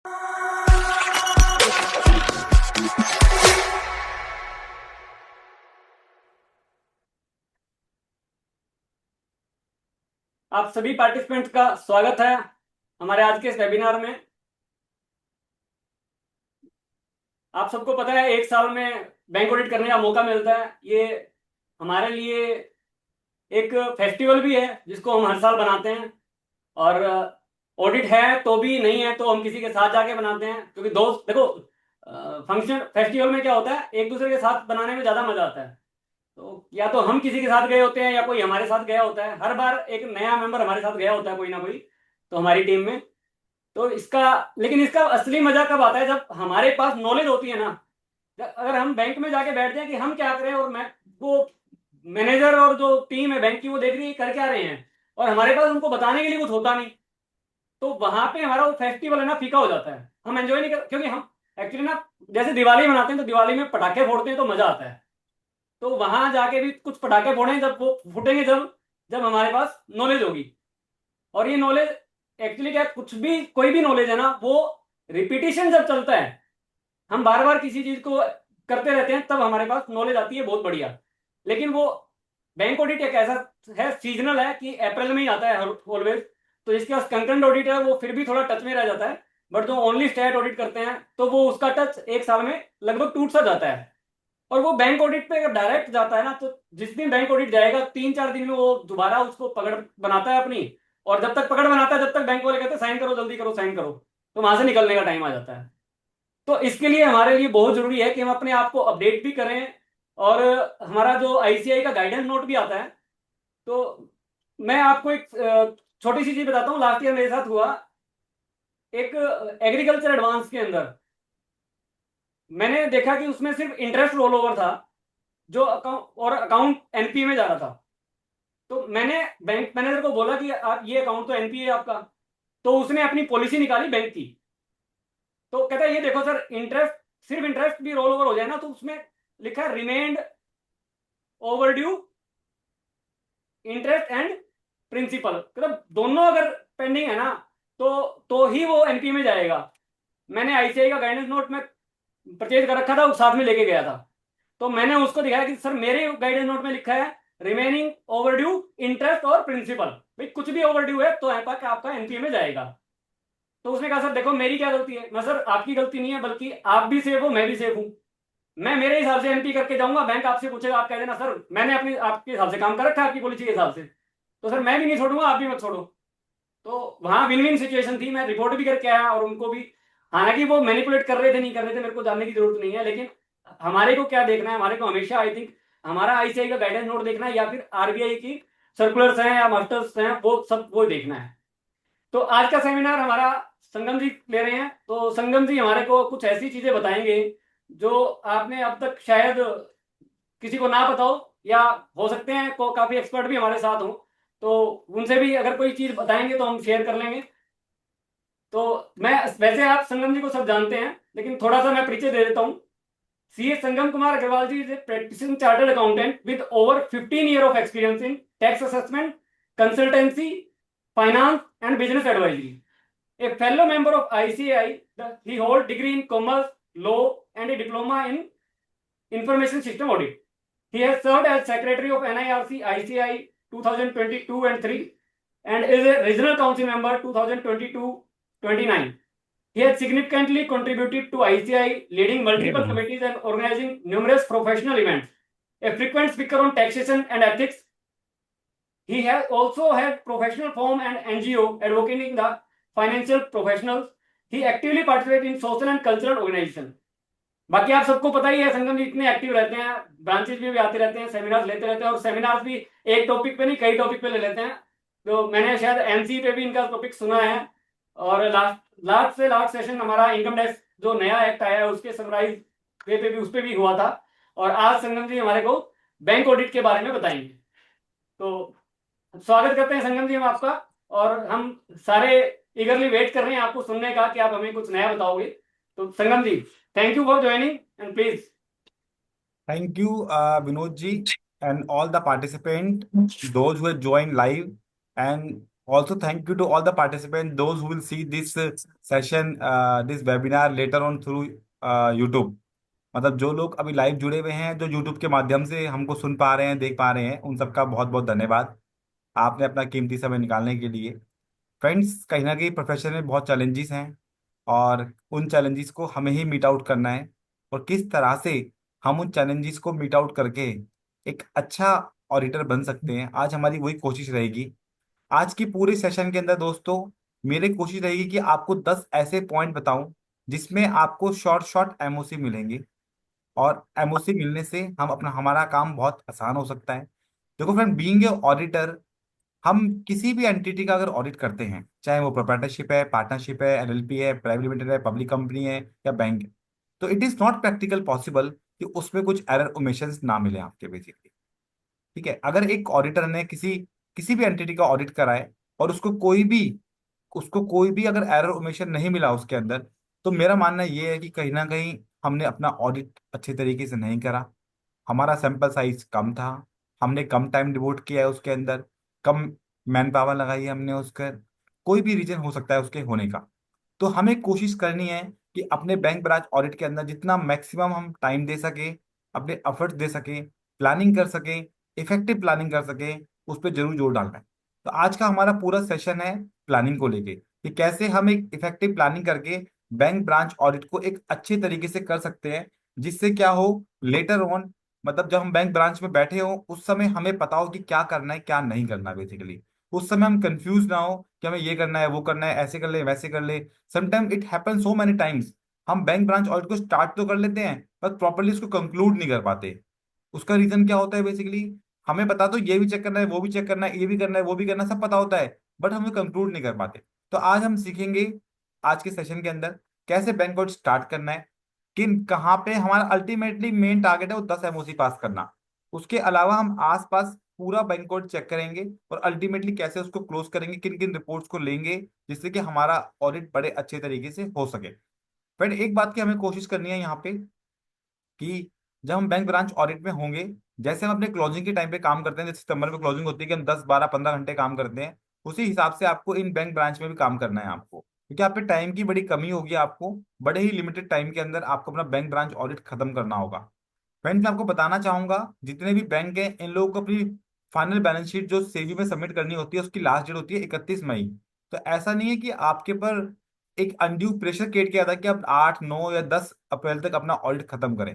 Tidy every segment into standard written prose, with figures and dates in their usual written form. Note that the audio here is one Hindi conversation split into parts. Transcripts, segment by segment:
आप सभी पार्टिसिपेंट्स का स्वागत है हमारे आज के इस वेबिनार में। आप सबको पता है, एक साल में बैंक ऑडिट करने का मौका मिलता है। ये हमारे लिए एक फेस्टिवल भी है जिसको हम हर साल बनाते हैं। और ऑडिट है तो भी, नहीं है तो हम किसी के साथ जाके बनाते हैं, क्योंकि दोस्त देखो, फंक्शन फेस्टिवल में क्या होता है, एक दूसरे के साथ बनाने में ज़्यादा मजा आता है। तो या तो हम किसी के साथ गए होते हैं या कोई हमारे साथ गया होता है। हर बार एक नया मेंबर हमारे साथ गया होता है, कोई ना कोई, तो हमारी टीम में। तो इसका लेकिन इसका असली मजा कब आता है, जब हमारे पास नॉलेज होती है ना। अगर हम बैंक में जाके बैठते हैं कि हम क्या करें, और मैं वो मैनेजर और जो टीम है बैंक की वो देख रही है कर क्या रहे हैं, और हमारे पास उनको बताने के लिए कुछ होता नहीं, तो वहां पे हमारा वो फेस्टिवल है ना फीका हो जाता है। हम एंजॉय नहीं कर, क्योंकि हम एक्चुअली ना, जैसे दिवाली मनाते हैं तो दिवाली में पटाखे फोड़ते हैं तो मजा आता है। तो वहां जाके भी कुछ पटाखे फोड़े, जब वो फूटेंगे, जब जब हमारे पास नॉलेज होगी। और ये नॉलेज एक्चुअली क्या है, कुछ भी कोई भी नॉलेज है ना, वो रिपीटिशन जब चलता है, हम बार बार किसी चीज को करते रहते हैं, तब हमारे पास नॉलेज आती है बहुत बढ़िया। लेकिन वो बैंक ऑडिट एक ऐसा है, सीजनल है, कि अप्रैल में ही आता है ऑलवेज। तो जिसके पास कंकरेंट ऑडिट है वो फिर भी थोड़ा टच में रह जाता है, बट जो ओनली स्टेट ऑडिट करते हैं तो वो उसका टच एक साल में लगभग टूट सा जाता है। और वो बैंक ऑडिट पे अगर डायरेक्ट जाता है ना, तो जिस दिन बैंक ऑडिट जाएगा 3-4 दिन में वो दोबारा उसको पकड़ बनाता है अपनी। और जब तक पकड़ बनाता है, जब तक बैंक वाले कहते हैं साइन करो, जल्दी करो, साइन करो, तो वहां से निकलने का टाइम आ जाता है। तो इसके लिए हमारे लिए बहुत जरूरी है कि हम अपने आप को अपडेट भी करें। और हमारा जो आईसीआई का गाइडेंस नोट भी आता है। तो मैं आपको एक छोटी सी चीज बताता हूँ, लास्ट ईयर मेरे साथ हुआ। एक एग्रीकल्चर एडवांस के अंदर मैंने देखा कि उसमें सिर्फ इंटरेस्ट रोल ओवर था, जो अकाउंट और अकाउंट एनपीए में जा रहा था। तो मैंने बैंक मैनेजर को बोला कि आप, ये अकाउंट तो एनपीए है आपका। तो उसने अपनी पॉलिसी निकाली बैंक की। तो कहता है ये देखो सर, इंटरेस्ट, सिर्फ इंटरेस्ट भी रोल ओवर हो जाए ना, तो उसमें लिखा है remained overdue interest and principal, मतलब दोनों अगर पेंडिंग है ना, तो ही वो एनपी में जाएगा। मैंने आईसीआई का गाइडेंस नोट में परचेज कर रखा था, उस साथ में लेके गया था। तो मैंने उसको दिखाया कि सर मेरे गाइडेंस नोट में लिखा है रिमेनिंग ओवर ड्यू इंटरेस्ट और प्रिंसिपल, भाई कुछ भी ओवर ड्यू है तो आपका एनपीए में जाएगा। तो उसने कहा सर देखो मेरी क्या गलती है। मैं, सर आपकी गलती नहीं है, बल्कि आप भी सेफ हो, मैं भी सेफ हूं। मैं मेरे हिसाब से एनपी करके जाऊंगा, बैंक आपसे पूछेगा, आप कह देना सर मैंने अपनी आपके हिसाब से काम कर रखा है, आपकी पॉलिसी के हिसाब से। तो सर मैं भी नहीं छोड़ूंगा, आप भी मत छोड़ो। तो वहां विन विन सिचुएशन थी। मैं रिपोर्ट भी करके आया और उनको भी, हालांकि वो मैनिपुलेट कर रहे थे नहीं कर रहे थे मेरे को जानने की जरूरत नहीं है, लेकिन हमारे को क्या देखना है, हमारे को हमेशा आई थिंक हमारा आईसीआई का गाइडेंस नोट देखना है, या फिर आरबीआई की सर्कुलर्स हैं या मास्टर्स हैं, वो सब वो देखना है। तो आज का सेमिनार हमारा संगम जी ले रहे हैं। तो संगम जी हमारे को कुछ ऐसी चीजें बताएंगे जो आपने अब तक शायद किसी को ना पता हो, या हो सकते हैं को काफी एक्सपर्ट भी हमारे साथ हो, तो उनसे भी अगर कोई चीज बताएंगे तो हम शेयर कर लेंगे। तो मैं, वैसे आप संगम जी को सब जानते हैं, लेकिन थोड़ा सा मैं परिचय दे देता हूँ। CA Sangam Kumar Agarwal ji is a practising chartered accountant with over 15 years of experience in tax assessment, consultancy, finance and business advisory. A fellow member of ICAI, he holds degree in commerce, law and a diploma in information system audit. He has served as secretary of NIRC ICAI 2022 and 3, and is a regional council member 2022-29. He has significantly contributed to ICAI, leading multiple committees and organizing numerous professional events. A frequent speaker on taxation and ethics, he has also had professional firm and NGO advocating the financial professionals. He actively participates in social and cultural organization. बाकी आप सबको पता ही है, संगम जी इतने एक्टिव रहते हैं, ब्रांचेज में भी आते रहते हैं, सेमिनार्स लेते रहते हैं, और सेमिनार्स भी एक टॉपिक पे नहीं कई टॉपिक पे ले लेते हैं। तो मैंने शायद एमसी पे भी इनका टॉपिक सुना है। और लास्ट लास्ट से लास्ट सेशन हमारा इनकम टैक्स जो नया एक्ट आया है उसके समराइज पे भी, उस पर भी हुआ था। और आज संगम जी हमारे को बैंक ऑडिट के बारे में बताएंगे। तो स्वागत करते हैं संगम जी हम आपका, और हम सारे ईगरली वेट कर रहे हैं आपको सुनने का कि आप हमें कुछ नया बताओगे। तो संगम जी, thank you for joining, and please. Thank you, Vinod ji, and all the participants, those who have joined live, and Also, thank you to all the participants, those who will see this session, this webinar later on through YouTube. मतलब जो लोग अभी लाइव जुड़े हुए हैं, जो YouTube के माध्यम से हमको सुन पा रहे हैं, देख पा रहे हैं, उन सबका बहुत बहुत धन्यवाद आपने अपना कीमती समय निकालने के लिए। फ्रेंड्स, कहीं ना कहीं प्रोफेशन में बहुत चैलेंजेस हैं और उन चैलेंजेस को हमें ही मीट आउट करना है। और किस तरह से हम उन चैलेंजेस को मीट आउट करके एक अच्छा ऑडिटर बन सकते हैं, आज हमारी वही कोशिश रहेगी। आज की पूरे सेशन के अंदर दोस्तों, मेरी कोशिश रहेगी कि आपको 10 ऐसे पॉइंट बताऊं जिसमें आपको शॉर्ट शॉर्ट एमओसी मिलेंगे, और एमओसी मिलने से हम अपना हमारा काम बहुत आसान हो सकता है। देखो फ्रेंड, बीइंग ए ऑडिटर, हम किसी भी एंटिटी का अगर ऑडिट करते हैं, चाहे वो प्रोप्राइटरशिप है, पार्टनरशिप है, एलएलपी है, प्राइवेट लिमिटेड है, पब्लिक कंपनी है या बैंक है, तो it is not practical possible कि उसमें कुछ एरर ओमिशंस ना मिले आपके बेसिकली। ठीक है, अगर एक ऑडिटर ने किसी किसी भी एंटिटी का ऑडिट कराए और उसको कोई भी अगर एरर ओमिशन नहीं मिला उसके अंदर, तो मेरा मानना ये है कि कहीं ना कहीं हमने अपना ऑडिट अच्छे तरीके से नहीं करा, हमारा सैंपल साइज कम था, हमने कम टाइम डिवोट किया है उसके अंदर, कम मैन पावर लगाई है हमने उसका। कोई भी रीजन हो सकता है उसके होने का। तो हमें कोशिश करनी है कि अपने बैंक ब्रांच ऑडिट के अंदर जितना मैक्सिमम हम टाइम दे सके, अपने एफर्ट्स दे सके, प्लानिंग कर सके, इफेक्टिव प्लानिंग कर सके, उस पर जरूर जोर डालना है। तो आज का हमारा पूरा सेशन है प्लानिंग को लेके, कि कैसे हम एक इफेक्टिव प्लानिंग करके बैंक ब्रांच ऑडिट को एक अच्छे तरीके से कर सकते हैं, जिससे क्या हो, लेटर ऑन, मतलब जब हम बैंक ब्रांच में बैठे हो उस समय हमें पता हो कि क्या करना है क्या नहीं करना बेसिकली। उस समय हम कंफ्यूज ना हो कि हमें ये करना है वो करना है, ऐसे कर ले वैसे कर ले। Sometime it happen so many times, हम बैंक ब्रांच ऑडिट को स्टार्ट तो कर लेते हैं पर प्रॉपरली उसको कंक्लूड नहीं कर पाते। उसका रीजन क्या होता है बेसिकली, हमें पता तो ये भी चेक करना है, वो भी चेक करना है, ये भी करना है, वो भी करना है, सब पता होता है, बट हमें कंक्लूड नहीं कर पाते। तो आज हम सीखेंगे, आज के सेशन के अंदर, कैसे बैंक ऑडिट स्टार्ट करना है, किन कहाँ पे हमारा अल्टीमेटली मेन टारगेट है वो 10 एमओसी पास करना। उसके अलावा हम आसपास पूरा बैंक ऑडिट चेक करेंगे और अल्टीमेटली कैसे उसको क्लोज करेंगे, किन किन रिपोर्ट्स को लेंगे जिससे कि हमारा ऑडिट बड़े अच्छे तरीके से हो सके। बट एक बात की हमें कोशिश करनी है यहाँ पे, कि जब हम बैंक ब्रांच ऑडिट में होंगे, जैसे हम अपने क्लोजिंग के टाइम पे काम करते हैं, जैसे सितंबर में क्लोजिंग होती है कि हम 10 12 15 घंटे काम करते हैं, उसी हिसाब से आपको इन बैंक ब्रांच में भी काम करना है आपको, क्योंकि आप पे टाइम की बड़ी कमी होगी, आपको बड़े ही लिमिटेड टाइम के अंदर आपको अपना बैंक ब्रांच ऑडिट खत्म करना होगा। फ्रेंड्स, मैं आपको बताना चाहूंगा, जितने भी बैंक हैं इन लोगों को अपनी फाइनल बैलेंस शीट जो सेबी में सबमिट करनी होती है, उसकी लास्ट डेट होती है 31 मई। तो ऐसा नहीं है कि आपके पर एक अनड्यू प्रेशर क्रिएट किया था कि आप 8 9 या 10 अप्रैल तक अपना ऑडिट खत्म करें।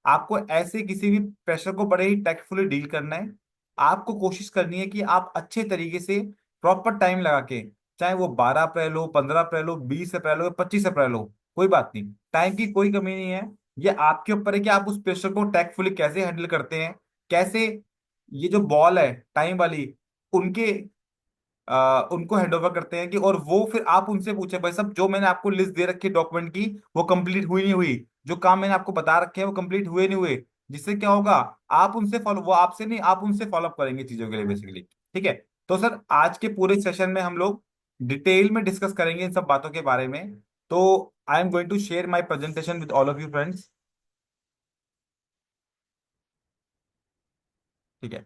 आपको ऐसे किसी भी प्रेशर को बड़े ही टैक्टफुली डील करना है। आपको कोशिश करनी है कि आप अच्छे तरीके से प्रॉपर टाइम लगा के, चाहे वो 12 अप्रैल हो, 15 अप्रैल हो, 20 अप्रैल हो, 25 अप्रैल हो, कोई बात नहीं, टाइम की कोई कमी नहीं है। ये आपके ऊपर है कि आप उस प्रेशर को टैक्टफुली कैसे हैंडल करते हैं, कैसे ये जो बॉल है टाइम वाली, उनके उनको हैंडओवर करते हैं, कि और वो फिर आप उनसे पूछे, भाई साहब जो मैंने आपको लिस्ट दे रखी है डॉक्यूमेंट की, वो कंप्लीट हुई नहीं हुई, जो काम मैंने आपको बता रखे हैं वो कंप्लीट हुए नहीं हुए। जिससे क्या होगा, आप उनसे फॉलो, वो आपसे नहीं, आप उनसे फॉलो अप करेंगे चीजों के लिए बेसिकली। ठीक है, तो सर आज के पूरे सेशन में हम लोग डिटेल में डिस्कस करेंगे इन सब बातों के बारे में। तो I am going to share my presentation with all of you friends. ठीक है,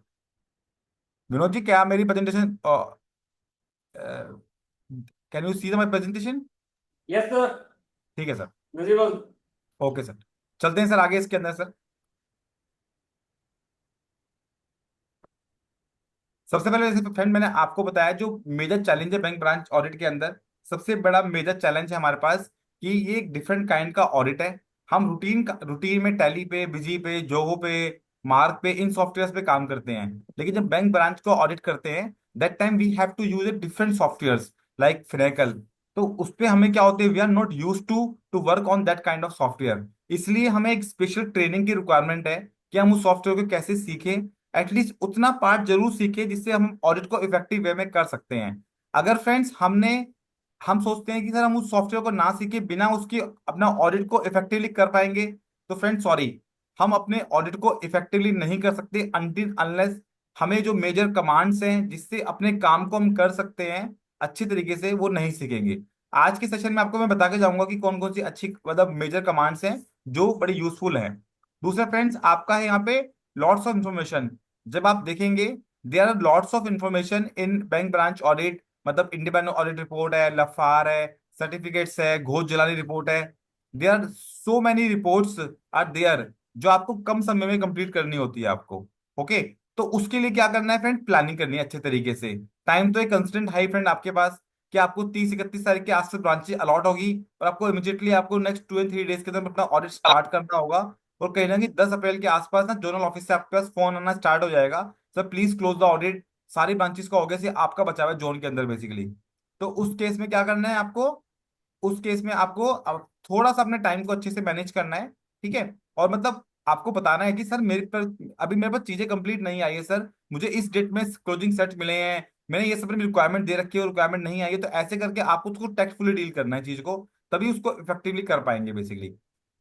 विनोद जी, क्या मेरी presentation, can you see my presentation? Yes sir. ठीक है सर। विजिबल। ओके सर, चलते हैं सर आगे इसके अंदर सर। सबसे पहले जैसे फ्रेंड मैंने आपको बताया, जो मेजर चैलेंज है बैंक ब्रांच ऑडिट के अंदर, सबसे बड़ा मेजर चैलेंज है हमारे पास कि ये एक डिफरेंट काइंड का ऑडिट है। हम रूटीन में टैली पे, बिजी पे, जोगो पे, मार्क पे, इन सॉफ्टवेयर पे काम करते हैं। लेकिन जब बैंक ब्रांच को ऑडिट करते हैं, that time we have to use a different software like Finacle. तो उस पे हमें क्या होते हैं, we are not use to work on that kind of software. इसलिए हमें एक स्पेशल ट्रेनिंग की रिक्वायरमेंट है कि हम उस सॉफ्टवेयर को कैसे सीखें, एटलीस्ट उतना पार्ट जरूर सीखे जिससे हम ऑडिट को इफेक्टिव वे में कर सकते हैं। अगर फ्रेंड्स हम सोचते हैं कि सर हम उस सॉफ्टवेयर को ना सीखे बिना उसकी अपना ऑडिट को इफेक्टिवली कर पाएंगे, तो फ्रेंड्स सॉरी, हम अपने ऑडिट को इफेक्टिवली नहीं कर सकते अनटिल अनलेस हमें जो मेजर कमांड्स हैं जिससे अपने काम को हम कर सकते हैं अच्छी तरीके से, वो नहीं सीखेंगे। आज के सेशन में आपको मैं बता के जाऊंगा कि कौन कौन सी अच्छी मतलब मेजर कमांड्स हैं जो बड़ी यूजफुल हैं। दूसरा फ्रेंड्स, आपका है यहाँ पे लॉट्स ऑफ इंफॉर्मेशन। जब आप देखेंगे, there are lots of information in bank branch audit, मतलब इंडिपेंडेंट ऑडिट रिपोर्ट है, लफार है, सर्टिफिकेट्स है, घोष जलाली रिपोर्ट है। There are so many reports are there जो आपको कम समय में कंप्लीट करनी होती है आपको। ओके, तो उसके लिए क्या करना है फ्रेंड, प्लानिंग करनी है अच्छे तरीके से। टाइम तो एक कंस्टेंट है फ्रेंड आपके पास, कि आपको 30-31 तारीख के आसपास ब्रांचेस अलॉट होगी, और आपको इमीडिएटली आपको नेक्स्ट 2 या 3 डेज के अंदर अपना ऑडिट स्टार्ट करना होगा। और कहीं ना कहीं 10 अप्रैल के आसपास ना जोनल ऑफिस से आपके पास फोन आना स्टार्ट हो जाएगा, sir please close the audit, सारी ब्रांचेस का हो गया, से आपका बचा हुआ है जोन के अंदर बेसिकली। तो उस केस में क्या करना है आपको, उस केस में आपको अब थोड़ा सा अपने टाइम को अच्छे से मैनेज करना है, ठीक है। और मतलब आपको बताना है कि सर मेरे पर अभी मेरे पास चीजें कंप्लीट नहीं आई है सर, मुझे इस डेट में क्लोजिंग सेट मिले हैं, मैंने ये सब रिक्वायरमेंट दे रखी है और रिक्वायरमेंट नहीं आई है, तो ऐसे करके आपको उसको टैक्टफुली डील करना है चीज को, तभी उसको इफेक्टिवली कर पाएंगे बेसिकली।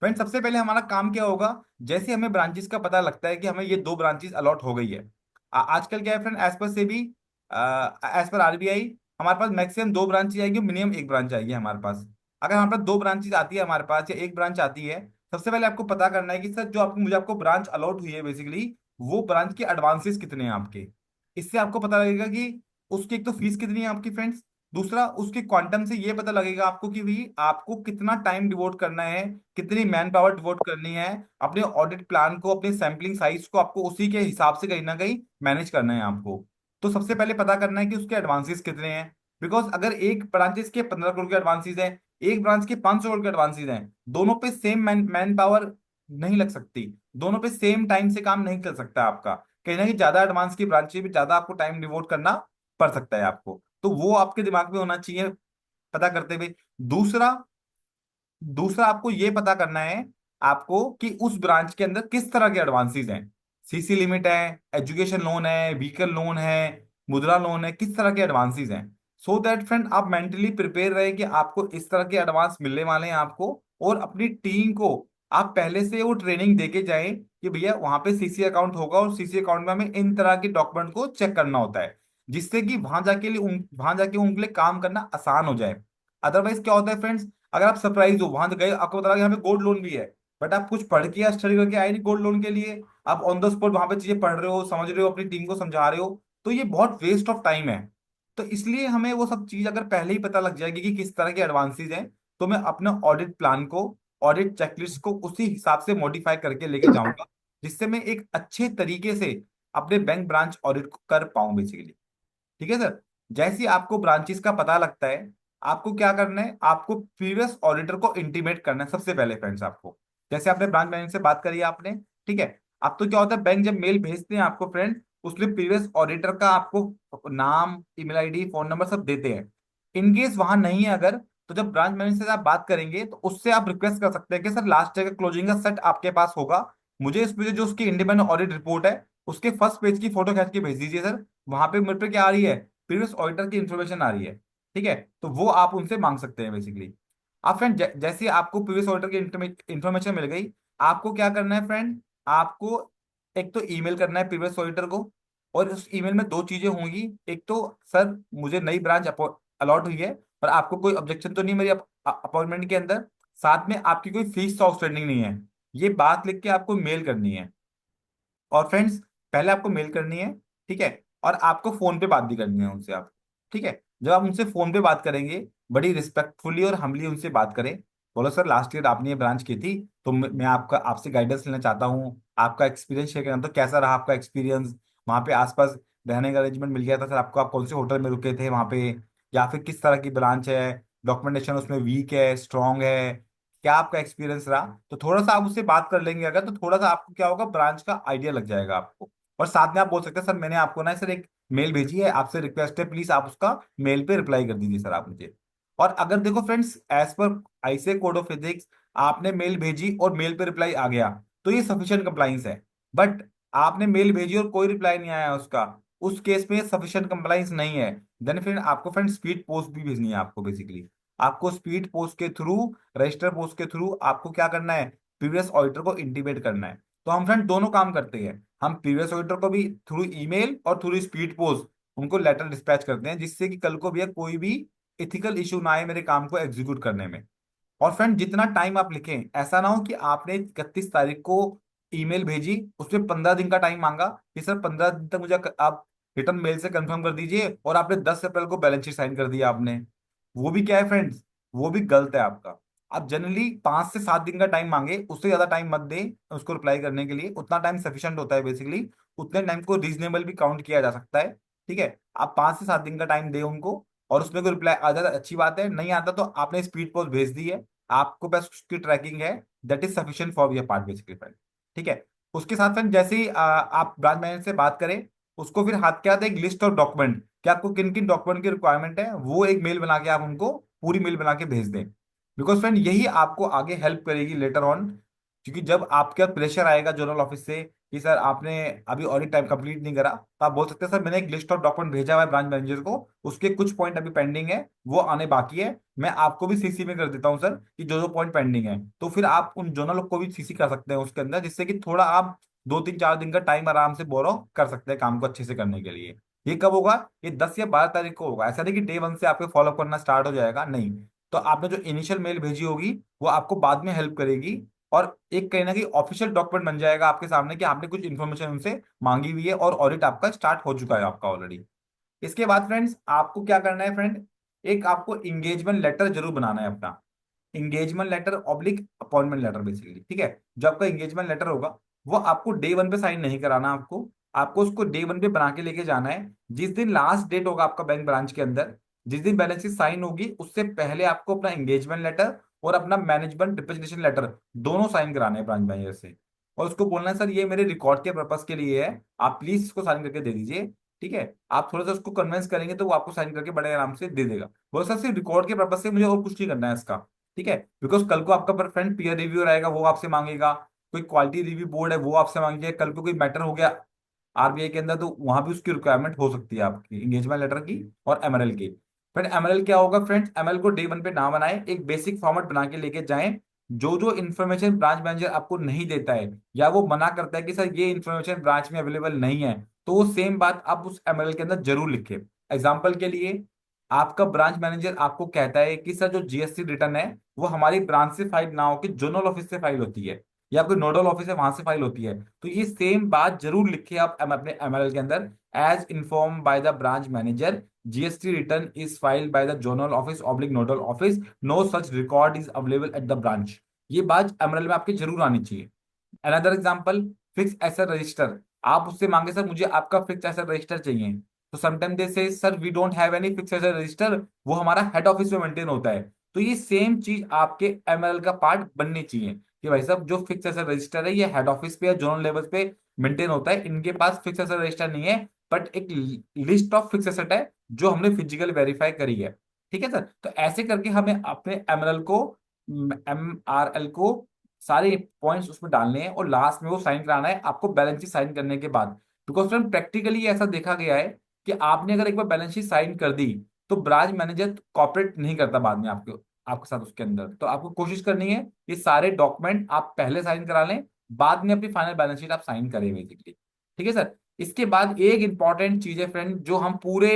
फ्रेंड सबसे पहले हमारा काम क्या होगा, जैसे हमें ब्रांचेस का पता लगता है कि हमें ये 2 ब्रांचेस अलॉट हो गई है। आजकल क्या है फ्रेंड, एज पर से भी एज पर आरबीआई हमारे पास मैक्सिमम 2 ब्रांचेज आएगी, मिनिमम 1 ब्रांच आएगी हमारे पास। अगर हमारे पास 2 ब्रांचेज आती है हमारे पास, या 1 ब्रांच आती है, सबसे पहले आपको पता करना है कि सर जो आपको मुझे आपको ब्रांच अलॉट हुई है बेसिकली, वो ब्रांच के एडवांसेस कितने हैं आपके। इससे आपको पता लगेगा कि उसकी एक तो फीस कितनी है आपकी फ्रेंड्स, दूसरा उसके क्वांटम से ये पता लगेगा आपको कि भाई आपको कितना टाइम डिवोट करना है, कितनी मैन पावर डिवोट करनी है, अपने ऑडिट प्लान को, अपने सैंपलिंग साइज को आपको उसी के हिसाब से कहीं ना कहीं मैनेज करना है आपको। तो सबसे पहले पता करना है कि उसके एडवांसेस कितने हैं, बिकॉज अगर एक ब्रांचेस के 15 करोड़ के एडवांसेस हैं, एक ब्रांच के 500 करोड़ के एडवांसेस हैं, दोनों पे सेम मैन पावर नहीं लग सकती, दोनों पे सेम टाइम से काम नहीं चल सकता आपका, कहीं ना कहीं ज्यादा एडवांस की ब्रांचेस में ज्यादा आपको टाइम डिवोट करना पड़ सकता है आपको। तो वो आपके दिमाग में होना चाहिए पता करते हुए। दूसरा दूसरा आपको ये पता करना है आपको कि उस ब्रांच के अंदर किस तरह के एडवांसेस हैं, सीसी लिमिट है, एजुकेशन लोन है, व्हीकल लोन है, मुद्रा लोन है, किस तरह के एडवांसेस हैं। सो दैट फ्रेंड आप मेंटली प्रिपेयर रहे कि आपको इस तरह के एडवांस मिलने वाले हैं आपको, और अपनी टीम को आप पहले से वो ट्रेनिंग देके जाएं कि भैया वहां पे सीसी अकाउंट होगा और सीसी अकाउंट में हमें इन तरह के डॉक्यूमेंट को चेक करना होता है, जिससे कि वहां जाके उनके लिए काम करना आसान हो जाए। अदरवाइज क्या होता है फ्रेंड्स, अगर आप सरप्राइज हो वहां गए, आपको पता लगा कि हमें गोल्ड लोन भी है, बट आप कुछ पढ़ के या स्टडी करके आए नहीं गोल्ड लोन के लिए, आप ऑन द स्पॉट वहां पे चीजें पढ़ रहे हो, समझ रहे हो, अपनी टीम को समझा रहे हो, तो ये बहुत वेस्ट ऑफ टाइम है। तो इसलिए हमें वो सब चीज अगर पहले ही पता लग जाएगी कि किस तरह के एडवांसेस हैं, तो मैं अपने ऑडिट प्लान को, ऑडिट चेकलिस्ट को उसी हिसाब से मॉडिफाई करके लेके जाऊंगा, जिससे मैं एक अच्छे तरीके से अपने बैंक ब्रांच ऑडिट कर पाऊं बेसिकली। ठीक है सर। जैसे ही आपको ब्रांचेस का पता लगता है, आपको क्या करना है, आपको प्रीवियस ऑडिटर को इंटीमेट करना है सबसे पहले फ्रेंड्स आपको। जैसे आपने ब्रांच मैनेजर से बात करी आपने, ठीक है। अब तो क्या होता है, बैंक जब मेल भेजते हैं आपको फ्रेंड, उसमें प्रीवियस ऑडिटर का आपको नाम, ईमेल आईडी, फोन नंबर सब देते हैं। इनकेस वहां नहीं है अगर, तो जब ब्रांच मैनेजर से आप बात करेंगे तो उससे आप रिक्वेस्ट कर सकते हैं कि सर लास्ट ईयर का क्लोजिंग का सेट आपके पास होगा, मुझे इस पे जो उसकी इंडिपेंडेंट ऑडिट रिपोर्ट है उसके फर्स्ट पेज की फोटो खींच के भेज दीजिए सर। वहां पे मेरे पे क्या आ रही है, प्रीवियस ऑडिटर की इन्फॉर्मेशन आ रही है, ठीक है। तो वो आप उनसे मांग सकते हैं बेसिकली। आप फ्रेंड जैसे ही आपको प्रीवियस ऑडिटर की इन्फॉर्मेशन मिल गई, आपको क्या करना है फ्रेंड, आपको एक तो ईमेल करना है प्रीवियस ऑडिटर को, और उस ईमेल में 2 चीजें होंगी, एक तो सर मुझे नई ब्रांच अलॉट हुई है और आपको कोई ऑब्जेक्शन तो नहीं मेरी अपॉइंटमेंट के अंदर, साथ में आपकी कोई फीस तो आउटस्टैंडिंग नहीं है, ये बात लिख के आपको मेल करनी है। और फ्रेंड्स पहले आपको मेल करनी है, ठीक है, और आपको फोन पे बात भी करनी है उनसे आप, ठीक है। जब आप उनसे फोन पे बात करेंगे, बड़ी रिस्पेक्टफुली और हम्बली उनसे बात करें, बोलो सर लास्ट ईयर आपने ये ब्रांच की थी, तो मैं आपका आपसे गाइडेंस लेना चाहता हूँ, आपका एक्सपीरियंस शेयर करना, तो कैसा रहा आपका एक्सपीरियंस, वहाँ पे आसपास रहने का अरेंजमेंट मिल गया था सर आपको, आप कौन से होटल में रुके थे वहाँ पे, या फिर किस तरह की ब्रांच है, डॉक्यूमेंटेशन उसमें वीक है स्ट्रांग है, क्या आपका एक्सपीरियंस रहा। तो थोड़ा सा आप उससे बात कर लेंगे अगर, तो थोड़ा सा आपको क्या होगा, ब्रांच का आइडिया लग जाएगा आपको। और साथ में आप बोल सकते हैं सर मैंने आपको ना सर एक मेल भेजी है, आपसे रिक्वेस्ट है प्लीज आप उसका मेल पे रिप्लाई कर दीजिए सर आप मुझे। और अगर देखो फ्रेंड्स एज पर आईसीए कोड ऑफ एथिक्स, आपने मेल भेजी और मेल पे रिप्लाई आ गया, तो ये सफिशिएंट कंप्लाइंस है। बट आपने मेल भेजी और कोई रिप्लाई नहीं आया उसका, उस केस में सफिशिएंट कंप्लाइंस नहीं है, देन फिर आपको फ्रेंड स्पीड पोस्ट भी भेजनी है आपको बेसिकली। आपको स्पीड पोस्ट के थ्रू, रजिस्टर पोस्ट के थ्रू आपको क्या करना है, प्रीवियस ऑडिटर को इंटीमेट करना है। तो हम फ्रेंड दोनों काम करते हैं, हम प्रीवियस ऑडिटर को भी थ्रू ईमेल और थ्रू स्पीड पोस्ट उनको लेटर डिस्पैच करते हैं, जिससे कि कल को भी कोई भी इथिकल इशू ना आए मेरे काम को एग्जीक्यूट करने में। और फ्रेंड जितना टाइम आप लिखें, ऐसा ना हो कि आपने 31 तारीख को ईमेल भेजी, उसमें 15 दिन का टाइम मांगा कि सर 15 दिन तक मुझे आप रिटर्न मेल से कंफर्म कर दीजिए, और आपने 10 अप्रैल को बैलेंस शीट साइन कर दिया आपने। वो भी क्या है फ्रेंड्स, वो भी गलत है आपका। आप जनरली 5 से 7 दिन का टाइम मांगे, उससे ज्यादा टाइम मत दें उसको रिप्लाई करने के लिए, उतना टाइम सफिशिएंट होता है बेसिकली। उतने टाइम को रीजनेबल भी काउंट किया जा सकता है। ठीक है, आप 5 से 7 दिन का टाइम दें उनको, और उसमें कोई रिप्लाई आ जाता है अच्छी बात है, नहीं आता तो आपने स्पीड पोस्ट भेज दी है, आपको बस उसकी ट्रैकिंग है, that is sufficient for your part basically friend. ठीक है। उसके साथ फ्रेंड जैसे ही आप ब्रांच मैनेजर से बात करें, उसको फिर हाथ के हाथ एक लिस्ट ऑफ डॉक्यूमेंट, कि आपको किन किन डॉक्यूमेंट की रिक्वायरमेंट है, वो एक मेल बना के आप उनको पूरी मेल बना के भेज दें। बिकॉज फ्रेंड यही आपको आगे हेल्प करेगी लेटर ऑन। क्योंकि जब आपके प्रेशर आएगा जोनल ऑफिस से कि सर आपने अभी ऑडिट टाइम कंप्लीट नहीं करा, तो आप बोल सकते हैं सर मैंने एक लिस्ट ऑफ डॉक्यूमेंट भेजा हुआ है ब्रांच मैनेजर को, उसके कुछ पॉइंट अभी पेंडिंग है, वो आने बाकी है, मैं आपको भी सीसी में कर देता हूँ सर कि जो जो पॉइंट पेंडिंग है। तो फिर आप उन जोनल को भी सीसी कर सकते हैं उसके अंदर, जिससे कि थोड़ा आप 2 3 4 दिन का टाइम आराम से बोरो कर सकते हैं काम को अच्छे से करने के लिए। ये कब होगा? ये 10 या 12 तारीख को होगा। ऐसा नहीं कि डे 1 से आपको फॉलो करना स्टार्ट हो जाएगा, नहीं। तो आपने जो इनिशियल मेल भेजी होगी वो आपको बाद में हेल्प करेगी, और एक कहीं ना कहीं ऑफिशियल डॉक्यूमेंट बन जाएगा आपके सामने कि आपने कुछ इन्फॉर्मेशन उनसे मांगी हुई है, और ऑडिट आपका स्टार्ट हो चुका है आपका ऑलरेडी। इसके बाद फ्रेंड्स आपको क्या करना है फ्रेंड, एक आपको इंगेजमेंट लेटर जरूर बनाना है अपना। Engagement letter oblique appointment letter basically. ठीक है, जो आपका इंगेजमेंट लेटर होगा वो आपको डे 1 पे साइन नहीं कराना, आपको आपको उसको डे 1 पे बना के लेके जाना है। जिस दिन लास्ट डेट होगा आपका बैंक ब्रांच के अंदर, जिस दिन बैलेंस शीट साइन होगी, उससे पहले आपको अपना इंगेजमेंट लेटर और अपना मैनेजमेंट रिप्रेजेंटेशन लेटर दोनों साइन कराने हैं ब्रांच मैनेजर से। और उसको बोलना है सर ये मेरे रिकॉर्ड के पर्पस के लिए है, आप प्लीज इसको साइन करके दे दीजिए। ठीक है, आप थोड़ा सा उसको कन्विंस करेंगे तो वो आपको साइन करके बड़े आराम से दे देगा। वो सर सिर्फ रिकॉर्ड के पर्पस से, मुझे और कुछ नहीं करना है इसका। ठीक है, बिकॉज कल को आपका फ्रेंड पीयर रिव्यूअर आएगा, वो आपसे मांगेगा, कोई क्वालिटी रिव्यू बोर्ड है वो आपसे मांगेगा, कल को कोई मैटर हो गया आरबीआई के अंदर, तो वहां भी उसकी रिक्वायरमेंट हो सकती है आपकी इंगेजमेंट लेटर की और एमएलएल की। फिर एमएलएल क्या होगा फ्रेंड्स, एमएलएल को डे 1 पे ना बनाए, एक बेसिक फॉर्मेट बना के लेके जाएं। जो जो इन्फॉर्मेशन ब्रांच मैनेजर आपको नहीं देता है, या वो मना करता है कि सर ये इन्फॉर्मेशन ब्रांच में अवेलेबल नहीं है, तो वो सेम बात आप उस एमएलएल के अंदर जरूर लिखें। एग्जाम्पल के लिए, आपका ब्रांच मैनेजर आपको कहता है कि सर जो जीएसटी रिटर्न है वो हमारी ब्रांच से फाइल ना होकर जोनल ऑफिस से फाइल होती है, या कोई नोडल ऑफिस है वहां से फाइल होती है, तो ये सेम बात जरूर लिखिए आप अपने एमएलएल के अंदर। As inform by the branch manager, GST return is filed by the zonal office oblique nodal office, no such record is available at the branch. ये बात एमएलएल में आपकी जरूर आनी चाहिए। Another example, fix asset register, आप उससे मांगे सर मुझे आपका फिक्स एसेट रजिस्टर चाहिए, तो sometime they say sir we don't have any fix asset register, वो हमारा हेड ऑफिस में मेंटेन होता है। तो ये सेम चीज आपके एमएल का पार्ट बननी चाहिए कि भाई साहब जो फिक्स एसेट रजिस्टर है ये हेड ऑफिस पे या जोनल लेवल पे मेंटेन होता है, इनके पास फिक्स एसेट रजिस्टर नहीं है, बट एक लिस्ट ऑफ फिक्स एसेट है जो हमने फिजिकल वेरीफाई करी है। ठीक है सर, तो ऐसे करके हमें अपने एमएल को, एमआरएल को सारे पॉइंट्स उसमें डालने हैं, और लास्ट में वो साइन कराना है आपको बैलेंस शीट साइन करने के बाद। बिकॉज फ्रेंड प्रैक्टिकली ऐसा देखा गया है कि आपने अगर एक बार बैलेंस शीट साइन कर दी, तो ब्रांच मैनेजर कॉपरेट नहीं करता बाद में आपके आपके साथ उसके अंदर। तो आपको कोशिश करनी है ये सारे डॉक्यूमेंट आप पहले साइन करा लें, बाद में अपनी फाइनल बैलेंस शीट आप साइन करें बेसिकली। ठीक है सर। इसके बाद एक इंपॉर्टेंट चीज है फ्रेंड, जो हम पूरे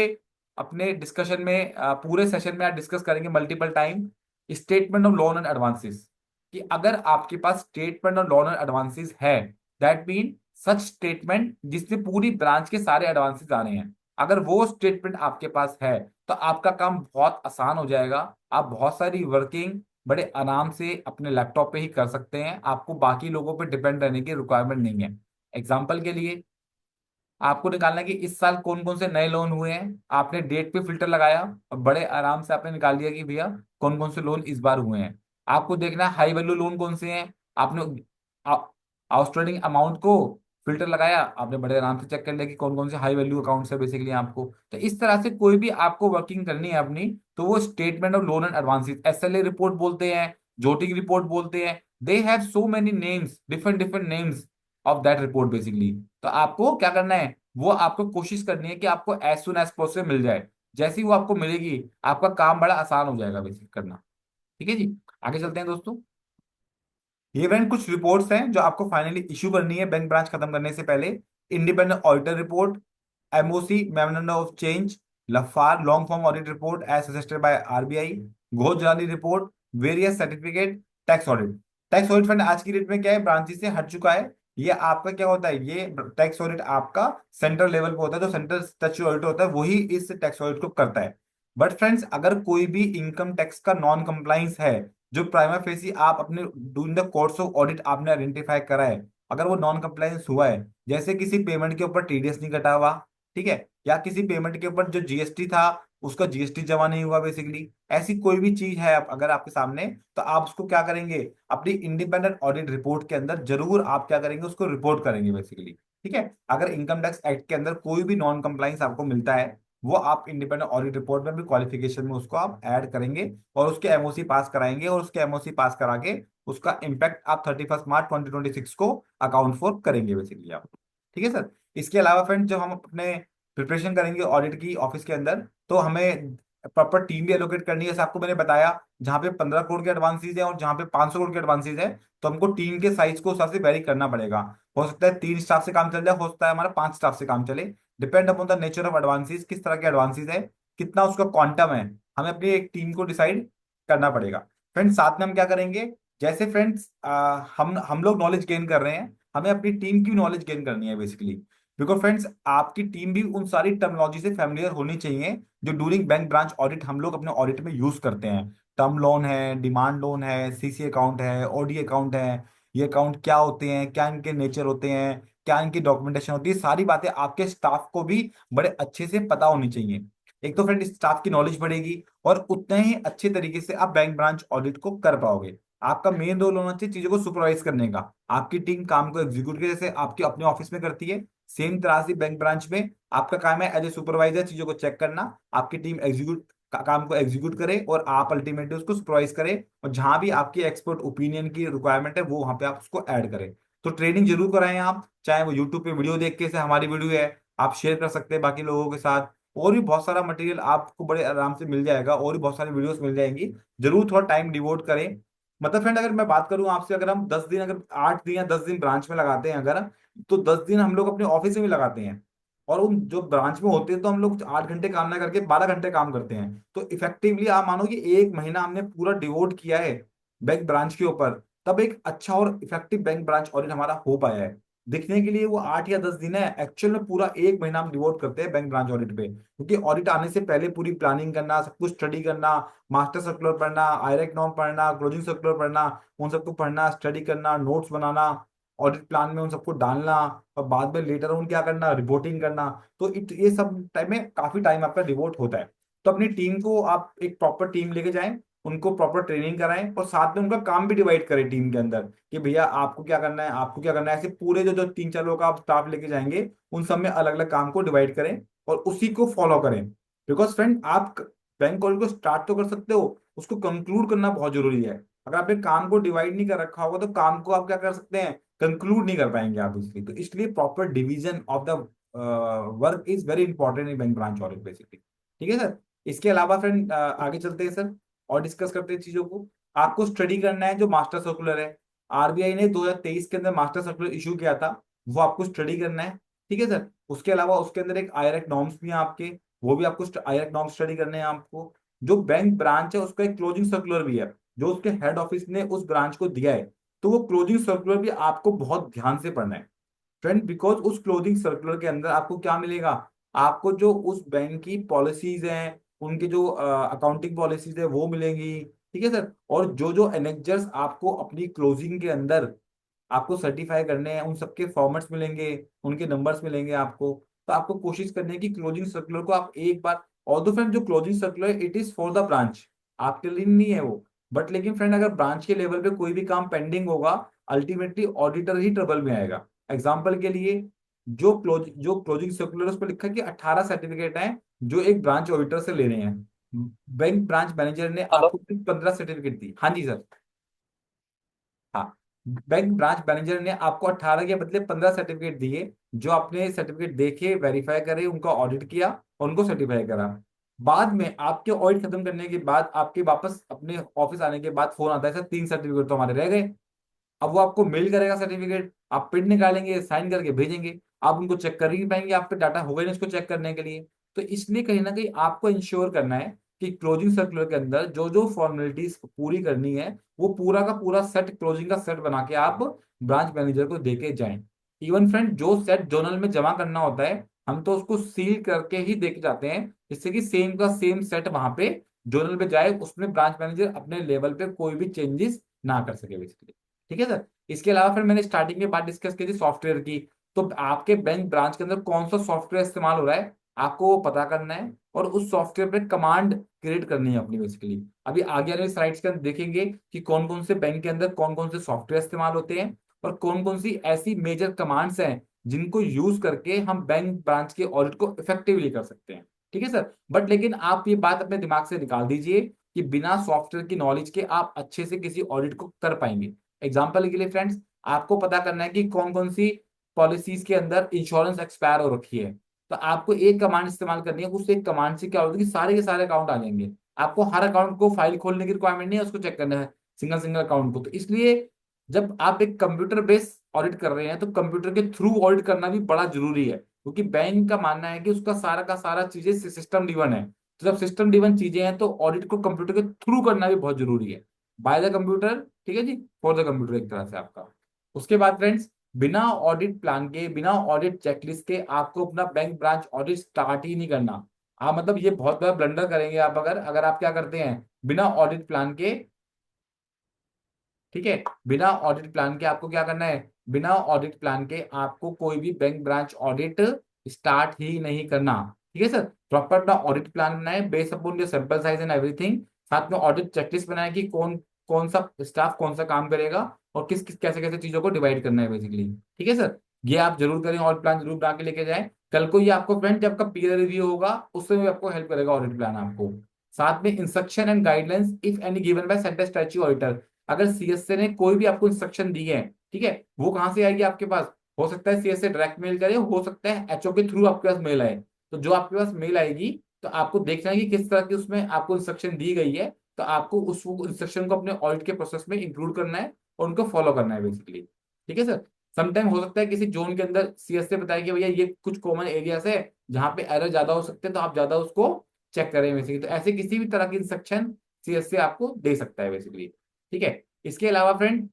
अपने डिस्कशन में पूरे सेशन में डिस्कस करेंगे multiple time, statement of loan and advances. कि अगर आपके पास statement of loan and advances है, दैट मीन सच स्टेटमेंट जिसमें पूरी ब्रांच के सारे एडवांसेस आ रहे हैं, अगर वो स्टेटमेंट आपके पास है, तो आपका काम बहुत आसान हो जाएगा। आप बहुत सारी वर्किंग बड़े आराम से अपने लैपटॉप पे ही कर सकते हैं, आपको बाकी लोगों पे डिपेंड रहने की रिक्वायरमेंट नहीं है। एग्जाम्पल के लिए, आपको निकालना है कि इस साल कौन कौन से नए लोन हुए हैं, आपने डेट पे फिल्टर लगाया और बड़े आराम से आपने निकाल दिया कि भैया कौन कौन से लोन इस बार हुए हैं। आपको देखना है हाई वैल्यू लोन कौन से हैं, आपने आउटस्टैंडिंग अमाउंट को फिल्टर लगाया, आपने बड़े आराम से चेक कर लिया कि कौन कौन से हाई वैल्यू अकाउंट्स है बेसिकली आपको। तो इस तरह से कोई भी आपको वर्किंग करनी है अपनी, तो वो statement of loan and advances, SLA report बोलते हैं, जोटिंग रिपोर्ट बोलते हैं, they have so many names, different different names of that report basically. तो आपको क्या करना है, वो आपको कोशिश करनी है कि आपको एज सुन एज पॉसिबल मिल जाए। जैसे ही वो आपको मिलेगी, आपका काम बड़ा आसान हो जाएगा बेसिक करना। ठीक है जी, आगे चलते हैं दोस्तों। ये फ्रेंड कुछ रिपोर्ट्स हैं जो आपको फाइनली इशू करनी है बैंक ब्रांच खत्म करने से पहले। Independent auditor report, MOC memorandum of change, LFAR long form audit report as suggested by RBI, Ghosh जाली report, various certificate, tax audit. Tax audit fund आज की डेट में क्या है, ब्रांचेस से हट चुका है। ये आपका क्या होता है, ये टैक्स ऑडिट आपका सेंट्रल लेवल पे होता है, जो सेंट्रल टैक्स ऑडिट होता है वही इस टैक्स ऑडिट को करता है। बट फ्रेंड्स, अगर कोई भी इनकम टैक्स का नॉन कंप्लाइंस है, जो प्राइमा फेसी आप अपने doing the course of audit आपने आइडेंटिफाई करा है, अगर वो नॉन कंप्लायंस हुआ है, जैसे किसी पेमेंट के ऊपर टीडीएस नहीं कटा हुआ, ठीक है, या किसी पेमेंट के ऊपर जो जीएसटी था उसका जीएसटी जमा नहीं हुआ बेसिकली, ऐसी कोई भी चीज है अगर आपके सामने, तो आप उसको क्या करेंगे, अपनी इंडिपेंडेंट ऑडिट रिपोर्ट के अंदर जरूर आप क्या करेंगे, उसको रिपोर्ट करेंगे बेसिकली। ठीक है, अगर इनकम टैक्स एक्ट के अंदर कोई भी नॉन कंप्लाइंस आपको मिलता है, वो आप इंडिपेंडेंट ऑडिट रिपोर्ट में भी क्वालिफिकेशन में उसको आप ऐड करेंगे, और उसके एमओसी पास कराएंगे, और उसके एमओसी पास करा के उसका इम्पैक्ट आप 31 मार्च 2026 को अकाउंट फॉर करेंगे बेसिकली आप। ठीक है सर। इसके अलावा फ्रेंड, जब हम अपने प्रिपरेशन करेंगे ऑडिट की ऑफिस के अंदर, तो हमें प्रॉपर टीम भी एलोकेट करनी है, जैसे आपको मैंने बताया, जहाँ पे 15 करोड़ के एडवांसेस है और जहाँ पे 500 करोड़ के एडवांसेस है, तो हमको टीम के साइज को उस हिसाब से वेरी करना पड़ेगा। हो सकता है 3 स्टाफ से काम चल जाए, हो सकता है हमारा 5 स्टाफ से काम चले, depend upon the nature of advances, किस तरह के एडवांसेस है, कितना उसका क्वांटम है, हमें अपनी एक टीम को डिसाइड करना पड़ेगा। फ्रेंड्स, साथ में हम क्या करेंगे, जैसे फ्रेंड्स हम लोग नॉलेज गेन कर रहे हैं, हमें अपनी टीम की नॉलेज गेन करनी है बेसिकली। बिकॉज फ्रेंड्स, आपकी टीम भी उन सारी टर्मिनोलॉजी से फेमिलियर होनी चाहिए जो ड्यूरिंग बैंक ब्रांच ऑडिट हम लोग अपने ऑडिट में यूज करते हैं। टर्म लोन है, डिमांड लोन है, सीसी अकाउंट है, ओडी अकाउंट है, ये अकाउंट क्या होते हैं, क्या इनके नेचर होते हैं, क्या इनकी डॉक्यूमेंटेशन होती है, सारी बातें आपके स्टाफ को भी बड़े अच्छे से पता होनी चाहिए। एक तो फ्रेंड स्टाफ की नॉलेज बढ़ेगी, और उतने ही अच्छे तरीके से आप बैंक ब्रांच ऑडिट को कर पाओगे। आपका मेन रोल होना चाहिए चीजों को सुपरवाइज करने का, आपकी टीम काम को एग्जीक्यूट के जैसे आपके अपने ऑफिस में करती है, सेम तरह से बैंक ब्रांच में आपका काम है एज ए सुपरवाइजर चीजों को चेक करना, आपकी टीम एग्जीक्यूट काम को एग्जीक्यूट करे, और आप अल्टीमेटली उसको सुपरवाइज करें, और जहां भी आपकी एक्सपर्ट ओपिनियन की रिक्वायरमेंट है वो वहां पे आप उसको ऐड करें। तो ट्रेनिंग जरूर कराएं आप, चाहे वो यूट्यूब पे वीडियो देख के, से हमारी वीडियो है, आप शेयर कर सकते हैं बाकी लोगों के साथ, और भी बहुत सारा मटेरियल आपको बड़े आराम से मिल जाएगा, और भी बहुत सारी वीडियोस मिल जाएंगी। जरूर थोड़ा टाइम डिवोट करें। मतलब फ्रेंड, अगर मैं बात करूं आपसे, अगर हम 10 दिन, अगर 8 दिन या 10 दिन ब्रांच में लगाते हैं अगर, तो 10 दिन हम लोग अपने ऑफिस में भी लगाते हैं, और उन जो ब्रांच में होते हैं तो हम लोग 8 घंटे काम ना करके 12 घंटे काम करते हैं। तो इफेक्टिवली आप मानो कि 1 महीना हमने पूरा डिवोट किया है बैंक ब्रांच के ऊपर, तब एक अच्छा और इफेक्टिव बैंक ब्रांच ऑडिट हमारा हो पाया है। दिखने के लिए वो 8 या 10 दिन है, एक्चुअल में पूरा 1 महीना हम डिवोट करते हैं बैंक ब्रांच ऑडिट पे, क्योंकि ऑडिट आने से पहले पूरी प्लानिंग करना, सब कुछ स्टडी करना, मास्टर सर्कुलर पढ़ना, आयरेक नॉर्म पढ़ना, क्लोजिंग सर्कुलर पढ़ना, उन सबको पढ़ना, स्टडी करना, नोट्स बनाना, ऑडिट प्लान में उन सबको डालना, और बाद में लेटर ऑन क्या करना, रिपोर्टिंग करना। तो ये सब टाइम में काफी टाइम आपका डिवोट होता है। तो अपनी टीम को आप एक प्रॉपर टीम लेके जाएं, उनको प्रॉपर ट्रेनिंग कराएं, और साथ में उनका काम भी डिवाइड करें टीम के अंदर, कि भैया आपको क्या करना है, आपको क्या करना है, ऐसे पूरे जो जो 3-4 लोग आप स्टाफ लेके जाएंगे, उन सब में अलग अलग काम को डिवाइड करें, और उसी को फॉलो करें। बिकॉज फ्रेंड, आप बैंक कॉल को स्टार्ट तो कर सकते हो, उसको कंक्लूड करना बहुत जरूरी है। अगर आपने काम को डिवाइड नहीं कर रखा होगा, तो काम को आप क्या कर सकते हैं, कंक्लूड नहीं कर पाएंगे आप इसलिए। तो इसलिए proper division of the work is very important in bank branch audit basically. ठीक है सर। इसके अलावा फ्रेंड, आगे चलते हैं सर, और डिस्कस करते हैं चीजों को। आपको स्टडी करना है जो मास्टर सर्कुलर है, आरबीआई ने 2023 के अंदर मास्टर सर्कुलर इशू किया था, वो आपको स्टडी करना है। ठीक है सर। उसके अलावा उसके अंदर एक आईआरएक नॉर्म्स भी हैं आपके, वो भी आपको आईआरएक नॉर्म्स स्टडी करने हैं आपको। जो बैंक ब्रांच है उसका एक क्लोजिंग सर्कुलर भी है, जो उसके हेड ऑफिस ने उस ब्रांच को दिया है, तो वो क्लोजिंग सर्कुलर भी आपको बहुत ध्यान से पढ़ना है फ्रेंड। बिकॉज उस क्लोजिंग सर्कुलर के अंदर आपको क्या मिलेगा, आपको जो उस बैंक की पॉलिसीज हैं, उनके जो अकाउंटिंग पॉलिसीज है वो मिलेंगी। ठीक है सर। और जो जो एनेक्जर्स आपको अपनी क्लोजिंग के अंदर आपको सर्टिफाई करने हैं, उन सबके फॉर्मेट्स मिलेंगे, उनके नंबर्स मिलेंगे आपको। तो आपको कोशिश करनी है कि क्लोजिंग सर्कुलर को आप एक बार, और दो फ्रेंड, जो closing circular it is for the branch, आपके लिए नहीं है वो। बट लेकिन फ्रेंड, अगर ब्रांच के लेवल पे कोई भी काम पेंडिंग होगा, अल्टीमेटली ऑडिटर ही ट्रबल में आएगा। एग्जाम्पल के लिए, जो क्लोजिंग सर्कुलर उस पर लिखा है कि 18 सर्टिफिकेट हैं जो एक ब्रांच ऑडिटर से लेने हैं, बैंक ब्रांच मैनेजर ने हेलो। आपको सिर्फ 15 सर्टिफिकेट दी। हाँ जी सर। हाँ, बैंक ब्रांच मैनेजर ने आपको 18 के बदले 15 सर्टिफिकेट दिए, जो आपने सर्टिफिकेट देखे, वेरीफाई करे, उनका ऑडिट किया, और उनको सर्टिफाई करा। बाद में आपके ऑडिट खत्म करने के बाद, आपके वापस अपने ऑफिस आने के बाद फोन आता है, सर 3 सर्टिफिकेट तो हमारे रह गए। अब वो आपको मेल करेगा सर्टिफिकेट, आप प्रिंट निकालेंगे, साइन करके भेजेंगे, आप उनको चेक कर ही नहीं पाएंगे, आप पे डाटा होगा ही नहीं उसको चेक करने के लिए। तो इसलिए कहीं ना कहीं आपको इंश्योर करना है कि क्लोजिंग सर्कुलर के अंदर जो जो फॉर्मेलिटीज पूरी करनी है वो पूरा का पूरा सेट, क्लोजिंग का सेट बना के आप ब्रांच मैनेजर को देके जाएं। इवन फ्रेंड जो सेट जोनल में जमा करना होता है हम तो उसको सील करके ही देके जाते हैं, जिससे कि सेम का सेम सेट वहां पे जोनल पे जाए, उसमें ब्रांच मैनेजर अपने लेवल पे कोई भी चेंजेस ना कर सके बेसिकली। ठीक है सर। इसके अलावा फिर मैंने स्टार्टिंग में बात डिस्कस की थी सॉफ्टवेयर की। तो आपके बैंक ब्रांच के अंदर कौन सा सॉफ्टवेयर इस्तेमाल हो रहा है आपको वो पता करना है, और उस सॉफ्टवेयर पे कमांड क्रिएट करनी है अपनी बेसिकली। अभी आगे वाले स्लाइड्स के अंदर देखेंगे कि कौन कौन से बैंक के अंदर कौन कौन से सॉफ्टवेयर इस्तेमाल होते हैं और कौन कौन सी ऐसी मेजर कमांड्स हैं जिनको यूज करके हम बैंक ब्रांच के ऑडिट को इफेक्टिवली कर सकते हैं। ठीक है सर। बट लेकिन आप ये बात अपने दिमाग से निकाल दीजिए कि बिना सॉफ्टवेयर की नॉलेज के आप अच्छे से किसी ऑडिट को कर पाएंगे। एग्जाम्पल के लिए फ्रेंड्स, आपको पता करना है कि कौन कौन सी पॉलिसीज के अंदर इंश्योरेंस एक्सपायर हो रखी है, तो आपको एक कमांड इस्तेमाल करनी है। उस एक कमांड से क्या होता है कि सारे के सारे अकाउंट आ जाएंगे। आपको हर अकाउंट को फाइल खोलने की रिक्वायरमेंट नहीं है, उसको चेक करना है सिंगल सिंगल अकाउंट को। तो इसलिए जब आप एक कंप्यूटर बेस्ड ऑडिट कर रहे हैं तो कंप्यूटर के थ्रू ऑडिट करना भी बड़ा जरूरी है, क्योंकि बैंक का मानना है कि उसका सारा का सारा चीजें सिस्टम ड्रिवन है। तो जब सिस्टम ड्रिवन चीजें हैं तो ऑडिट को कंप्यूटर के थ्रू करना भी बहुत जरूरी है, बाय द कंप्यूटर। ठीक है जी, फॉर द कंप्यूटर एक तरह से आपका। उसके बाद फ्रेंड्स, बिना ऑडिट प्लान के, बिना ऑडिट चेकलिस्ट के आपको अपना बैंक ब्रांच ऑडिट स्टार्ट ही नहीं करना। आप मतलब ये बहुत बड़ा ब्लंडर करेंगे आप अगर अगर आप क्या करते हैं बिना ऑडिट प्लान के। ठीक है, बिना ऑडिट प्लान के आपको क्या करना है, बिना ऑडिट प्लान के आपको कोई भी बैंक ब्रांच ऑडिट स्टार्ट ही नहीं करना। ठीक है सर। प्रॉपर अपना ऑडिट प्लान बनाए based upon your sample size and everything. साथ में ऑडिट चेकलिस्ट बनाए कि कौन कौन सा स्टाफ कौन सा काम करेगा और किस किस कैसे कैसे चीजों को डिवाइड करना है बेसिकली। ठीक है सर। ये आप जरूर करें, ऑडिट प्लान जरूर बना के लेके जाएं। कल को ये आपको फ्रेंड जब आपका पीयर रिव्यू होगा उसमें भी आपको हेल्प करेगा ऑडिट प्लान आपको। साथ में instruction and guidelines if any given by centre statute auditor. अगर सीएसए ने कोई भी आपको इंस्ट्रक्शन दी है, ठीक है, वो कहाँ से आएगी आपके पास। हो सकता है सीएसए डायरेक्ट मेल करे, हो सकता है एचओ के थ्रू आपके पास मेल आए। तो जो आपके पास मेल आएगी तो आपको देखना है कि किस तरह की उसमें आपको इंस्ट्रक्शन दी गई है। तो आपको उस इंस्ट्रक्शन को अपने ऑडिट के प्रोसेस में इंक्लूड करना है और उनको फॉलो करना है बेसिकली। ठीक है सर। समटाइम हो सकता है किसी जोन के अंदर सीएसए बताए कि भैया ये कुछ कॉमन एरियाज है जहाँ पे एरर ज्यादा हो सकते हैं, तो आप ज्यादा उसको चेक करें बेसिकली। तो ऐसे किसी भी तरह की इंस्ट्रक्शन सीएसए आपको दे सकता है बेसिकली। ठीक है। इसके अलावा फ्रेंड,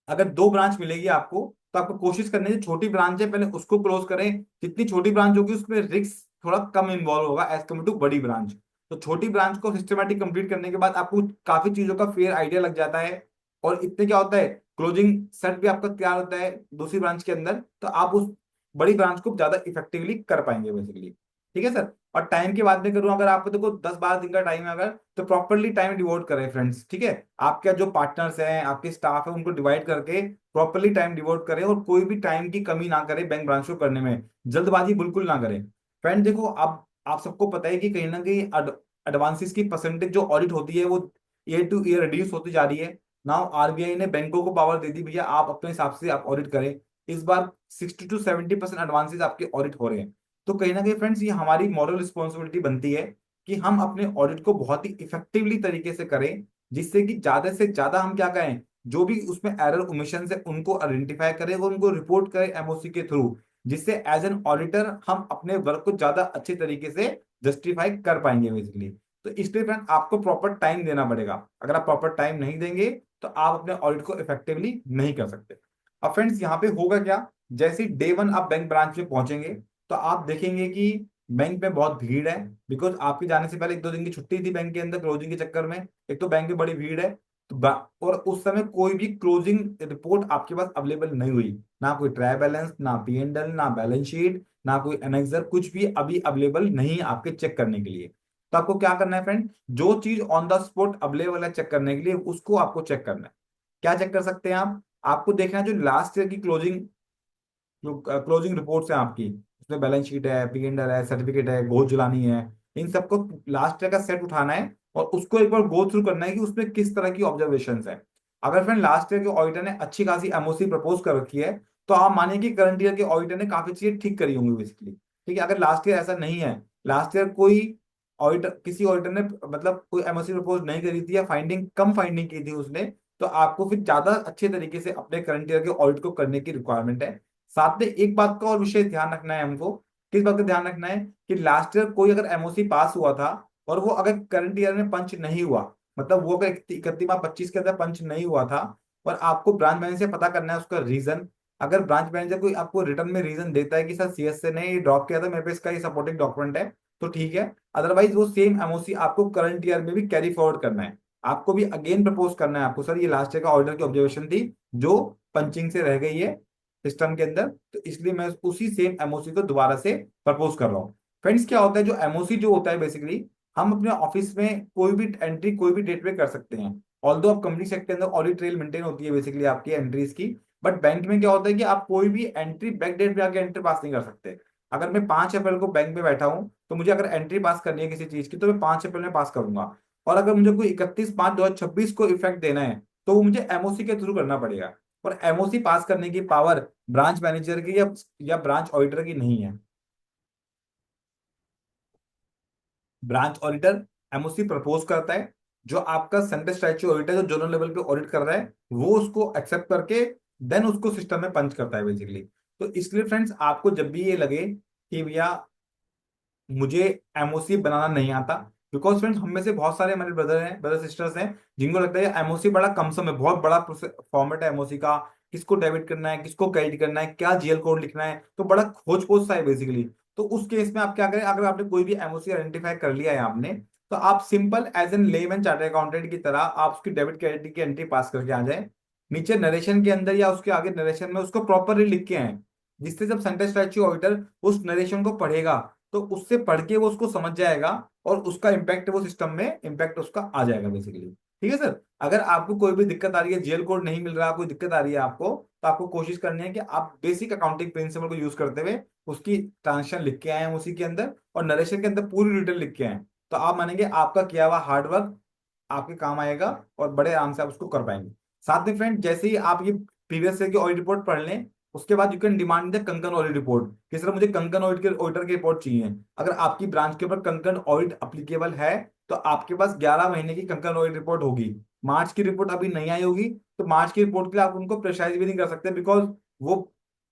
अगर दो ब्रांच मिलेगी आपको तो आपको कोशिश करनी है जो छोटी ब्रांच है पहले उसको क्लोज करें। जितनी छोटी ब्रांच होगी उसमें रिस्क थोड़ा कम इन्वॉल्व होगा एज कम्पेयर टू बड़ी ब्रांच। तो छोटी ब्रांच को सिस्टमेटिक कंप्लीट करने के बाद आपको काफी चीजों का फेयर आइडिया लग जाता है, और इतने क्या होता है क्लोजिंग सेट भी आपका तैयार होता है दूसरी ब्रांच के अंदर, तो आप उस बड़ी ब्रांच को ज्यादा इफेक्टिवली कर पाएंगे बेसिकली। ठीक है सर। और टाइम की बात नहीं करूं, अगर आपको देखो 10-12 दिन का टाइम है अगर, तो प्रॉपरली टाइम डिवोट करें फ्रेंड्स। ठीक है, आपके जो पार्टनर्स हैं आपके स्टाफ है उनको डिवाइड करके प्रॉपरली टाइम डिवोट करें, और कोई भी टाइम की कमी ना करें बैंक ब्रांच को करने में, जल्दबाजी बिल्कुल ना करें। फ्रेंड देखो, अब आप सबको पता है कि कहीं ना कहीं एडवांसेस की परसेंटेज जो ऑडिट होती है वो ईयर टू ईयर रिड्यूस होती जा रही है। नाउ आरबीआई ने बैंकों को पावर दे दी, भैया आप अपने हिसाब से आप ऑडिट करें। इस बार 60 to 70% एडवांसेस आपके ऑडिट हो रहे हैं। तो कहीं ना कहीं फ्रेंड्स ये हमारी मॉरल रिस्पॉन्सिबिलिटी बनती है कि हम अपने ऑडिट को बहुत ही इफेक्टिवली तरीके से करें, जिससे कि ज्यादा से ज्यादा हम क्या करें, जो भी उसमें एरर ओमिशन है उनको आइडेंटिफाई करें और उनको रिपोर्ट करें एमओसी के थ्रू, जिससे एज एन ऑडिटर हम अपने वर्क को ज्यादा अच्छे तरीके से जस्टिफाई कर पाएंगे बेसिकली। तो इसलिए फ्रेंड आपको प्रॉपर टाइम देना पड़ेगा। अगर आप प्रॉपर टाइम नहीं देंगे तो आप अपने ऑडिट को इफेक्टिवली नहीं कर सकते। अब फ्रेंड्स यहाँ पे होगा क्या, जैसे डे वन आप बैंक ब्रांच में पहुंचेंगे तो आप देखेंगे कि बैंक में बहुत भीड़ है, बिकॉज आपके जाने से पहले 1-2 दिन की छुट्टी थी बैंक के अंदर क्लोजिंग के चक्कर में। एक तो बैंक में बड़ी भीड़ है, तो और उस समय कोई भी क्लोजिंग रिपोर्ट आपके पास अवेलेबल नहीं हुई, ना कोई ट्रायल बैलेंस, ना पी एंड एल, ना बैलेंस शीट, ना कोई एनेक्सर, कुछ भी अभी अवेलेबल नहीं है आपके चेक करने के लिए। तो आपको क्या करना है फ्रेंड, जो चीज ऑन द स्पॉट अवेलेबल है चेक करने के लिए उसको आपको चेक करना है। क्या चेक कर सकते हैं आप, आपको देखना है जो लास्ट ईयर की क्लोजिंग, जो क्लोजिंग रिपोर्ट्स हैं आपकी, उसमें बैलेंस शीट है, पी एंड एल है, सर्टिफिकेट है, गोद जुलानी है, इन सबको लास्ट ईयर का सेट उठाना है और उसको एक बार गो थ्रू करना है कि उसमें किस तरह की ऑब्जर्वेशन है। अगर फ्रेंड लास्ट ईयर के ऑडिटर ने अच्छी खासी एमओसी प्रपोज कर रखी है तो आप मानिए कि करंट ईयर के ऑडिटर ने काफी चीजें ठीक करी होंगी बेसिकली। ठीक है, अगर लास्ट ईयर ऐसा नहीं है, लास्ट ईयर कोई ऑडिटर, किसी ऑडिटर ने मतलब कोई एमओसी प्रपोज नहीं करी थी या फाइंडिंग कम फाइंडिंग की थी उसने, तो आपको फिर ज्यादा अच्छे तरीके से अपने करंट ईयर के ऑडिट को करने की रिक्वायरमेंट है। साथ में एक बात का और विशेष ध्यान रखना है हमको। किस बात का ध्यान रखना है कि लास्ट ईयर कोई अगर एमओसी पास हुआ था और वो अगर करंट ईयर में पंच नहीं हुआ, मतलब वो अगर 31 मार्च 25 के अंदर पंच नहीं हुआ था, और आपको ब्रांच मैनेजर से पता करना है उसका रीजन। अगर ब्रांच मैनेजर कोई आपको रिटर्न में रीजन देता है कि सर सीएस से ने ये ड्रॉप किया था, मेरे पे इसका ये सपोर्टिंग डॉक्यूमेंट है, तो ठीक है। अदरवाइज वो सेम एमओसी आपको करंट ईयर में भी कैरी फॉरवर्ड करना है। आपको भी अगेन प्रपोज करना है आपको, सर ये लास्ट ईयर का ऑर्डर की ऑब्जर्वेशन थी जो पंचिंग से रह गई है सिस्टम के अंदर, तो इसलिए मैं उसी सेम एमओसी को दोबारा से प्रपोज कर रहा हूँ। फ्रेंड्स क्या होता है, जो एमओसी जो होता है बेसिकली, हम अपने ऑफिस में कोई भी एंट्री कोई भी डेट पे कर सकते हैं। ऑल्दो आप कंपनी सेक्टर के अंदर ऑडिट ट्रेल मेंटेन होती है बेसिकली आपकी एंट्रीज की, बट बैंक में क्या होता है कि आप कोई भी एंट्री बैक डेट पे आके एंट्री पास नहीं कर सकते। अगर मैं 5 अप्रैल को बैंक में बैठा हूं, तो मुझे अगर एंट्री पास करनी है किसी चीज की, तो मैं 5 अप्रैल में पास करूंगा। और अगर मुझे कोई 31 मार्च 2026 को इफेक्ट देना है, तो वो मुझे एमओसी के थ्रू करना पड़ेगा। और एमओसी पास करने की पावर ब्रांच मैनेजर की या ब्रांच ऑडिटर की नहीं है। ब्रांच ऑडिटर एमओसी प्रपोज करता है, जो आपका सेंटर स्टैच्यू ऑडिटर जो जोनल लेवल पे ऑडिट कर रहा है, वो उसको एक्सेप्ट करके देन उसको सिस्टम में पंच करता है बेसिकली। तो इसलिए फ्रेंड्स, आपको जब भी ये लगे कि भैया मुझे एमओसी बनाना नहीं आता, बिकॉज फ्रेंड्स हम में से बहुत सारे हमारे ब्रदर हैं, ब्रदर सिस्टर्स हैं, जिनको लगता है एमओसी बड़ा कम समय, बहुत बड़ा फॉर्मेट है एमओसी का, किसको डेबिट करना है, किसको क्रेडिट करना है, क्या जीएल कोड लिखना है, तो बड़ा खोज पोज सा है बेसिकली। तो उस केस में आप क्या करें, अगर आपने कोई भी एमओसी आइडेंटिफाई कर लिया है आपने, तो आप simple as an layman chartered accountant की तरह आप उसकी डेबिट क्रेडिट की एंट्री पास करके आ जाए। नीचे नरेशन के अंदर या उसके आगे नरेशन में उसको प्रॉपरली लिख के आए, जिससे जब सेंटर स्टैच्यू ऑडिटर उस नरेशन को पढ़ेगा, तो उससे पढ़ के वो उसको समझ जाएगा, और उसका इम्पैक्ट वो सिस्टम में इम्पैक्ट उसका आ जाएगा बेसिकली। ठीक है सर। अगर आपको कोई भी दिक्कत आ रही है, जेल कोड नहीं मिल रहा, कोई दिक्कत आ रही है आपको, तो आपको कोशिश करनी है कि आप बेसिक अकाउंटिंग प्रिंसिपल को यूज करते हुए उसकी ट्रांजेक्शन लिख के आए हैं उसी के अंदर, और नरेशन के अंदर पूरी डिटेल लिख के आए, तो आप मानेंगे आपका किया हुआ हार्डवर्क आपके काम आएगा, और बड़े आराम से आप उसको कर पाएंगे। साथ में फ्रेंड, जैसे ही आप ये प्रीवियस ईयर की ऑडिट रिपोर्ट पढ़ लें, उसके बाद you can demand the Konkan audit report, कि सर मुझे कंकन ऑडिट के ऑडिटर की रिपोर्ट चाहिए। अगर आपकी ब्रांच के ऊपर कंकन ऑडिट अप्लीकेबल है, तो आपके पास 11 महीने की कंकन ऑडिट रिपोर्ट होगी। मार्च की रिपोर्ट अभी नहीं आई होगी, तो मार्च की रिपोर्ट के लिए आप उनको प्रेशराइज भी नहीं कर सकते, बिकॉज वो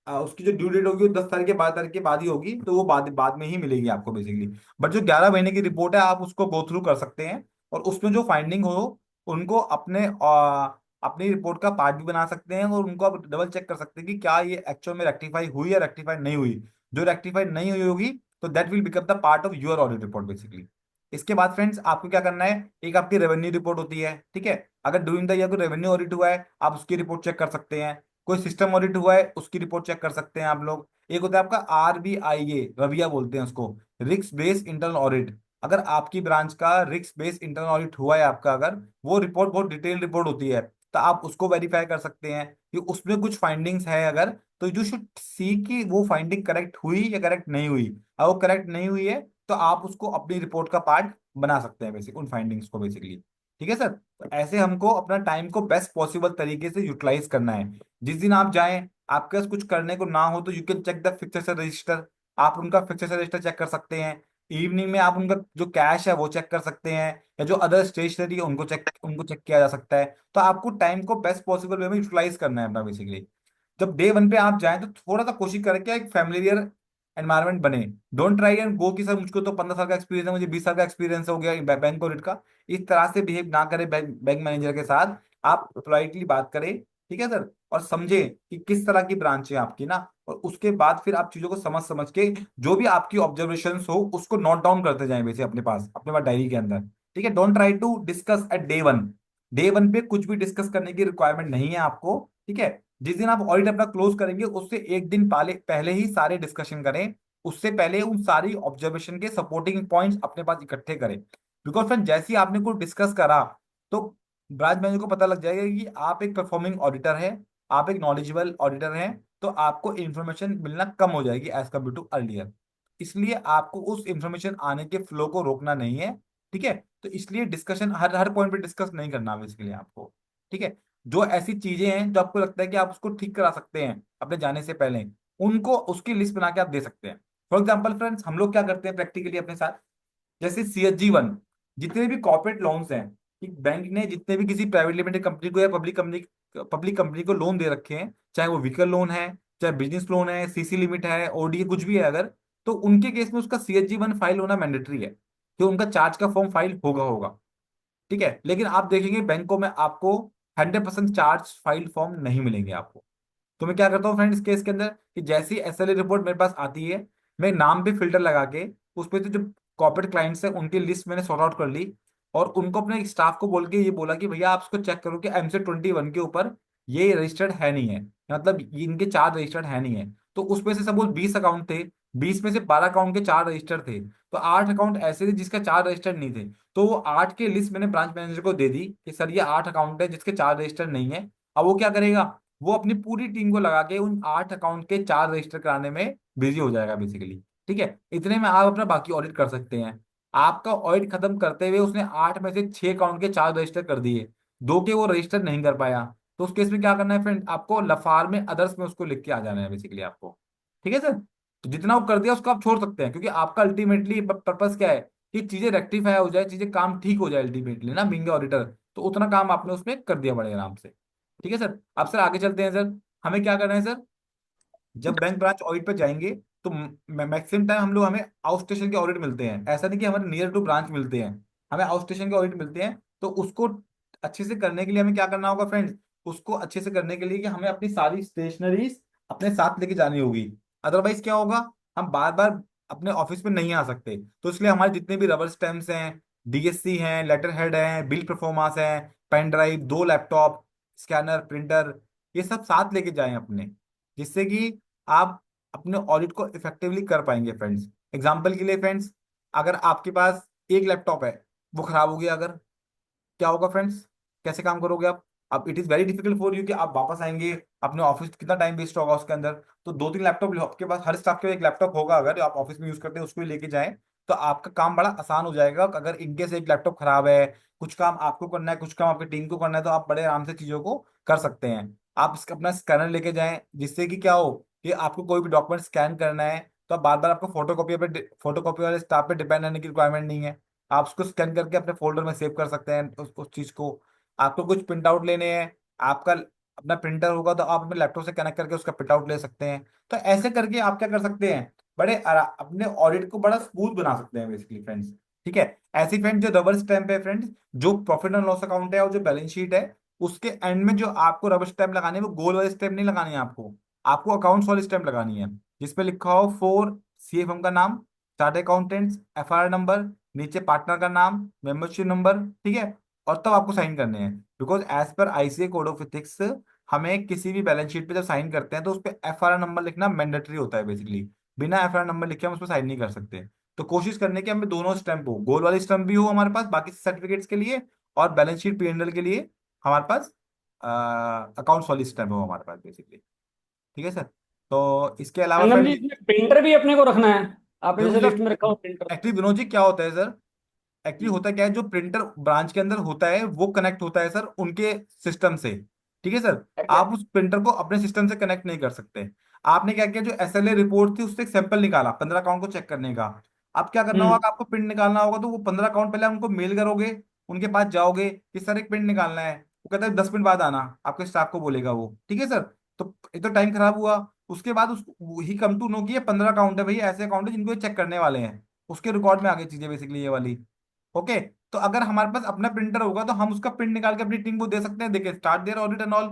उसकी जो ड्यू डेट होगी वो 10 तारीख के 12 तारीख के बाद ही होगी, तो वो बाद बाद में ही मिलेगी आपको बेसिकली। बट जो 11 महीने की रिपोर्ट है, आप उसको गो थ्रू कर सकते हैं, और उसमें जो फाइंडिंग हो उनको अपनी रिपोर्ट का पार्ट भी बना सकते हैं, और उनको आप डबल चेक कर सकते हैं कि क्या ये एक्चुअल में रेक्टिफाई हुई या रेक्टिफाई नहीं हुई। जो रेक्टिफाई नहीं हुई होगी, तो that will become the part of your audit report basically. इसके बाद फ्रेंड्स, आपको क्या करना है, एक आपकी रेवेन्यू रिपोर्ट होती है, ठीक है। अगर ड्यूरिंग द ईयर कोई रेवेन्यू ऑडिट हुआ है, आप उसकी रिपोर्ट चेक कर सकते हैं। कोई सिस्टम ऑडिट हुआ है, उसकी रिपोर्ट चेक कर सकते हैं आप लोग। एक होता है आपका RBIA, रविया बोलते हैं उसको, रिस्क बेस्ड इंटरनल ऑडिट। अगर आपकी ब्रांच का रिस्क बेस्ड इंटरनल ऑडिट हुआ है आपका, अगर वो रिपोर्ट बहुत डिटेल रिपोर्ट होती है, तो आप उसको वेरीफाई कर सकते हैं कि उसमें कुछ फाइंडिंग्स है अगर, तो यू शुड सी कि वो फाइंडिंग करेक्ट हुई या करेक्ट नहीं हुई। अगर वो करेक्ट नहीं हुई है, तो आप उसको अपनी रिपोर्ट का पार्ट बना सकते हैं बेसिक, उन फाइंडिंग्स को बेसिकली। ठीक है सर। तो ऐसे हमको अपना टाइम को बेस्ट पॉसिबल तरीके से यूटिलाइज करना है। जिस दिन आप जाएं, आपके पास कुछ करने को ना हो, तो you can check the fixation register, आप उनका फिक्सेशन रजिस्टर चेक कर सकते हैं। इवनिंग में आप उनका जो कैश है वो चेक कर सकते हैं, या जो अदर स्टेशनरी है उनको चेक किया जा सकता है। तो आपको टाइम को बेस्ट पॉसिबल वे में यूटिलाइज करना है अपना बेसिकली। जब डे वन पे आप जाएं, तो थोड़ा सा कोशिश करें कि एक फैमिलियर एनवायरनमेंट बने। डोंट ट्राई एंड गो कि सर मुझको तो 15 साल का एक्सपीरियंस है, मुझे 20 साल का एक्सपीरियंस हो गया बैंक ऑडिट का। इस तरह से बिहेव ना करें बैंक मैनेजर के साथ। आप पोलाइटली बात करें, ठीक है सर, और समझे कि किस तरह की ब्रांच है आपकी ना, और उसके बाद फिर आप चीजों को समझ समझ के जो भी आपकी ऑब्जर्वेशन हो उसको नोट डाउन करते जाएं वैसे अपने पास डायरी के अंदर। ठीक है, don't try to discuss at day 1। Day 1 पे कुछ भी डिस्कस करने की रिक्वायरमेंट नहीं है आपको। ठीक है। जिस दिन आप ऑडिट अपना क्लोज करेंगे, उससे एक दिन पहले पहले ही सारे डिस्कशन करें। उससे पहले उन सारी ऑब्जर्वेशन के सपोर्टिंग पॉइंट्स अपने पास इकट्ठे करें। बिकॉज फ्रेंड, जैसे ही आपने कुछ डिस्कस करा, तो ब्रांच मैनेजर को पता लग जाएगा कि आप एक परफॉर्मिंग ऑडिटर हैं, आप एक नॉलेजेबल ऑडिटर हैं, तो आपको इन्फॉर्मेशन मिलना कम हो जाएगी एज कम्पेयर टू अर्लियर। इसलिए आपको उस इन्फॉर्मेशन आने के फ्लो को रोकना नहीं है। ठीक है। तो इसलिए डिस्कशन हर हर पॉइंट पे डिस्कस नहीं करना है इसके लिए आपको। ठीक है। जो ऐसी चीजें हैं जो आपको लगता है कि आप उसको ठीक करा सकते हैं अपने जाने से पहले, उनको उसकी लिस्ट बना के आप दे सकते हैं। फॉर एग्जाम्पल फ्रेंड्स, हम लोग क्या करते हैं प्रैक्टिकली अपने साथ, जैसे CSG 1, जितने भी कॉर्पोरेट लोन्स हैं, कि बैंक ने जितने भी किसी प्राइवेट लिमिटेड कंपनी को या पब्लिक कंपनी को लोन दे रखे हैं, चाहे वो व्हीकल लोन है, चाहे बिजनेस लोन है, CC लिमिट है, OD कुछ भी है अगर, तो उनके केस में उसका CSG 1 फाइल होना मैंडेटरी है। कि उनका चार्ज का फॉर्म फाइल होगा होगा। ठीक है, लेकिन आप देखेंगे बैंकों में आपको 100% चार्ज फाइल फॉर्म नहीं मिलेंगे आपको। तो मैं क्या करता हूँ फ्रेंड इस केस के अंदर, कि जैसी एसएलए रिपोर्ट मेरे पास आती है, मैं नाम पे फिल्टर लगा के उस पे तो जो कॉर्पोरेट क्लाइंट्स है उनकी लिस्ट मैंने सॉर्ट आउट कर ली, और उनको अपने स्टाफ को बोल के ये बोला कि भैया आप इसको चेक करो कि MC21 के ऊपर ये रजिस्टर्ड है नहीं है, मतलब ये इनके चार रजिस्टर्ड है नहीं है। तो उसमें से सपोज 20 अकाउंट थे, 20 में से 12 अकाउंट के चार रजिस्टर्ड थे, तो 8 अकाउंट ऐसे थे जिसका चार रजिस्टर्ड नहीं थे। तो वो 8 की लिस्ट मैंने ब्रांच मैनेजर को दे दी कि सर ये 8 अकाउंट है जिसके चार रजिस्टर्ड नहीं है। अब वो क्या करेगा, वो अपनी पूरी टीम को लगा के उन 8 अकाउंट के चार रजिस्टर कराने में बिजी हो जाएगा बेसिकली। ठीक है, इतने में आप अपना बाकी ऑडिट कर सकते हैं। आपका ऑडिट खत्म करते हुए उसने 8 में से 6 अकाउंट के चार रजिस्टर कर दिए, दो के वो रजिस्टर नहीं कर पाया, तो उस केस में क्या करना है फ्रेंड, आपको लफार में अदर्स में उसको लिख के आ जाना है बेसिकली आपको। ठीक है सर, तो जितना वो कर दिया उसको आप छोड़ सकते हैं, क्योंकि आपका अल्टीमेटली पर्पस क्या है कि चीजें रेक्टिफाई हो जाए, चीजें काम ठीक हो जाए अल्टीमेटली ना, बीइंग ऑडिटर। तो उतना काम आपने उसमें कर दिया बड़े आराम से। ठीक है सर, अब सर आगे चलते हैं सर। हमें क्या करना है सर, जब बैंक ब्रांच ऑडिट पे जाएंगे तो मैक्सिमम टाइम हम लोग, हमें आउट स्टेशन के ऑडिट मिलते हैं, ऐसा नहीं कि हमारे नियर टू ब्रांच मिलते हैं, हमें आउट स्टेशन के ऑडिट मिलते हैं। तो उसको अच्छे से करने के लिए हमें क्या करना होगा फ्रेंड्स, उसको अच्छे से करने के लिए कि हमें अपनी सारी स्टेशनरीज अपने साथ लेके जानी होगी। अदरवाइज क्या होगा, हम बार बार अपने ऑफिस में नहीं आ सकते। तो इसलिए हमारे जितने भी रबर स्टैम्प्स हैं, DSC हैं, लेटर हेड हैं, बिल परफॉर्मास हैं, pen drive, 2 laptop, scanner, printer, ये सब साथ लेके जाएं अपने, जिससे कि आप अपने ऑडिट को इफेक्टिवली कर पाएंगे फ्रेंड्स। एग्जाम्पल के लिए फ्रेंड्स, अगर आपके पास एक लैपटॉप है, वो खराब हो गया अगर, क्या होगा फ्रेंड्स, कैसे काम करोगे आप? अब it is very difficult for you कि आप वापस आएंगे अपने ऑफिस, कितना टाइम वेस्ट होगा उसके अंदर। तो 2-3 लैपटॉप आपके पास, हर स्टाफ के एक लैपटॉप होगा, अगर आप ऑफिस में यूज करते हैं उसको ही लेके जाएं, तो आपका काम बड़ा आसान हो जाएगा। अगर इनकेस एक लैपटॉप खराब है, कुछ काम आपको करना है, कुछ काम आपकी टीम को करना है, तो आप बड़े आराम से चीजों को कर सकते हैं। आप अपना स्कैनर लेके जाएं, जिससे कि क्या हो कि आपको कोई भी डॉक्यूमेंट स्कैन करना है तो आप बार बार आपको फोटोकॉपी वाले स्टाफ पे डिपेंड रहने की रिक्वायरमेंट नहीं है। आप उसको स्कैन करके अपने फोल्डर में सेव कर सकते हैं उस चीज को। आपको कुछ प्रिंट आउट लेने हैं, आपका अपना प्रिंटर होगा तो आप अपने लैपटॉप से कनेक्ट करके उसका प्रिंट आउट ले सकते हैं। तो ऐसे करके आप क्या कर सकते हैं, अपने ऑडिट को बड़ा स्मूथ बना सकते हैं बेसिकली फ्रेंड्स। ठीक है, ऐसी फ्रेंड जो रबर स्टैंप है फ्रेंड्स, जो प्रॉफिट एंड लॉस अकाउंट है और जो बैलेंस शीट है, उसके एंड में जो आपको रबर स्टैंप लगानी है, वो गोल वाली स्टैंप नहीं लगानी है आपको, आपको अकाउंट्स वाली स्टैंप लगानी है, जिसपे लिखा हो फॉर CFM का नाम, चार्ट अकाउंटेंट्स, FR नंबर, नीचे पार्टनर का नाम, मेंबरशिप नंबर। ठीक है, और तब आपको साइन करने हैं, बिकॉज एज पर ICA कोड ऑफ एथिक्स, हमें किसी भी बैलेंस शीट पे जब साइन करते हैं तो उस पर FR नंबर लिखना मैंडेटरी होता है बेसिकली। बिना FR नंबर लिखे हम उस पर साइन नहीं कर सकते। तो कोशिश करने की हमें दोनों स्टैंप हो, गोल वाली स्टैंप भी हो हमारे पास बाकी सर्टिफिकेट्स के लिए, और बैलेंस शीट P&L के लिए हमारे पास अकाउंट्स वाली स्टैंप हो हमारे पास बेसिकली। ठीक है सर, तो इसके अलावा संगम जी, फ्रेंड, इसमें प्रिंटर भी अपने को रखना है? आपने देखो जैसे जी, लिस्ट में रखा हो प्रिंटर। एक्चुअली विनोद जी क्या होता है सर, एक्चुअली होता क्या है, जो प्रिंटर ब्रांच के अंदर होता है वो कनेक्ट होता है सर उनके सिस्टम से। ठीक है सर, अच्छा। आप उस प्रिंटर को अपने सिस्टम से कनेक्ट नहीं कर सकते। आपने क्या किया, जो SLA रिपोर्ट थी उससे एक सैंपल निकाला 15 अकाउंट को चेक करने का। अब क्या करना होगा हम्म। कि आपको प्रिंट निकालना होगा, तो वो 15 अकाउंट पहले आप उनको मेल करोगे, उनके पास जाओगे कि सर एक प्रिंट निकालना है, वो कहता है 10 मिनट बाद आना, आपके स्टाफ को बोलेगा वो। ठीक है सर, तो ये तो टाइम खराब हुआ। उसके बाद उसको ही कम टू नो कि ये 15 अकाउंट है भैया, ऐसे अकाउंट है जिनको चेक करने वाले हैं, उसके रिकॉर्ड में आ गई चीजें बेसिकली ये वाली। ओके, तो अगर हमारे पास अपना प्रिंटर होगा तो हम उसका प्रिंट निकाल के अपनी टीम को दे सकते हैं, देखिए start their audit and all.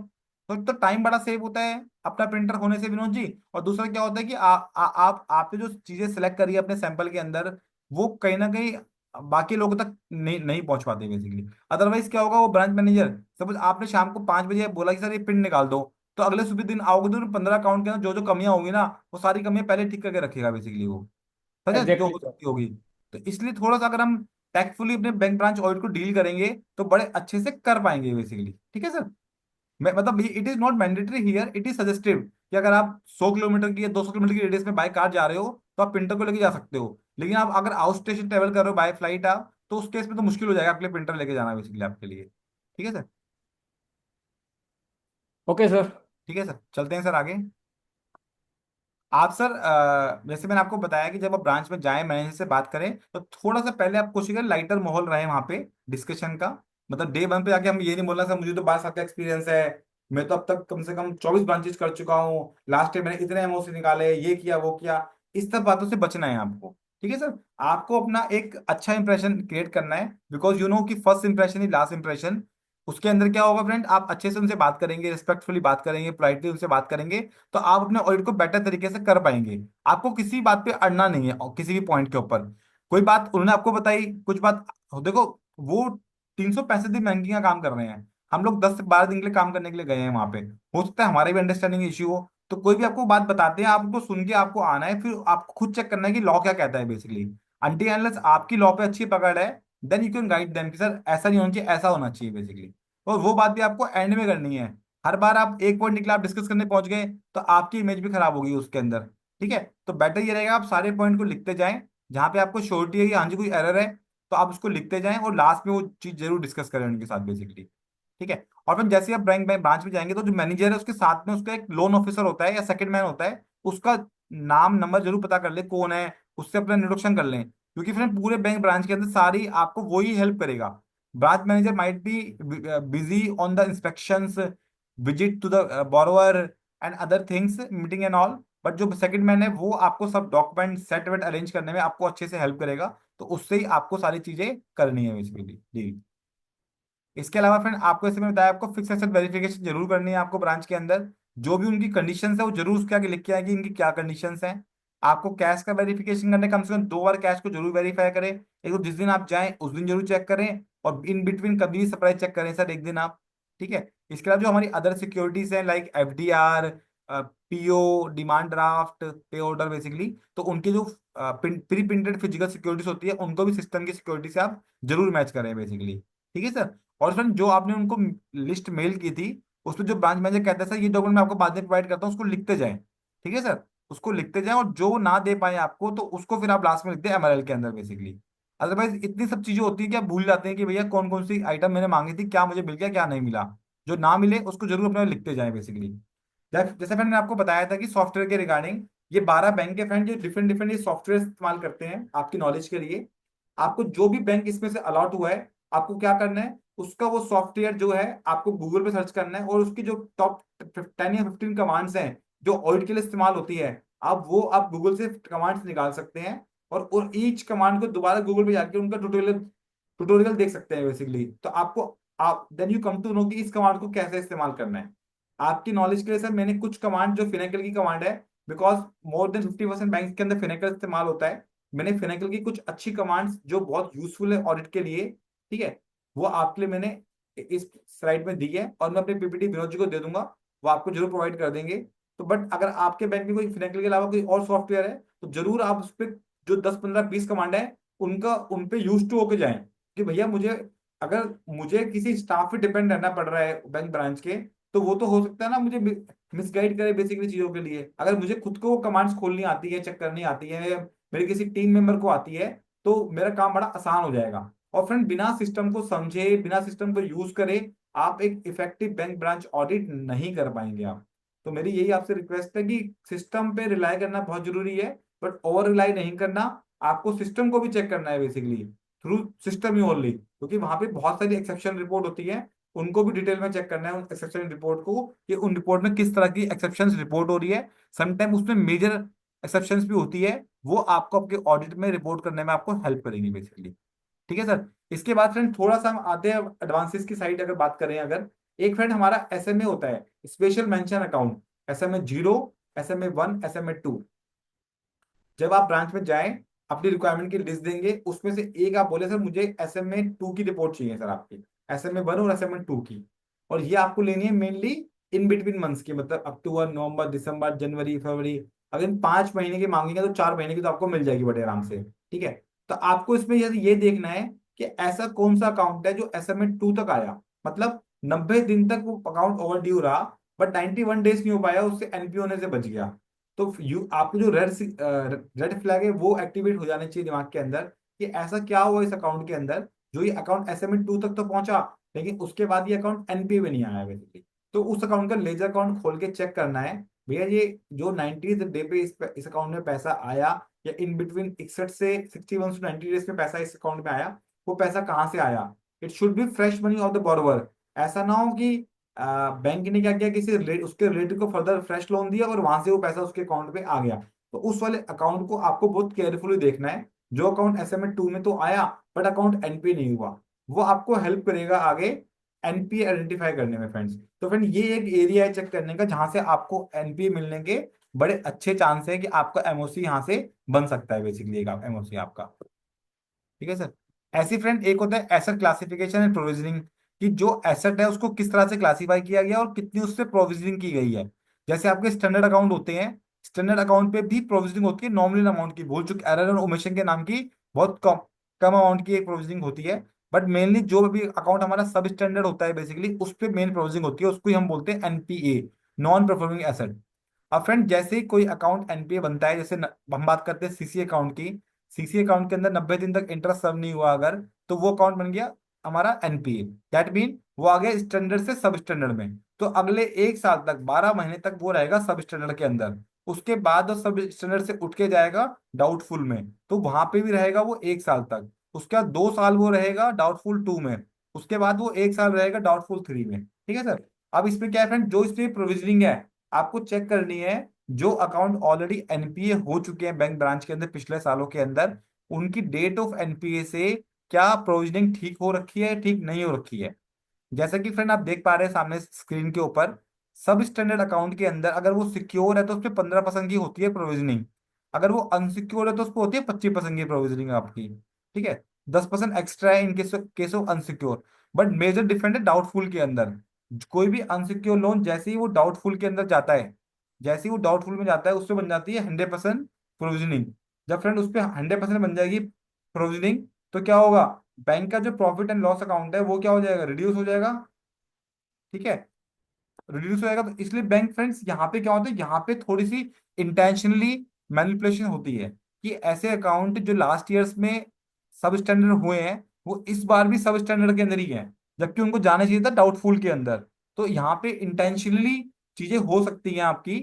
तो टाइम बड़ा सेव होता है अपना प्रिंटर होने से विनोद जी। और दूसरा क्या होता है कि आपने जो चीजें सेलेक्ट करी है अपने सैंपल के अंदर, वो कहीं ना कहीं बाकी लोगों तक नहीं पहुंच पाते बेसिकली। अदरवाइज क्या होगा, वो ब्रांच मैनेजर, सपोज आपने शाम को 5 बजे बोला कि सर ये प्रिंट निकाल दो, तो अगले सुबह दिन आओगे तो 15 अकाउंट के अंदर जो जो कमियां होंगी ना, वो सारी कमियां पहले ठीक करके रखेगा बेसिकली वो, समझे जो एग्जैक्टली हो सर। सकती होगी। तो इसलिए थोड़ा सा अगर हम टैक्टफुली अपने बैंक ब्रांच ऑडिट को डील करेंगे तो बड़े अच्छे से कर पाएंगे बेसिकली। ठीक है सर, मैं मतलब it is not mandatory here, it is suggestive, कि अगर आप 100 किलोमीटर की या 200 किलोमीटर की रेडियस में बाय कार जा रहे हो तो आप प्रिंटर को लेके जा सकते हो, लेकिन आप अगर आउट स्टेशन ट्रेवल कर रहे हो बाय फ्लाइट आप, तो उस केस में तो मुश्किल हो जाएगा आपके लिए प्रिंटर लेके जाना बेसिकली आपके लिए। ठीक है सर। Okay sir. ठीक है सर, चलते हैं सर आगे। आप सर जैसे मैंने आपको बताया कि जब आप ब्रांच में जाएं मैनेजर से बात करें, तो थोड़ा सा पहले आप कोशिश करें लाइटर माहौल रहे वहाँ पे डिस्कशन का। मतलब डे 1 पे जाके हम ये नहीं बोलना सर मुझे तो 12 साल का एक्सपीरियंस है, मैं तो अब तक कम से कम 24 ब्रांचेस कर चुका हूँ, लास्ट टाइम मैंने इतने MOC निकाले, ये किया वो किया, इस सब बातों से बचना है आपको। ठीक है सर। आपको अपना एक अच्छा इंप्रेशन क्रिएट करना है, बिकॉज यू नो कि फर्स्ट इंप्रेशन ही लास्ट इंप्रेशन। उसके अंदर क्या होगा फ्रेंड, आप अच्छे से उनसे बात करेंगे, रिस्पेक्टफुली बात करेंगे, पोलाइटली उनसे बात करेंगे, तो आप अपने ऑडिट को बेटर तरीके से कर पाएंगे। आपको किसी बात पे अड़ना नहीं है, और किसी भी पॉइंट के ऊपर। कोई बात उन्होंने आपको बताई, कुछ बात, देखो वो 365 दिन बैंकिंग का काम कर रहे हैं, हम लोग 10 से 12 दिन के लिए काम करने के लिए गए हैं वहां पे। हो सकता है हमारे भी अंडरस्टैंडिंग इश्यू हो, तो कोई भी आपको बात बताते हैं, आपको सुन के आपको आना है, फिर आपको खुद चेक करना है कि लॉ क्या कहता है बेसिकली। अनटिल अनलेस आपकी लॉ पे अच्छी पकड़ है, then you can guide them कि सर ऐसा नहीं होना चाहिए, ऐसा होना चाहिए बेसिकली। और वो बात भी आपको एंड में करनी है। हर बार आप एक पॉइंट निकला, आप डिस्कस करने पहुंच गए, तो आपकी इमेज भी खराब होगी उसके अंदर। ठीक है, तो बेटर ये रहेगा आप सारे पॉइंट को लिखते जाएं, जहां पे आपको श्योरिटी है कि हाँ जी कोई एरर है, तो आप उसको लिखते जाएं, और लास्ट में वो चीज जरूर डिस्कस करें उनके साथ बेसिकली। ठीक है। और फिर जैसे ही आप बैंक बैंक ब्रांच में जाएंगे, तो जो मैनेजर है उसके साथ में उसका एक लोन ऑफिसर होता है या सेकंड मैन होता है, उसका नाम नंबर जरूर पता कर ले कौन है, उससे अपना इंट्रोडक्शन कर लें, क्योंकि फिर पूरे बैंक ब्रांच के अंदर सारी आपको वही हेल्प करेगा। Branch manager might be busy on the inspections, visit to the borrower and other things, meeting and all, but जो सेकंड मैन है वो आपको सब डॉक्यूमेंट सेट वेट अरेंज करने में आपको अच्छे से हेल्प करेगा। तो उससे ही आपको सारी चीजें करनी है बेसिकली जी। इसके अलावा फ्रेंड आपको, जैसे मैंने बताया, आपको फिक्स एसेट वेरिफिकेशन जरूर करनी है आपको ब्रांच के अंदर। जो भी उनकी कंडीशंस है वो जरूर उसके आगे लिख के आएगी, इनकी क्या कंडीशंस हैं। आपको कैश का वेरिफिकेशन करने, कम से कम 2 बार कैश को जरूर वेरीफाई करें। एक तो जिस दिन आप जाएं उस दिन जरूर चेक करें, और इन बिटवीन कभी भी सरप्राइज चेक करें सर एक दिन आप। ठीक है। इसके अलावा जो हमारी अदर सिक्योरिटीज हैं like FDR, PO, demand draft, पे ऑर्डर बेसिकली, तो उनके जो प्री प्रिंटेड फिजिकल सिक्योरिटीज होती है, उनको भी सिस्टम की सिक्योरिटी से आप जरूर मैच करें बेसिकली। ठीक है सर। और फ्रेंड जो आपने उनको लिस्ट मेल की थी, उसमें जो ब्रांच मैनेजर कहता है सर ये डॉक्यूमेंट मैं आपको बाद में प्रोवाइड करता हूँ, उसको लिखते जाएं। ठीक है सर। उसको लिखते जाएं, और जो ना दे पाए आपको, तो उसको फिर आप लास्ट में लिखते हैं MRL के अंदर बेसिकली। अदरवाइज इतनी सब चीजें होती है कि आप भूल जाते हैं कि भैया कौन कौन सी आइटम मैंने मांगी थी, क्या मुझे मिल गया क्या नहीं मिला। जो ना मिले उसको जरूर अपने लिखते जाएं बेसिकली। जैसे मैंने आपको बताया था कि सॉफ्टवेयर के रिगार्डिंग, ये 12 बैंक के फ्रेंड, ये डिफरेंट डिफरेंट ये सॉफ्टवेयर इस्तेमाल करते हैं आपकी नॉलेज के लिए। आपको जो भी बैंक इसमें से अलॉट हुआ है, आपको क्या करना है, उसका वो सॉफ्टवेयर जो है आपको गूगल पे सर्च करना है, और उसकी जो टॉप 10 या 15 कमांड्स हैं जो ऑडिट के लिए इस्तेमाल होती है, आप गूगल से कमांड्स निकाल सकते हैं। और ईच कमांड को दोबारा गूगल पे जाके उनका ट्यूटोरियल ट्यूटोरियल देख सकते हैं बेसिकली। तो आपको, आप then you come to know कि इस कमांड को कैसे इस्तेमाल करना है। आपकी नॉलेज के लिए सर मैंने कुछ कमांड, जो फिनेकल की कमांड है, बिकॉज मोर देन 50% बैंक के अंदर फिनेकल इस्तेमाल होता है, मैंने फिनेकल की कुछ अच्छी कमांड्स जो बहुत यूजफुल है ऑडिट के लिए, ठीक है, वो आपके लिए मैंने इस स्लाइड में दी है, और मैं अपनी PPT विनोद जी को दे दूंगा, वो आपको जरूर प्रोवाइड कर देंगे। तो बट अगर आपके बैंक में कोई फिनेकल के अलावा कोई और सॉफ्टवेयर है, तो जरूर आप उस पर जो 10 15 20 कमांड है, उनका उन पे यूज टू होके जाएं, कि भैया मुझे, अगर मुझे किसी स्टाफ पे डिपेंड रहना पड़ रहा है बैंक ब्रांच के, तो वो तो हो सकता है ना मुझे मिसगाइड करे बेसिकली चीजों के लिए। अगर मुझे खुद को वो कमांड्स खोलनी आती है, चेक करनी आती है, या मेरे किसी टीम मेंबर को आती है, तो मेरा काम बड़ा आसान हो जाएगा। और फ्रेंड बिना सिस्टम को समझे, बिना सिस्टम को यूज करे, आप एक इफेक्टिव बैंक ब्रांच ऑडिट नहीं कर पाएंगे आप। तो मेरी यही आपसे रिक्वेस्ट है कि सिस्टम पे रिलाई करना बहुत जरूरी है, बट ओवर रिलाई नहीं करना। आपको सिस्टम को भी चेक करना है बेसिकली, थ्रू सिस्टम ही ओनली, क्योंकि वहां पे बहुत सारी एक्सेप्शन रिपोर्ट होती है, उनको भी डिटेल में चेक करना है उन एक्सेप्शन रिपोर्ट को, कि उन रिपोर्ट में किस तरह की एक्सेप्शंस रिपोर्ट हो रही है। समटाइम उसमें मेजर एक्सेप्शंस भी होती है, वो आपको आपके ऑडिट में रिपोर्ट करने में आपको हेल्प करेंगी बेसिकली। ठीक है सर। इसके बाद फ्रेंड थोड़ा सा हम आते हैं एडवांसेस की साइड, अगर बात करें अगर, एक फ्रेंड हमारा SMA होता है, special mention account, SMA 0, SMA 1, SMA 2। जब आप ब्रांच में जाएं, अपनी रिक्वायरमेंट की लिस्ट देंगे, उसमें से एक आप बोले सर मुझे SMA 2 की रिपोर्ट चाहिए सर आपकी, SMA 1 और SMA 2 की। और ये आपको लेनी है मेनली इन बिटवीन मंथ्स की, मतलब अक्टूबर, नवंबर, दिसंबर, जनवरी, फरवरी। अगर इन 5 महीने की मांगेंगे, तो 4 महीने की तो आपको मिल जाएगी बड़े आराम से। ठीक है। तो आपको इसमें ये देखना है कि ऐसा कौन सा अकाउंट है जो SMA 2 तक आया, मतलब 90 दिन तक वो अकाउंट ओवर ड्यू रहा, बट 91 डेज नहीं हो पाया, उससे NPA होने से बच गया। तो यू आपको जो रेड फ्लैग है वो एक्टिवेट हो जाने चाहिए दिमाग के अंदर, कि ऐसा क्या हुआ इस अकाउंट के अंदर, जो ये अकाउंट SMA 2 तक तो पहुंचा, लेकिन उसके बाद ये अकाउंट NPA में नहीं आया बेसिकली। तो उस अकाउंट का लेजर अकाउंट खोल के चेक करना है, भैया ये जो 90th डे पे इस अकाउंट में पैसा आया, या इन बिटवीन 61 से 91 से 90 डेज में पैसा इस अकाउंट में आया, वो पैसा कहाँ से आया। It should be fresh money of the borrower. ऐसा ना हो कि बैंक ने क्या किया, किसी उसके रिलेटिव को फर्दर फ्रेश लोन दिया और वहां से वो पैसा उसके अकाउंट पे आ गया। तो उस वाले अकाउंट को आपको बहुत केयरफुली देखना है, जो अकाउंट SMA 2 में तो आया बट अकाउंट एनपीए नहीं हुआ, वो आपको हेल्प करेगा आगे एनपीए आइडेंटिफाई करने में फ्रेंड्स। तो फ्रेंड ये एक एरिया है चेक करने का जहां से आपको एनपीए मिलने के बड़े अच्छे चांस है कि आपका एमओसी यहाँ से बन सकता है, बेसिकली एक एमओसी आपका। ठीक है सर। ऐसी फ्रेंड एक होता है एसेट क्लासिफिकेशन एंड प्रोविजनिंग, कि जो एसेट है उसको किस तरह से क्लासीफाई किया गया और कितनी उससे प्रोविजनिंग की गई है। जैसे आपके स्टैंडर्ड अकाउंट होते हैं, स्टैंडर्ड अकाउंट पे भी प्रोविजनिंग होती है नॉमिनल अमाउंट की, भूल चुक एरर और ओमिशन के नाम की बहुत कम कम अमाउंट की एक प्रोविजनिंग होती है। बट मेनली जो भी अकाउंट हमारा सब स्टैंडर्ड होता है बेसिकली उस पे मेन प्रोविजनिंग होती है, उसको ही हम बोलते हैं एनपीए, नॉन परफॉर्मिंग एसेट। अब फ्रेंड जैसे ही कोई अकाउंट एनपीए बनता है, जैसे हम बात करते हैं सीसी अकाउंट की, सीसी अकाउंट के अंदर 90 दिन तक इंटरेस्ट सर्व नहीं हुआ अगर, तो वो अकाउंट बन गया हमारा एनपीए। दैट मीन वो आ गया स्टैंडर्ड से सब स्टैंडर्ड में, तो अगले 1 साल तक 12 महीने तक वो रहेगा सब स्टैंडर्ड के अंदर। उसके बाद वो सब स्टैंडर्ड से उठ के जाएगा डाउटफुल में, तो वहां पे भी रहेगा वो 1 साल तक। उसके बाद 2 साल वो रहेगा डाउटफुल 2 में, उसके बाद वो 1 साल रहेगा डाउटफुल 3 में। ठीक है सर। अब इसमें क्या है फ्रेंड, जो इसमें प्रोविजनिंग है आपको चेक करनी है, जो अकाउंट ऑलरेडी एनपीए हो चुके हैं बैंक ब्रांच के अंदर पिछले सालों के अंदर, उनकी डेट ऑफ एनपीए से क्या प्रोविजनिंग ठीक हो रखी है ठीक नहीं हो रखी है। जैसा कि फ्रेंड आप देख पा रहे हैं सामने स्क्रीन के ऊपर, सब स्टैंडर्ड अकाउंट के अंदर अगर वो सिक्योर है तो उस पर 15% की होती है प्रोविजनिंग, अगर वो अनसिक्योर है तो उस पर होती है 25% की प्रोविजनिंग आपकी। ठीक है, 10% एक्स्ट्रा है in case of unsecured. But major different है डाउटफुल के अंदर। कोई भी अनसिक्योर लोन जैसे ही वो डाउटफुल के अंदर जाता है, जैसे ही वो डाउटफुल में जाता है, उससे बन जाती है 100% प्रोविजनिंग। जब फ्रेंड उस पर 100% बन जाएगी प्रोविजनिंग, तो क्या होगा, बैंक का जो प्रॉफिट एंड लॉस अकाउंट है वो क्या हो जाएगा, रिड्यूस हो जाएगा। ठीक है, रिड्यूस हो जाएगा। तो इसलिए बैंक फ्रेंड्स यहाँ पे क्या होता है, यहाँ पे थोड़ी सी इंटेंशनली मैनिपुलेशन होती है कि ऐसे अकाउंट जो लास्ट ईयर्स में सब स्टैंडर्ड हुए हैं वो इस बार भी सब स्टैंडर्ड के अंदर ही हैं, जबकि उनको जाना चाहिए था डाउटफुल के अंदर। तो यहाँ पे इंटेंशनली चीजें हो सकती हैं आपकी,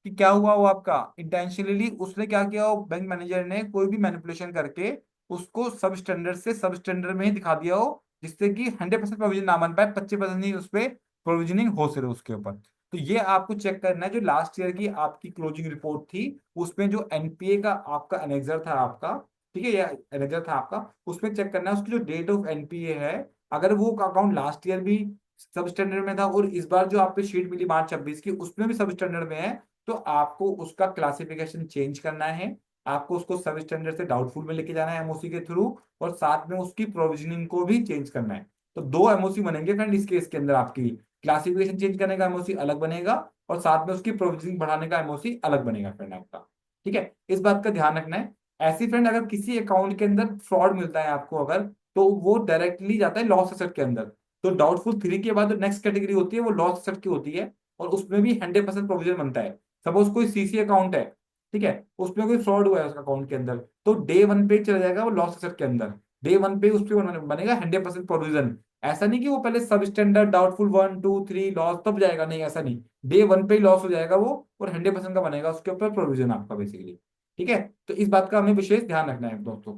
कि क्या हुआ वो आपका इंटेंशनली उसने क्या किया, वो बैंक मैनेजर ने कोई भी मैनिपुलेशन करके उसको सब स्टैंडर्ड से सब स्टैंडर्ड में ही दिखा दिया हो, जिससे कि 100% प्रोविजन ना बन पाए, 25% ही उस पर प्रोविजनिंग हो सिर्फ उसके ऊपर। तो ये आपको चेक करना है, जो लास्ट ईयर की आपकी क्लोजिंग रिपोर्ट थी उसमें जो एनपीए का आपका एनेक्सर था आपका, ठीक है, या एनेक्सर था आपका, उसमें चेक करना है उसकी जो डेट ऑफ एनपीए है, अगर वो अकाउंट लास्ट ईयर भी सब स्टैंडर्ड में था और इस बार जो आप पे शीट मिली मार्च 26 की उसमें भी सब स्टैंडर्ड में है, तो आपको उसका क्लासिफिकेशन चेंज करना है। आपको उसको सब स्टैंडर्ड से डाउटफुल में लेके जाना है एमओसी के थ्रू, और साथ में उसकी प्रोविजनिंग को भी चेंज करना है। तो दो एमओसी बनेंगे फ्रेंड इस केस के अंदर, आपकी क्लासिफिकेशन चेंज करने का एमओसी अलग बनेगा और साथ में उसकी प्रोविजनिंग बढ़ाने का एमओसी अलग बनेगा फ्रेंड आपका। ठीक है, इस बात का ध्यान रखना है। ऐसी फ्रेंड अगर किसी अकाउंट के अंदर फ्रॉड मिलता है आपको अगर, तो वो डायरेक्टली जाता है लॉस एसेट के अंदर। तो डाउटफुल 3 के बाद जो नेक्स्ट कैटेगरी होती है वो लॉस एसेट की होती है, और उसमें भी 100% प्रोविजन बनता है। सपोज कोई सीसी अकाउंट है, ठीक है, उसमें कोई फ्रॉड हुआ है उस अकाउंट के अंदर, तो डे 1 पे चला जाएगा वो लॉस एसेट के अंदर। डे 1 पे उस पर बनेगा 100% प्रोविजन। ऐसा नहीं कि वो पहले सब स्टैंडर्ड डाउटफुल 1 2 3 लॉस तब जाएगा, नहीं ऐसा नहीं, डे 1 पे ही लॉस हो जाएगा वो, और 100% का बनेगा उसके ऊपर प्रोविजन आपका बेसिकली। ठीक है, तो इस बात का हमें विशेष ध्यान रखना है दोस्तों।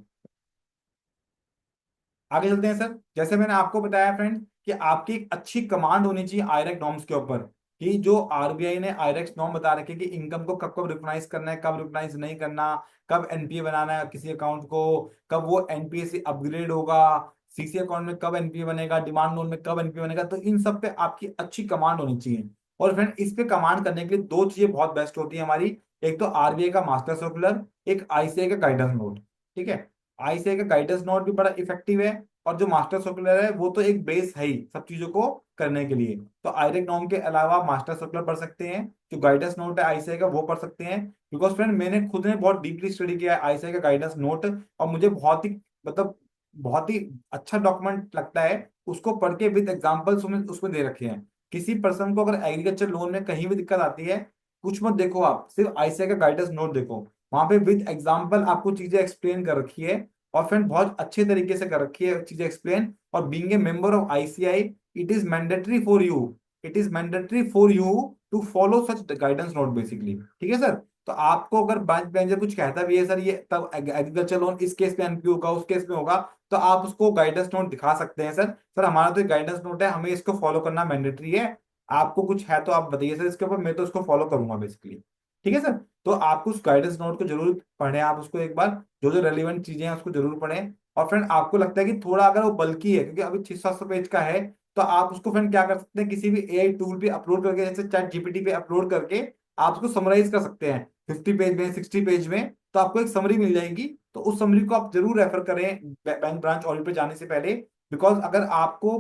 आगे चलते हैं सर। जैसे मैंने आपको बताया फ्रेंड कि आपकी एक अच्छी कमांड होनी चाहिए आयरेक्ट नॉर्म्स के ऊपर, कि जो आरबीआई ने आयरेक्ट नॉर्म बता रखे कि इनकम को कब कब रिकॉग्नाइज करना है, कब रिकॉग्नाइज नहीं करना, कब एनपीए बनाना है किसी अकाउंट को, कब वो एनपीए से अपग्रेड होगा, सीसी अकाउंट में कब एनपीए बनेगा, डिमांड लोन में कब एनपीए बनेगा, तो इन सब पे आपकी अच्छी कमांड होनी चाहिए। और फ्रेंड इस पे कमांड करने के लिए दो चीजें बहुत बेस्ट होती है हमारी, एक तो आरबीआई का मास्टर सर्कुलर, एक आईसीआई का गाइडेंस नोट। ठीक है, आईसीआई का गाइडेंस नोट भी बड़ा इफेक्टिव है, और जो मास्टर सर्कुलर है वो तो एक बेस है ही सब चीजों को करने के लिए। तो आयरेक नॉर्म के अलावा मास्टर सर्कुलर पढ़ सकते हैं, जो गाइडेंस नोट है आईसीआई का वो पढ़ सकते हैं। बिकॉज फ्रेंड मैंने खुद ने बहुत डीपली स्टडी किया है आईसीआई का गाइडेंस नोट, और मुझे बहुत ही मतलब बहुत ही अच्छा डॉक्यूमेंट लगता है। उसको पढ़ के विद एग्जाम्पल्स उसमें दे रखे हैं। किसी पर्सन को अगर एग्रीकल्चर लोन में कहीं भी दिक्कत आती है, कुछ मत देखो आप, सिर्फ आईसीआई का गाइडेंस नोट देखो, वहां पे विद एग्जाम्पल आपको चीजें एक्सप्लेन कर रखी है, और फ्रेंड बहुत अच्छे तरीके से कर रखी है चीजें एक्सप्लेन। और being a member of ICI, it is mandatory for you, it is mandatory for you to follow such guidance note basically. ठीक है सर। तो आपको अगर बैंक मैनेजर कुछ कहता भी है सर ये तब एग्रीकल्चर लोन इस केस में एनपी होगा उस केस में होगा, तो आप उसको गाइडेंस नोट दिखा सकते हैं, सर सर हमारा तो गाइडेंस नोट है, हमें इसको फॉलो करना मैंडेटरी है। आपको कुछ है तो आप बताइए सर इसके ऊपर, मैं तो इसको फॉलो करूंगा बेसिकली। ठीक है सर। तो आपको उस गाइडेंस नोट को जरूर पढ़ें, आप उसको एक बार, जो जो रेलिवेंट चीजें हैं उसको जरूर पढ़ें। और फ्रेंड आपको लगता है कि थोड़ा अगर वो बल्कि है, क्योंकि अभी 600-700 पेज का है, तो आप उसको फ्रेंड क्या कर सकते हैं, किसी भी एआई टूल पे अपलोड करके, जैसे चैट जीपीटी पे अपलोड करके आप उसको समराइज कर सकते हैं 50 पेज में, 60 पेज में, तो आपको एक समरी मिल जाएगी। तो उस समरी को आप जरूर रेफर करें बैंक ब्रांच ऑडिट पे जाने से पहले। बिकॉज अगर आपको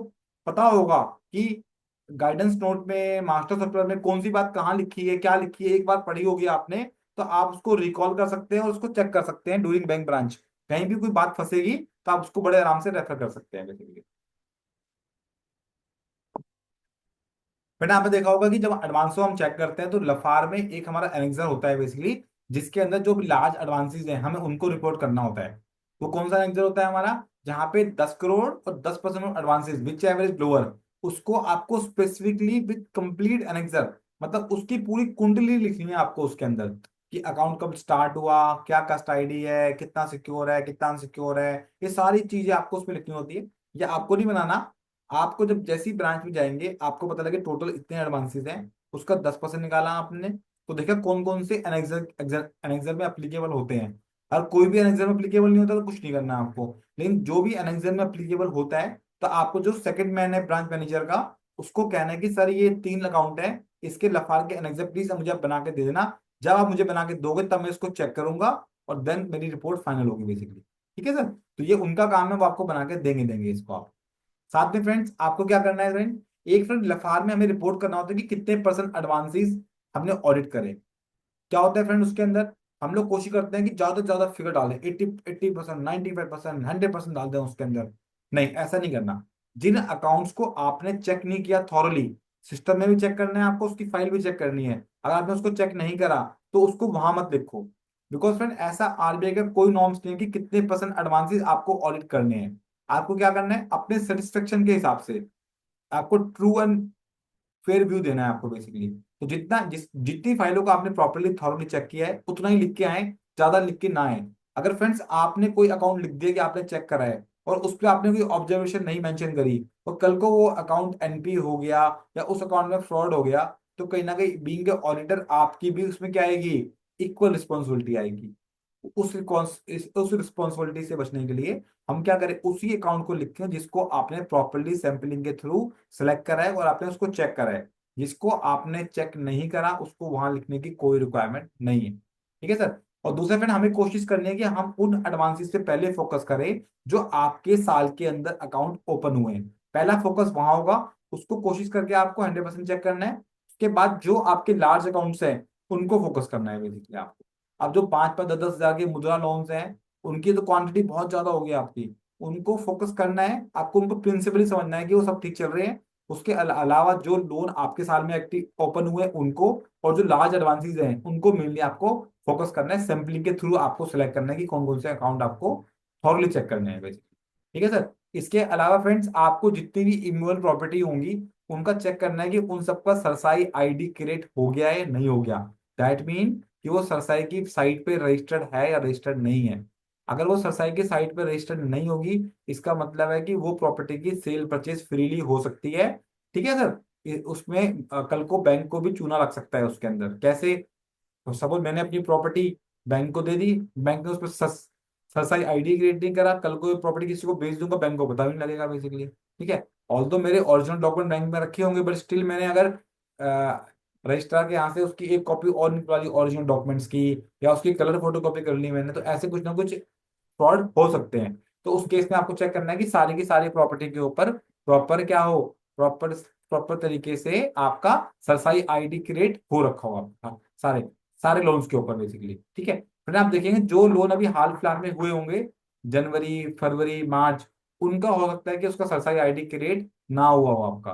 पता होगा कि गाइडेंस नोट में, मास्टर सर्कुलर में कौन सी बात कहाँ लिखी है, क्या लिखी है, एक बार पढ़ी होगी आपने, तो आप उसको रिकॉल कर सकते हैं और उसको चेक कर सकते हैं ड्यूरिंग बैंक ब्रांच। कहीं भी कोई बात फंसेगी तो आप उसको बड़े आराम से रेफर कर सकते हैं बेसिकली। बेटा आपने देखा होगा कि जब एडवांसो हम चेक करते हैं तो लफार में एक हमारा एनेक्सर होता है बेसिकली, जिसके अंदर जो भी लार्ज एडवांसेस हैं हमें उनको रिपोर्ट करना होता है। वो कौन सा एनेक्सर होता है हमारा, जहाँ पे 10 करोड़ और 10% of advances which average lower, उसको आपको स्पेसिफिकली विद कंप्लीट एनेक्सर, मतलब उसकी पूरी कुंडली लिखनी है आपको उसके अंदर, कि अकाउंट कब स्टार्ट हुआ, क्या कस्ट आईडी है, कितना सिक्योर है, कितना अनसिक्योर है, ये सारी चीजें आपको उसमें लिखनी होती है। ये आपको नहीं बनाना, आपको जब जैसी ब्रांच में जाएंगे आपको पता लगे टोटल इतने एडवांसेस हैं, उसका 10% निकाला आपने, तो देखा कौन कौन से एनेक्सर एनेक्सर में अप्लीकेबल होते हैं। और कोई भी एनेक्सर में अप्लीकेबल नहीं होता तो कुछ नहीं करना है आपको। लेकिन जो भी एनेक्सर में अप्लीकेबल होता है, तो आपको जो सेकंड मैन है ब्रांच मैनेजर का, उसको कहना है कि सर ये 3 अकाउंट है, इसके लफार के एनेक्सर प्लीज मुझे आप बना के दे देना। जब आप मुझे बना के दोगे तब मैं इसको चेक करूंगा, और देन मेरी रिपोर्ट फाइनल होगी बेसिकली। ठीक है सर। तो ये उनका काम है, वो आपको बना के देंगे देंगे इसको आप। साथ में फ्रेंड्स आपको क्या करना है फ्रेंड, एक फ्रेंड लफार में हमें रिपोर्ट करना होता है कि कितने परसेंट एडवांसेस हमने ऑडिट करे। क्या होता है फ्रेंड उसके अंदर, हम लोग कोशिश करते हैं कि ज्यादा से ज्यादा फिगर डालें, 80% 95%, 100% डाल दें उसके अंदर। नहीं, ऐसा नहीं करना। जिन अकाउंट्स को आपने चेक नहीं किया थॉरली, सिस्टम में भी चेक करना है आपको, उसकी फाइल भी चेक करनी है, अगर आपने उसको चेक नहीं करा तो उसको वहां मत लिखो। बिकॉज फ्रेंड ऐसा आरबीआई का कोई नॉर्म्स नहीं है कि कितने परसेंट एडवांसेस आपको ऑडिट करने हैं। आपको क्या करना है, अपने सेटिस्फेक्शन के हिसाब से आपको ट्रू एंड फेयर व्यू देना है आपको बेसिकली। तो जितनी फाइलों को आपने प्रॉपरली थॉरली चेक किया है उतना ही लिख के आए, ज्यादा लिख के ना आए। अगर फ्रेंड्स आपने कोई अकाउंट लिख दिया कि आपने चेक करा है और उस पर आपने कोई ऑब्जर्वेशन नहीं मेंशन करी, और कल को वो अकाउंट एनपी हो गया या उस अकाउंट में फ्रॉड हो गया, तो कहीं ना कहीं बीइंग ऑडिटर आपकी भी उसमें क्या आएगी, इक्वल रिस्पॉन्सिबिलिटी आएगी। उस रिस्पॉन्सिबिलिटी से बचने के लिए हम क्या करें, उसी अकाउंट को लिखें जिसको आपने प्रॉपरली सैंपलिंग के थ्रू सेलेक्ट करा है और आपने उसको चेक करा है। जिसको आपने चेक नहीं करा उसको वहां लिखने की कोई रिक्वायरमेंट नहीं है। ठीक है सर। और दूसरा फ्रेंड हमें कोशिश करनी है कि हम उन एडवांसेस से पहले फोकस करें जो आपके साल के अंदर अकाउंट ओपन हुए हैं। पहला फोकस वहां होगा, उसको कोशिश करके आपको 100% चेक करना है। उसके बाद जो आपके लार्ज अकाउंट्स हैं उनको फोकस करना है बेसिकली आपको। अब जो 5-5, 10-10 हजार के मुद्रा लोन्स हैं, उनकी तो क्वांटिटी बहुत ज्यादा होगी आपकी, उनको फोकस करना है आपको, उनको प्रिंसिपली समझना है कि वो सब ठीक चल रहे हैं। उसके अलावा जो लोन आपके साल में एक्टिव ओपन हुए उनको, और जो लार्ज एडवांसेस हैं उनको मेनली आपको फोकस करना है। सैम्पलिंग के थ्रू आपको सिलेक्ट करना है कि कौन कौन से अकाउंट आपको थॉरली चेक करने हैं बेसिकली। ठीक है सर। इसके अलावा फ्रेंड्स आपको जितनी भी इमूवेबल प्रॉपर्टी होंगी उनका चेक करना है कि उन सबका सरसाई आईडी क्रिएट हो गया है नहीं हो गया। दैट मीन कि वो सरसाई की साइट पे रजिस्टर्ड है या रजिस्टर्ड नहीं है। अगर वो सरसाई की साइट पे रजिस्टर्ड नहीं होगी, इसका मतलब है कि वो प्रॉपर्टी की सेल परचेज फ्रीली हो सकती है। ठीक है सर। उसमें कल को बैंक को भी चूना लग सकता है उसके अंदर। कैसे, तो सपोज मैंने अपनी प्रॉपर्टी बैंक को दे दी, बैंक ने उस पर सरसाई आईडी क्रिएट नहीं करा, कल को प्रॉपर्टी किसी को बेच दूंगा, बैंक को पता भी नहीं लगेगा बेसिकली। ठीक है। ऑल तो मेरे ओरिजिनल डॉक्यूमेंट बैंक में रखे होंगे, बट स्टिल मैंने अगर रजिस्ट्रार के यहाँ से उसकी एक कॉपी और निकलवा ली ओरिजिनल डॉक्यूमेंट्स की, या उसकी कलर फोटो कॉपी कर ली मैंने, तो ऐसे कुछ ना कुछ फ्रॉड हो सकते हैं। तो उस केस में आपको चेक करना है कि सारी की सारी प्रॉपर्टी के ऊपर प्रॉपर क्या हो, प्रॉपर प्रॉपर तरीके से आपका सरसाई आईडी क्रिएट हो रखा हो आपका, सारे सारे लोन्स के ऊपर बेसिकली। ठीक है। फिर आप देखेंगे जो लोन अभी हाल फिलहाल में हुए होंगे, जनवरी फरवरी मार्च, उनका हो सकता है कि उसका सरसाई आईडी क्रिएट ना हुआ हो आपका।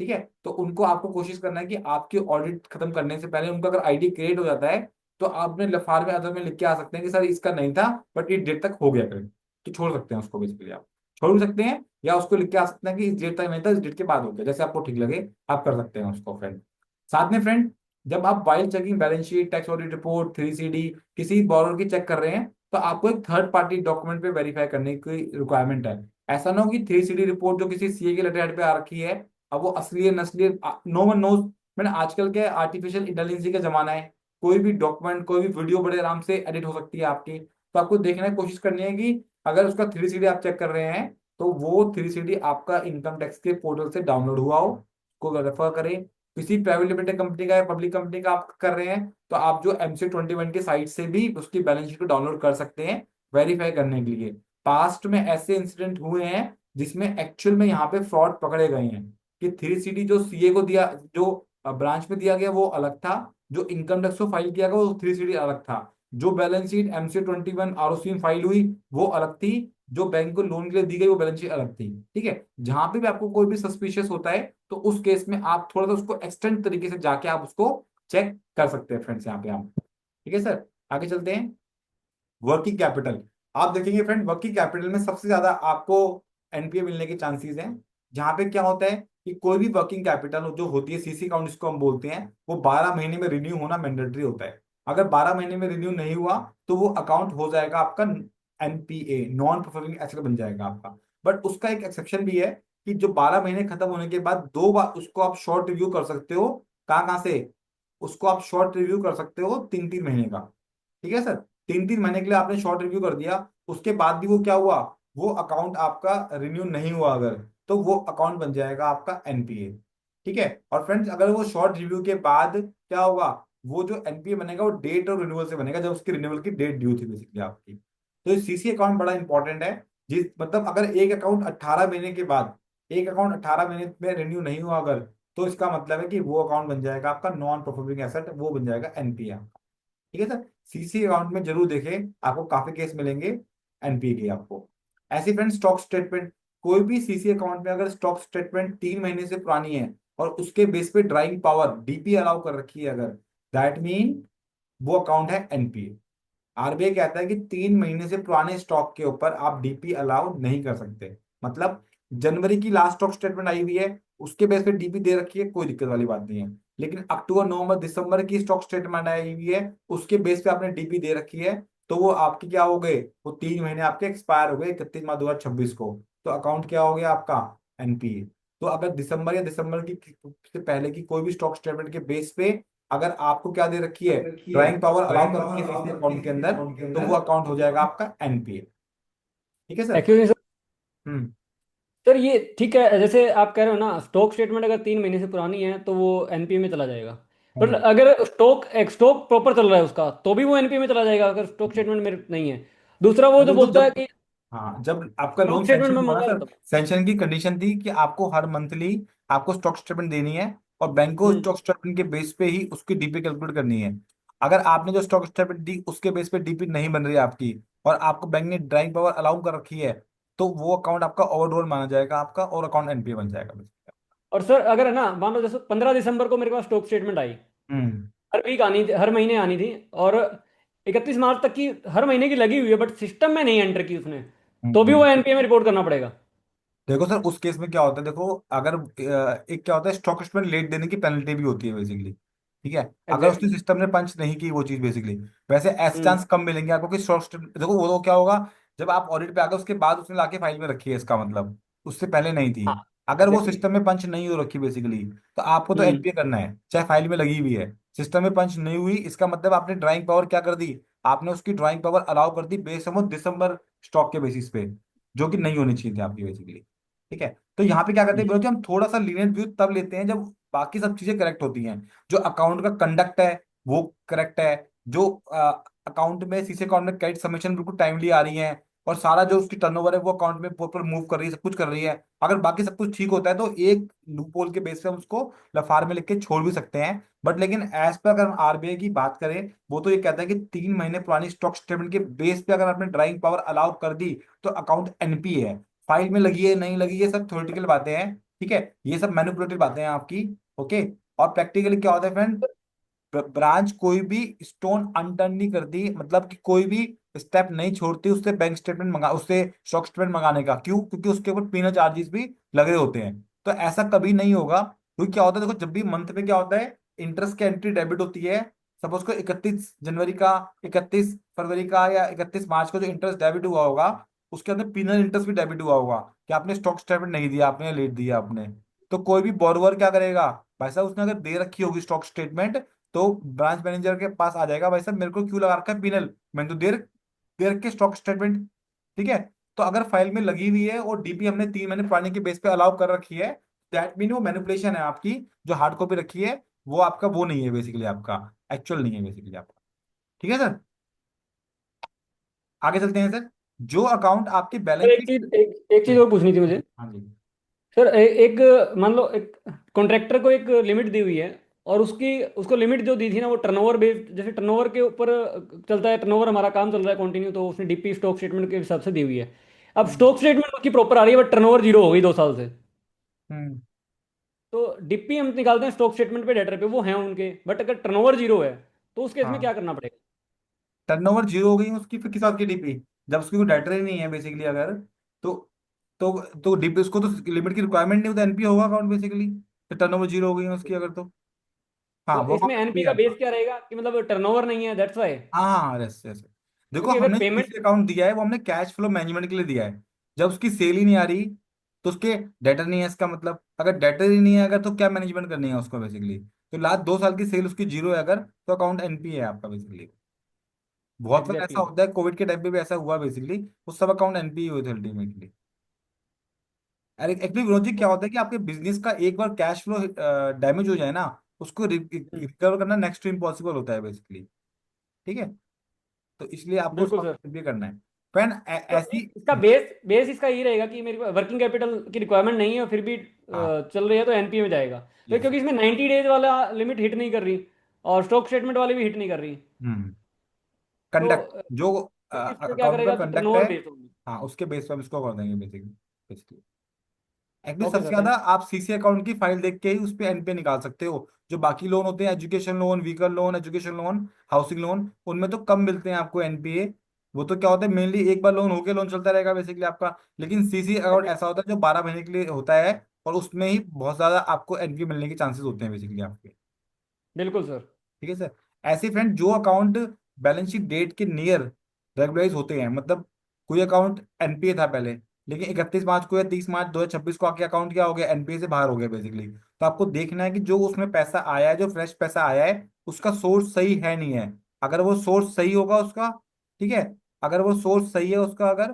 ठीक है। तो उनको आपको कोशिश करना है कि आपके ऑडिट खत्म करने से पहले उनका अगर आईडी क्रिएट हो जाता है, तो आप अपने लफार में अदर में लिख के आ सकते हैं कि सर इसका नहीं था बट ये डेट तक हो गया क्रेडिट। तो छोड़ सकते हैं उसको बेसिकली, आप छोड़ भी सकते हैं, या उसको लिख के आ सकते हैं कि इस डेट तक नहीं था, इस डेट के बाद हो गया, जैसे आपको ठीक लगे आप कर सकते हैं उसको फ्रेंड। साथ में फ्रेंड जब आप while checking balance sheet, tax audit report, 3CD किसी बोरोवर की चेक कर रहे हैं, तो आपको एक थर्ड पार्टी डॉक्यूमेंट पे वेरीफाई करने की रिक्वायरमेंट है। ऐसा ना हो कि 3CD रिपोर्ट जो किसी सीए के लेटर हेड पे आ रखी है, अब वो असली है नस्ली, नो वन नोज। मैंने आजकल के आर्टिफिशियल इंटेलिजेंस का जमाना है, कोई भी डॉक्यूमेंट, कोई भी वीडियो बड़े आराम से एडिट हो सकती है आपकी। तो आपको देखना है, कोशिश करनी है कि अगर उसका 3CD आप चेक कर रहे हैं तो वो 3CD आपका इनकम टैक्स के पोर्टल से डाउनलोड हुआ हो, को रेफर करें। किसी प्राइवेट लिमिटेड कंपनी का या पब्लिक कंपनी का आप कर रहे हैं तो आप जो MC21 के साइट से भी उसकी बैलेंस शीट को डाउनलोड कर सकते हैं वेरीफाई करने के लिए। पास्ट में ऐसे इंसिडेंट हुए हैं जिसमें एक्चुअल में यहाँ पे फ्रॉड पकड़े गए हैं कि 3CD जो CA को दिया, जो ब्रांच में दिया गया वो अलग था, जो इनकम टैक्स को फाइल किया गया वो 3CD अलग था, जो बैलेंस शीट MC21 ROC में फाइल हुई वो अलग थी, जो बैंक को लोन के लिए दी गई वो बैलेंस शीट अलग थी। ठीक है, जहां पे भी आपको कोई भी सस्पिशियस होता है तो उस केस में आप थोड़ा सा उसको एक्सटेंड तरीके से जाके आप उसको चेक कर सकते हैं फ्रेंड्स, यहाँ पे आप। ठीक है सर, आगे चलते हैं। वर्किंग कैपिटल, आप देखेंगे फ्रेंड वर्किंग कैपिटल में सबसे ज्यादा आपको NPA मिलने के चांसेस हैं। जहां पे क्या होता है कि कोई भी वर्किंग कैपिटल जो होती है CC अकाउंट जिसको हम बोलते हैं, वो 12 महीने में रिन्यू होना मैंडेटरी होता है। अगर 12 महीने में रिन्यू नहीं हुआ तो वो अकाउंट हो जाएगा आपका NPA, नॉन परफॉर्मिंग एसेट बन जाएगा आपका। बट उसका एक एक्सेप्शन भी है कि जो 12 महीने खत्म होने के बाद 2 बार उसको आप शॉर्ट रिव्यू कर सकते हो। कहाँ कहाँ से? उसको आप शॉर्ट रिव्यू कर सकते हो 3-3 महीने का। ठीक है सर, 3-3 महीने के लिए आपने शॉर्ट रिव्यू कर दिया, उसके बाद भी वो क्या हुआ, वो अकाउंट आपका रिन्यू नहीं हुआ अगर, तो वो अकाउंट बन जाएगा आपका NPA। ठीक है, और फ्रेंड्स अगर वो शॉर्ट रिव्यू के बाद क्या होगा, वो जो NPA बनेगा वो डेट और रिन्यूअल से बनेगा, जब उसकी रिन्यूअल की डेट ड्यू थी बेसिकली आपकी। तो ये CC अकाउंट बड़ा इंपॉर्टेंट है। जिस मतलब अगर एक अकाउंट 18 महीने के बाद, एक अकाउंट 18 महीने में रिन्यू नहीं हुआ अगर, तो इसका मतलब है कि वो अकाउंट बन जाएगा आपका नॉन परफॉर्मिंग एसेट, वो बन जाएगा NPA। ठीक है सर, CC अकाउंट में जरूर देखें, आपको काफी केस मिलेंगे NPA के आपको। ऐसी फ्रेंड स्टॉक स्टेटमेंट, कोई भी CC अकाउंट में अगर स्टॉक स्टेटमेंट 3 महीने से पुरानी है और उसके बेस पे ड्राइंग पावर DP अलाउ कर रखी है अगर, दैट मीन वो अकाउंट है NPA। RBI कहता है कि 3 महीने से पुराने स्टॉक के ऊपर आप DP अलाउ नहीं कर सकते। मतलब जनवरी की लास्ट स्टॉक स्टेटमेंट आई हुई है, उसके बेस पे DP दे रखी है, कोई दिक्कत वाली बात नहीं है। लेकिन अक्टूबर नवंबर दिसंबर की स्टॉक स्टेटमेंट आई हुई है, उसके बेस पे आपने DP दे रखी है, तो वो आपकी क्या हो गए, वो 3 महीने आपके एक्सपायर हो गए 31 मार्च 2026 को, तो अकाउंट क्या हो गया आपका NPA। तो अगर दिसंबर या दिसंबर की से पहले की कोई भी स्टॉक स्टेटमेंट के बेस पे अगर आपको क्या दे रखी है, ड्राइंग पावर अलाउ कर रखी है CC अकाउंट के अंदर, तो वो अकाउंट हो जाएगा आपका NPA। ठीक है सर। एक्चुअली सर, हम्म। ये ठीक है, जैसे आप कह रहे हो ना, स्टॉक स्टेटमेंट अगर 3 महीने से पुरानी है तो वो एनपीए में चला जाएगा। पर हम्म। अगर स्टॉक प्रॉपर चल रहा है उसका तो भी वो एनपीए में चला जाएगा, अगर स्टॉक स्टेटमेंट में नहीं है। दूसरा वो जो देखो बोलता है जब, कि हाँ जब आपका स्टॉक लोन स्टेटमेंट सैंक्शन में हुआ ना मंगा सर, लेता हूँ। सैंक्शन की कंडीशन थी कि आपको हर मंथली आपको स्टॉक स्टेटमेंट देनी है, और बैंक को हम्म। स्टॉक स्टेटमेंट के बेस पे ही उसकी DP कैलकुलेट करनी है। अगर आपने जो स्टॉक स्टेटमेंट दी उसके बेस पे DP नहीं बन रही है आपकी, और आपको बैंक ने ड्राइंग पावर अलाउ कर रखी है, तो वो अकाउंट आपका ओवरड्रॉल माना जाएगा आपका, और अकाउंट NPA बन जाएगा। और सर अगर है ना, मान लो जैसे 15 दिसंबर को मेरे पास स्टॉक स्टेटमेंट आई, हम्म। हर वीक आनी थी, हर महीने आनी थी, और 31 मार्च तक की हर महीने की लगी हुई है, बट सिस्टम में नहीं एंटर की उसने, तो भी वो हम्म। एनपीए में रिपोर्ट करना पड़ेगा। देखो सर उस केस में क्या होता है, देखो अगर एक क्या होता है, स्टॉक एक्सपेरिमेंट लेट देने की पेनल्टी भी होती है बेसिकली। ठीक है, अगर उसने एग्जैक्टली। सिस्टम ने पंच नहीं की वो चीज बेसिकली, वैसे ऐसे हम्म। चांस कम मिलेंगे आपको कि स्टॉक, देखो वो तो क्या होगा, जब आप ऑडिट पे आ गए उसके बाद उसने लाके फाइल में रखी है, इसका मतलब उससे पहले नहीं थी। हाँ। अगर वो एग्जैक्टली। सिस्टम में पंच नहीं हो रखी बेसिकली, तो आपको तो हम्म। NPA करना है, चाहे फाइल में लगी हुई है। सिस्टम में पंच नहीं हुई इसका मतलब आपने ड्राइंग पावर क्या कर दी, आपने उसकी ड्राइंग पावर अलाउ कर the base on December stock के बेसिस पे, जो कि नहीं होनी चाहिए थी आपकी बेसिकली। ठीक है, तो यहाँ पे क्या करते हैं हम्म। विनोद जी, हम थोड़ा सा लीनियंट व्यू तब लेते हैं जब बाकी सब चीजें करेक्ट होती हैं। जो अकाउंट का कंडक्ट है वो करेक्ट है, जो अकाउंट में CC अकाउंट में क्रेडिट सबमिशन बिल्कुल टाइमली आ रही है, और सारा जो उसकी टर्नओवर है वो अकाउंट में प्रॉपर मूव कर रही है, सब कुछ कर रही है। अगर बाकी सब कुछ ठीक होता है तो एक लूपहोल के बेस पे हम उसको लफार में लिख के छोड़ भी सकते हैं। बट लेकिन एज पर अगर हम RBI की बात करें, वो तो ये कहता है कि 3 महीने पुरानी स्टॉक स्टेटमेंट के बेस पे अगर आपने ड्राइंग पावर अलाउ कर दी तो अकाउंट NPA है। फाइल में लगी है नहीं लगी, ये सब थ्योरेटिकल बातें हैं। ठीक है, ये सब मैनिपुलेटिव बातें हैं आपकी। ओके, और प्रैक्टिकली क्या होता है फ्रेंड, ब्रांच कोई भी स्टोन अनटर्न नहीं करती, मतलब कि कोई भी स्टेप नहीं छोड़ती उससे बैंक स्टेटमेंट मंगा, उससे स्टॉक स्टेटमेंट मंगाने का। क्यों? क्योंकि उसके ऊपर पेनल चार्जेस भी लगे होते हैं। तो ऐसा कभी नहीं होगा, क्योंकि क्या होता है देखो, जब भी मंथ में क्या होता है, इंटरेस्ट की एंट्री डेबिट होती है। सपोज को 31 जनवरी का, 31 फरवरी का, या 31 मार्च का जो इंटरेस्ट डेबिट हुआ होगा, उसके अंदर पेनल इंटरेस्ट भी डेबिट हुआ होगा कि आपने स्टॉक स्टेटमेंट नहीं दिया, आपने लेट दिया आपने। तो कोई भी बोरोवर क्या करेगा, भाई साहब उसने अगर दे रखी होगी स्टॉक स्टेटमेंट, तो ब्रांच मैनेजर के पास आ जाएगा, भाई साहब मेरे को क्यों लगा रखा है पिनल, मैंने तो देर देर के स्टॉक स्टेटमेंट। ठीक है। तो अगर फाइल में लगी हुई है और डीपी हमने 3 महीने पुराने के बेस पे अलाउ कर रखी है, दैट मीन वो मैनिपुलेशन है आपकी। जो हार्ड कॉपी रखी है वो आपका वो नहीं है बेसिकली, आपका एक्चुअल नहीं है बेसिकली आपका। ठीक है सर। आगे चलते हैं सर। जो अकाउंट आपके सर बैलेंस एक शीट। चीज एक चीज और पूछनी थी मुझे। हाँ जी। सर एक मान लो एक कॉन्ट्रैक्टर को एक लिमिट दी हुई है, और उसकी उसको लिमिट जो दी थी ना वो टर्नओवर बेस्ड, जैसे टर्नओवर के ऊपर चलता है, टर्नओवर हमारा काम चल रहा है कंटिन्यू, तो उसने डीपी स्टॉक स्टेटमेंट के हिसाब से दी हुई है। अब हम्म। स्टॉक स्टेटमेंट उसकी प्रॉपर आ रही है बट टर्नओवर जीरो हो गई 2 साल से। हम्म। तो डीपी हम निकालते हैं स्टॉक स्टेटमेंट पे डेटर पे, वो है उनके, बट अगर टर्नओवर जीरो है तो उस केस में हाँ, क्या करना पड़ेगा? टर्नओवर जीरो हो गई उसकी, फिर किस बात की डीपी? जब उसकी कोई डेटर ही नहीं है बेसिकली अगर, तो तो डीपी उसको तो लिमिट की रिक्वायरमेंट नहीं होता, एनपी होगा अकाउंट बेसिकली। तो टर्नओवर जीरो हो गई है उसकी अगर तो, हाँ तो वो इसमें अकाउंट भी एनपी है का बेस आपका। क्या रहेगा कि मतलब टर्नओवर नहीं है, दैट्स वाई? हाँ हाँ हाँ, यस यस। देखो क्योंकि अगर हमने पेमेंट, सीसी अकाउंट दिया है वो हमने कैश फ्लो मैनेजमेंट के लिए दिया है। जब उसकी सेल ही नहीं आ रही तो उसके डेटर नहीं है, इसका मतलब अगर डेटर ही नहीं है अगर तो क्या मैनेजमेंट करनी है उसको बेसिकली। तो लास्ट 2 साल की सेल उसकी जीरो है अगर, तो अकाउंट एनपी है आपका बेसिकली। बहुत बार ऐसा एग्जैक्टली। होता है, कोविड के टाइम पे भी ऐसा हुआ बेसिकली, वो सब अकाउंट एनपी हुए थे अल्टीमेटली। अरे एक्चुअली विनोद जी क्या होता है कि आपके बिजनेस का एक बार कैश फ्लो डैमेज हो जाए ना, उसको रिकवर करना नेक्स्ट टू इम्पॉसिबल होता है बेसिकली। ठीक है। तो इसलिए आपको बिल्कुल उसको सर। भी करना है। फ्रेंड तो ऐसी। इसका बेस बेस इसका ये रहेगा कि मेरे को वर्किंग कैपिटल की रिक्वायरमेंट नहीं है और फिर भी हाँ। चल रही है तो एनपीए में जाएगा, तो यस। क्योंकि इसमें 90 डेज वाला लिमिट हिट नहीं कर रही और स्टॉक स्टेटमेंट वाली भी हिट नहीं कर रही। हम्म। तो कंडक्ट जो तो इस पे क्या अकाउंट का करेगा कि कंडक्ट है, टर्नओवर बेस होगी। हाँ उसके बेस पर हम इसको कर देंगे बेसिकली। एक्चुअली ओके सबसे सर, ज्यादा थैंक आप सीसी अकाउंट की फाइल देख के ही उस पे एनपीए निकाल सकते हो। जो बाकी लोन होते हैं, education loan, vehicle loan, education loan, housing loan, उनमें तो कम मिलते हैं आपको एनपीए। वो तो क्या होता है, मेनली एक बार लोन होके लोन चलता रहेगा बेसिकली आपका। लेकिन सीसी अकाउंट यू। ऐसा होता है जो 12 महीने के लिए होता है, और उसमें ही बहुत ज्यादा आपको एनपीए मिलने के चांसेस होते हैं बेसिकली आपके। बिल्कुल सर। ठीक है सर। ऐसे फ्रेंड जो अकाउंट बैलेंस शीट डेट के नियर रेगुलराइज होते हैं, मतलब कोई अकाउंट एनपीए था पहले, लेकिन 31 मार्च को या 30 मार्च 2026 को आके अकाउंट क्या हो गया, एनपीए से बाहर हो गया बेसिकली। तो आपको देखना है कि जो उसमें पैसा आया है, जो फ्रेश पैसा आया है, उसका सोर्स सही है नहीं है। अगर वो सोर्स सही होगा उसका, ठीक है, अगर वो सोर्स सही है उसका अगर,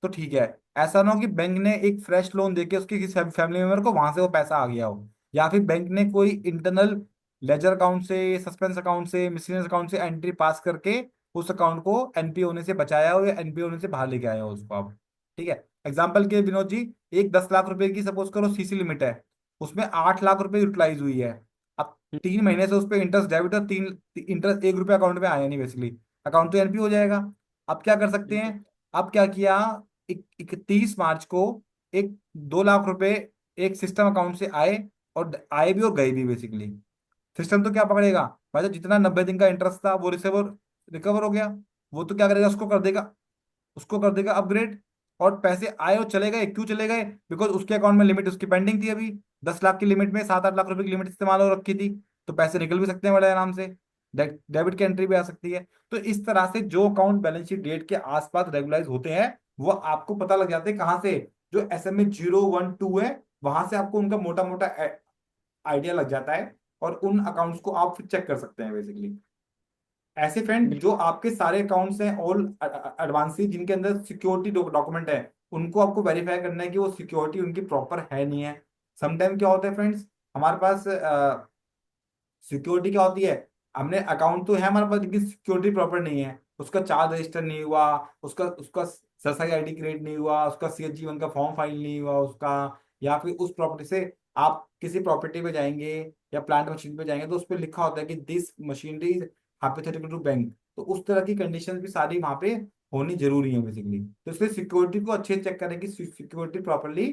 तो ठीक है। ऐसा ना हो कि बैंक ने एक फ्रेश लोन देके उसके किसी फैमिली मेंबर को वहां से वो पैसा आ गया हो, या फिर बैंक ने कोई इंटरनल लेजर अकाउंट से, सस्पेंस अकाउंट से, मिसलेनियस अकाउंट से एंट्री पास करके उस अकाउंट को एनपीए होने से बचाया हो या एनपीए होने से बाहर लेके आया हो उसको आप। ठीक है। एग्जाम्पल के विनोद जी, एक 10 लाख रुपए की सपोज करो सीसी लिमिट है, उसमें 8 लाख रुपए यूटिलाइज हुई है। अब 3 महीने से उस पर इंटरेस्ट डेबिट और 3 इंटरेस्ट 1 रुपया अकाउंट में आया नहीं बेसिकली, अकाउंट तो एनपी हो जाएगा। अब क्या कर सकते हैं? अब क्या किया, 31 मार्च को एक 2 लाख रुपए एक सिस्टम अकाउंट से आए, और आए भी और गए भी बेसिकली। सिस्टम तो क्या पकड़ेगा, भाई साहब जितना 90 दिन का इंटरेस्ट था वो रिसीवर रिकवर हो गया, वो तो क्या करेगा, उसको कर देगा अपग्रेड। और पैसे आए और चले गए, क्यों चले गए? बिकॉज उसके अकाउंट में लिमिट उसकी पेंडिंग थी अभी, 10 लाख की लिमिट में 7-8 लाख रुपए की लिमिट इस्तेमाल हो रखी थी। तो पैसे निकल भी सकते हैं बड़े आराम से, डेबिट की एंट्री भी आ सकती है। तो इस तरह से जो अकाउंट बैलेंस शीट डेट के आसपास रेगुलाइज होते हैं, वो आपको पता लग जाते हैं कहाँ से, जो एसएमए 0 1 2 है, वहां से आपको उनका मोटा मोटा आइडिया लग जाता है, और उन अकाउंट्स को आप फिर चेक कर सकते हैं बेसिकली। ऐसे फ्रेंड जो बिल्कुल। आपके सारे अकाउंट्स हैं ऑल एडवांसी, जिनके अंदर सिक्योरिटी डॉक्यूमेंट है, उनको आपको वेरीफाई करना है कि वो सिक्योरिटी उनकी प्रॉपर है नहीं है। समटाइम क्या होता है फ्रेंड्स, हमारे पास सिक्योरिटी क्या होती है, हमने अकाउंट तो है हमारे पास लेकिन सिक्योरिटी प्रॉपर नहीं है, उसका चार्ज रजिस्टर नहीं हुआ, उसका उसका सरसाई आईडी क्रिएट नहीं हुआ, उसका सीएचजी 1 का फॉर्म फाइल नहीं हुआ उसका, या फिर उस प्रॉपर्टी से आप किसी प्रॉपर्टी पे जाएंगे या प्लांट मशीन पे जाएंगे तो उस पर लिखा होता है कि this machinery is hypothetical to bank, तो उस तरह की कंडीशन भी सारी वहां पे होनी जरूरी है बेसिकली। तो इसलिए सिक्योरिटी को अच्छे चेक करें कि सिक्योरिटी प्रॉपरली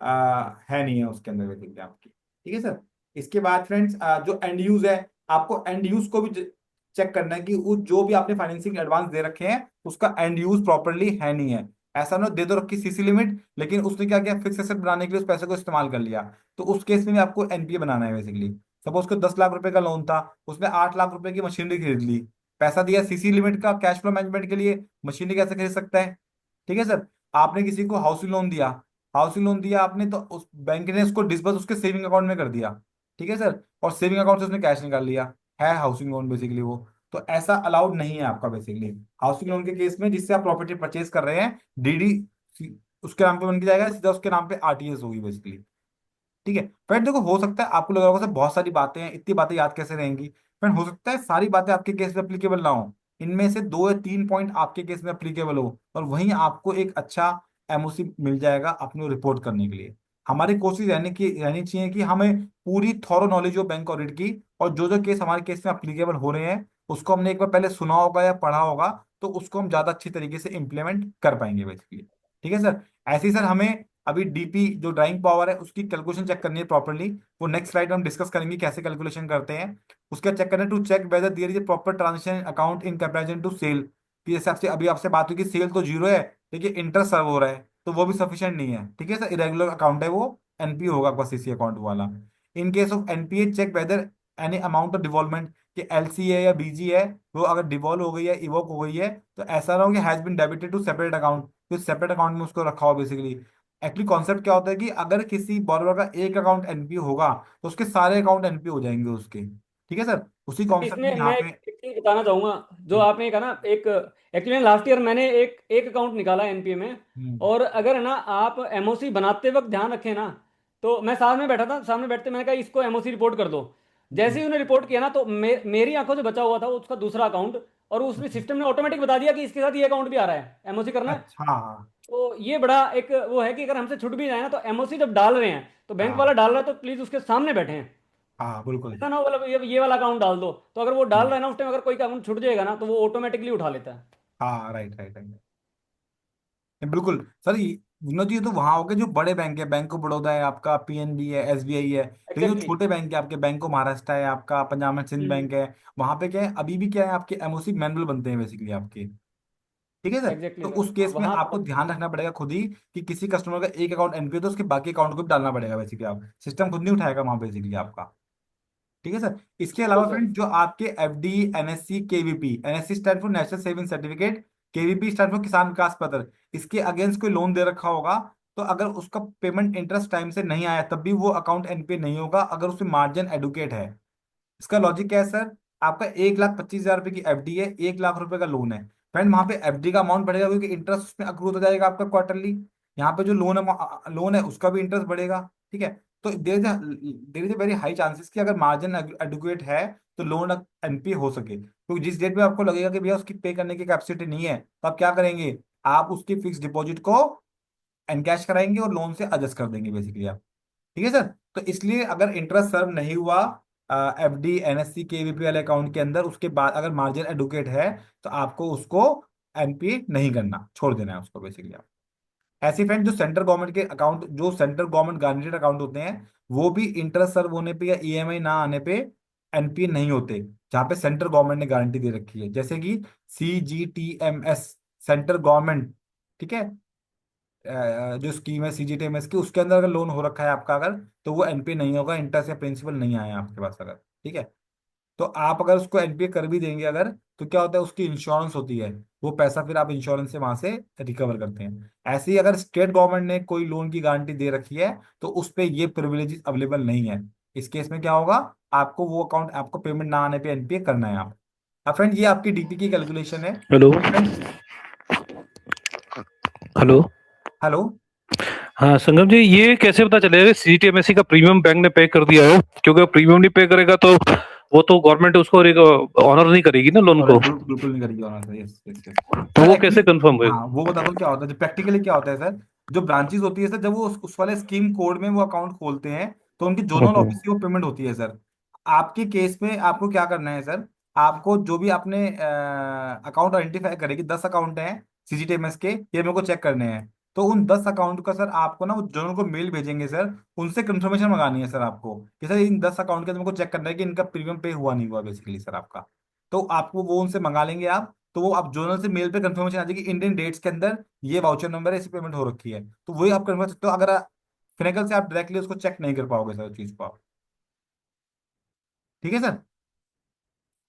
है नहीं है उसके अंदर बेसिकली आपकी। ठीक है सर। इसके बाद फ्रेंड्स जो एंड यूज है, आपको एंड यूज को भी चेक करना है कि उस जो भी आपने फाइनेंसिंग एडवांस दे रखे हैं उसका एंड यूज प्रॉपरली है नहीं है। ऐसा ना दे दो रखी सीसी लिमिट, लेकिन उसने क्या किया, फिक्स एसेट बनाने के लिए उस पैसे को इस्तेमाल कर लिया, तो उस केस में भी आपको एनपीए बनाना है बेसिकली। सपोज को 10 लाख रुपए का लोन था, उसमें 8 लाख रुपए की मशीनरी खरीद ली, पैसा दिया सीसी लिमिट का कैश फ्लो मैनेजमेंट के लिए, मशीनरी कैसे खरीद सकता है? ठीक है सर। आपने किसी को हाउसिंग लोन दिया आपने, तो उस बैंक ने उसको डिसबर्स उसके सेविंग अकाउंट में कर दिया। ठीक है सर। और सेविंग अकाउंट से उसने कैश निकाल लिया। है हाउसिंग लोन बेसिकली वो। तो ऐसा अलाउड नहीं है आपका बेसिकली हाउसिंग लोन के केस में, जिससे आप प्रॉपर्टी परचेज कर रहे हैं, डीडी उसके नाम पे बन के जाएगा, सीधा उसके नाम पे आरटीएस होगी बेसिकली। ठीक है फ्रेंड, देखो हो सकता है आपको लग रहा होगा सर बहुत सारी बातें हैं, इतनी बातें याद कैसे रहेंगी। फ्रेंड हो सकता है सारी बातें आपके केस में अप्लीकेबल ना हो, इनमें से 2 या 3 पॉइंट आपके केस में अप्लीकेबल हो, और वहीं आपको एक अच्छा एमओसी मिल जाएगा अपने रिपोर्ट करने के लिए। हमारी कोशिश रहनी चाहिए कि हमें पूरी थॉरो नॉलेज हो बैंक ऑडिट की, और जो जो केस हमारे केस में अप्लीकेबल हो रहे हैं उसको हमने एक बार पहले सुना होगा या पढ़ा होगा, तो उसको हम ज्यादा अच्छी तरीके से इम्प्लीमेंट कर पाएंगे बेसिकली। ठीक है सर। ऐसे ही सर हमें अभी डीपी जो ड्राइंग पावर है उसकी कैलकुलेशन चेक करनी है प्रॉपरली, वो नेक्स्ट स्लाइड में हम डिस्कस करेंगे कैसे कैलकुलेशन करते हैं। उसका चेक करना है to check whether there is a proper transaction account in comparison to sale, कि जैसे आपसे अभी आपसे बात हुई कि सेल तो जीरो है लेकिन इंटरेस्ट सर्व हो रहा है, तो वो भी सफिशिएंट नहीं है। ठीक है सर, इरेगुलर अकाउंट है वो, एनपीए होगा आपका सीसी अकाउंट वाला। In case of NPA check whether any amount of devolvement, कि एलसी है या बीजी है, वो अगर डिवॉल्व हो गई है, इवोक हो गई है, तो ऐसा ना हो कि has been debited to separate account, तो सेपरेट अकाउंट में उसको रखा हो बेसिकली। एक्चुअली कॉन्सेप्ट क्या होता है कि अगर किसी बॉर्रोवर का एक अकाउंट एनपीओ होगा तो उसके सारे अकाउंट एनपीओ हो जाएंगे उसके। ठीक है सर, उसी कॉन्सेप्ट में इसमें यहाँ मैं पे। एक चीज बताना चाहूंगा, जो आपने कहा ना, एक एक्चुअली लास्ट ईयर मैंने एक एक अकाउंट निकाला एनपीए में। हम्म। और अगर है ना आप एमओसी बनाते वक्त ध्यान रखें ना, तो मैं साथ में बैठा था, सामने बैठते मैंने कहा इसको एमओसी रिपोर्ट कर दो। जैसे हम्म। ही उन्हें रिपोर्ट किया ना, तो मेरी आंखों से बचा हुआ था उसका दूसरा अकाउंट, और उसमें हम्म। सिस्टम ने ऑटोमेटिक बता दिया कि इसके साथ ये अकाउंट भी आ रहा है, एमओसी करना है। अच्छा हाँ। तो ये बड़ा एक वो है कि अगर हमसे छूट भी जाए ना, तो एमओसी जब डाल रहे हैं तो बैंक वाला हाँ। डाल रहा है तो प्लीज उसके सामने बैठे। हाँ बिल्कुल। ऐसा ना हो मतलब ये वाला अकाउंट डाल दो, तो अगर वो डाल हम्म। रहा है ना उस टाइम, अगर कोई अकाउंट छूट जाएगा ना, तो वो ऑटोमेटिकली उठा लेता है। हाँ राइट राइट राइट। बिल्कुल सर, विनोद जी ये तो वहां हो गए जो बड़े बैंक है, बैंक ऑफ बड़ौदा है आपका, पीएनबी है, एसबीआई है। लेकिन जो एग्जैक्टली। छोटे बैंक है आपके, बैंक ऑफ महाराष्ट्र है आपका, पंजाब एंड सिंध बैंक है, वहां पे क्या है अभी भी क्या है आपके एमओसी मैनुअल बनते हैं बेसिकली आपके। ठीक है सर। एग्जैक्टली तो सर, उस केस में वहां आपको तो ध्यान रखना पड़ेगा खुद ही कि किसी कस्टमर का एक अकाउंट एनपीओ, तो उसके बाकी अकाउंट को भी डालना पड़ेगा बेसिकली, आप सिस्टम खुद नहीं उठाएगा वहां बेसिकली आपका। ठीक है सर। इसके बिल्कुल अलावा सर। फ्रेंड जो आपके FD, NSC, KVP, NSC stand for national saving certificate, KVP stand for किसान विकास पत्र, इसके अगेंस्ट कोई लोन दे रखा होगा, तो अगर उसका पेमेंट इंटरेस्ट टाइम से नहीं आया तब भी वो अकाउंट एनपीए नहीं होगा, अगर उसमें मार्जिन एडुकेट है। इसका लॉजिक क्या है सर, आपका 1,25,000 रुपए की एफडी है, 1 लाख रुपए का लोन है। फ्रेंड वहां पे एफडी का अमाउंट बढ़ेगा क्योंकि इंटरेस्ट उसमें अक्रूव हो जाएगा आपका क्वार्टरली। यहाँ पे जो लोन है उसका भी इंटरेस्ट बढ़ेगा। ठीक है। तो there is very high chances कि अगर मार्जिन एडुकेट है तो लोन एनपी हो सके, क्योंकि जिस डेट में आपको लगेगा कि भैया उसकी पे करने की कैपेसिटी नहीं है, तो आप क्या करेंगे, आप उसकी फिक्स डिपॉजिट को एनकैश कराएंगे और लोन से एडजस्ट कर देंगे बेसिकली आप। ठीक है सर। तो इसलिए अगर इंटरेस्ट सर्व नहीं हुआ एफडी, एनएससी, केवीपी वाले अकाउंट के अंदर, उसके बाद अगर मार्जिन एडुकेट है, तो आपको उसको एनपीए नहीं करना, छोड़ देना है उसको बेसिकली आप। ऐसे फ्रेंड जो सेंट्रल गवर्नमेंट के अकाउंट, जो सेंट्रल गवर्नमेंट गारंटेड अकाउंट होते हैं, वो भी इंटरेस्ट सर्व होने पे या ईएमआई ना आने पे एनपीए नहीं होते, जहाँ पे सेंट्रल गवर्नमेंट ने गारंटी दे रखी है, जैसे कि सीजीटीएमएस, सेंट्रल गवर्नमेंट। ठीक है। जो स्कीम है सीजीटीएमएस की, उसके अंदर अगर लोन हो रखा है आपका अगर, तो वो एनपीए नहीं होगा, इंटरेस्ट या प्रिंसिपल नहीं आया आपके पास अगर। ठीक है। तो आप अगर उसको एनपीए कर भी देंगे अगर, तो क्या होता है उसकी इंश्योरेंस होती है, वो पैसा फिर आप इंश्योरेंस से वहां से रिकवर करते हैं। ऐसे ही अगर स्टेट गवर्नमेंट ने कोई लोन की गारंटी दे रखी है, तो उस पे ये प्रिविलेजेस अवेलेबल नहीं है। इस केस में क्या होगा, आपको वो अकाउंट, आपको पेमेंट ना आने पे एनपीए करना है आप। अब फ्रेंड ये आपकी डीपी की कैलकुलेशन है। हेलो। Friend hello. हेलो। हाँ संगम जी, ये कैसे पता चलेगा सीजीटीएमएससी का प्रीमियम बैंक ने पे कर दिया है? क्योंकि प्रीमियम नहीं पे करेगा तो वो तो गवर्नमेंट उसको ऑनर नहीं करेगी ना लोन और को। बिल्कुल नहीं करेगी honour sir, yes yes yes. तो सर वो एक्चुअली कैसे कंफर्म होएगा? हाँ वो बताता हूँ क्या होता है, प्रैक्टिकली क्या होता है सर, जो ब्रांचेस होती है सर, जब वो उस वाले स्कीम कोड में वो अकाउंट खोलते हैं, तो उनकी जोनल हम्म। ऑफिस से वो पेमेंट होती है सर। आपके केस में आपको क्या करना है सर, आपको जो भी आपने अकाउंट आइडेंटिफाई करेगी, 10 अकाउंट हैं सीजीटीएमएस के, ये मेरे को चेक करने हैं, तो उन 10 अकाउंट का सर आपको ना वो जोनल को मेल भेजेंगे सर, उनसे कंफर्मेशन मंगानी है सर आपको, कि सर इन 10 अकाउंट के अंदर मेरे को चेक करना है कि इनका प्रीमियम पे हुआ नहीं हुआ बेसिकली सर आपका। तो आपको वो उनसे मंगा लेंगे आप, तो वो आप जोनल से मेल पे कंफर्मेशन आ जाएगी इंडियन डेट्स के अंदर, ये वाउचर नंबर है, ऐसी पेमेंट हो रखी है, तो वही आप कंफर्म कर सकते हो। अगर फिनेकल से आप डायरेक्टली उसको चेक नहीं कर पाओगे सर चीज को आप। ठीक है सर।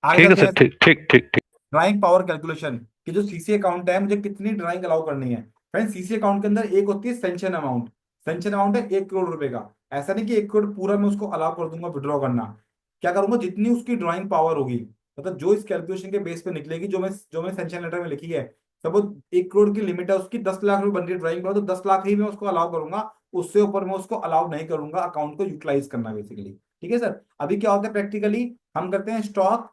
आगे ठीक है चलते सर, हैं। ठीक ठीक ठीक ठीक। ड्राइंग पावर कैलकुलेशन, कि जो सीसी अकाउंट है मुझे कितनी ड्राइंग अलाउ करनी है। फ्रेंड सीसी अकाउंट के अंदर एक होती है सेंशन अमाउंट, सेंशन अमाउंट है 1 करोड़ रुपए का। ऐसा नहीं कि 1 करोड़ पूरा मैं उसको अलाउ कर दूंगा विड्रॉ करना, क्या करूंगा, जितनी उसकी ड्राइंग पावर होगी, मतलब जो इस कैलकुलेशन के बेस पे निकलेगी, जो मैं सैंक्शन लेटर में लिखी है, सपोज 1 करोड़ की लिमिट है उसकी, 10 लाख रुपए बन रही है ड्राइंग पावर, तो 10 लाख ही मैं उसको अलाउ करूंगा, उससे ऊपर मैं उसको अलाउ नहीं करूंगा अकाउंट को यूटिलाइज करना बेसिकली। ठीक है सर। अभी क्या होता है प्रैक्टिकली, हम करते हैं stock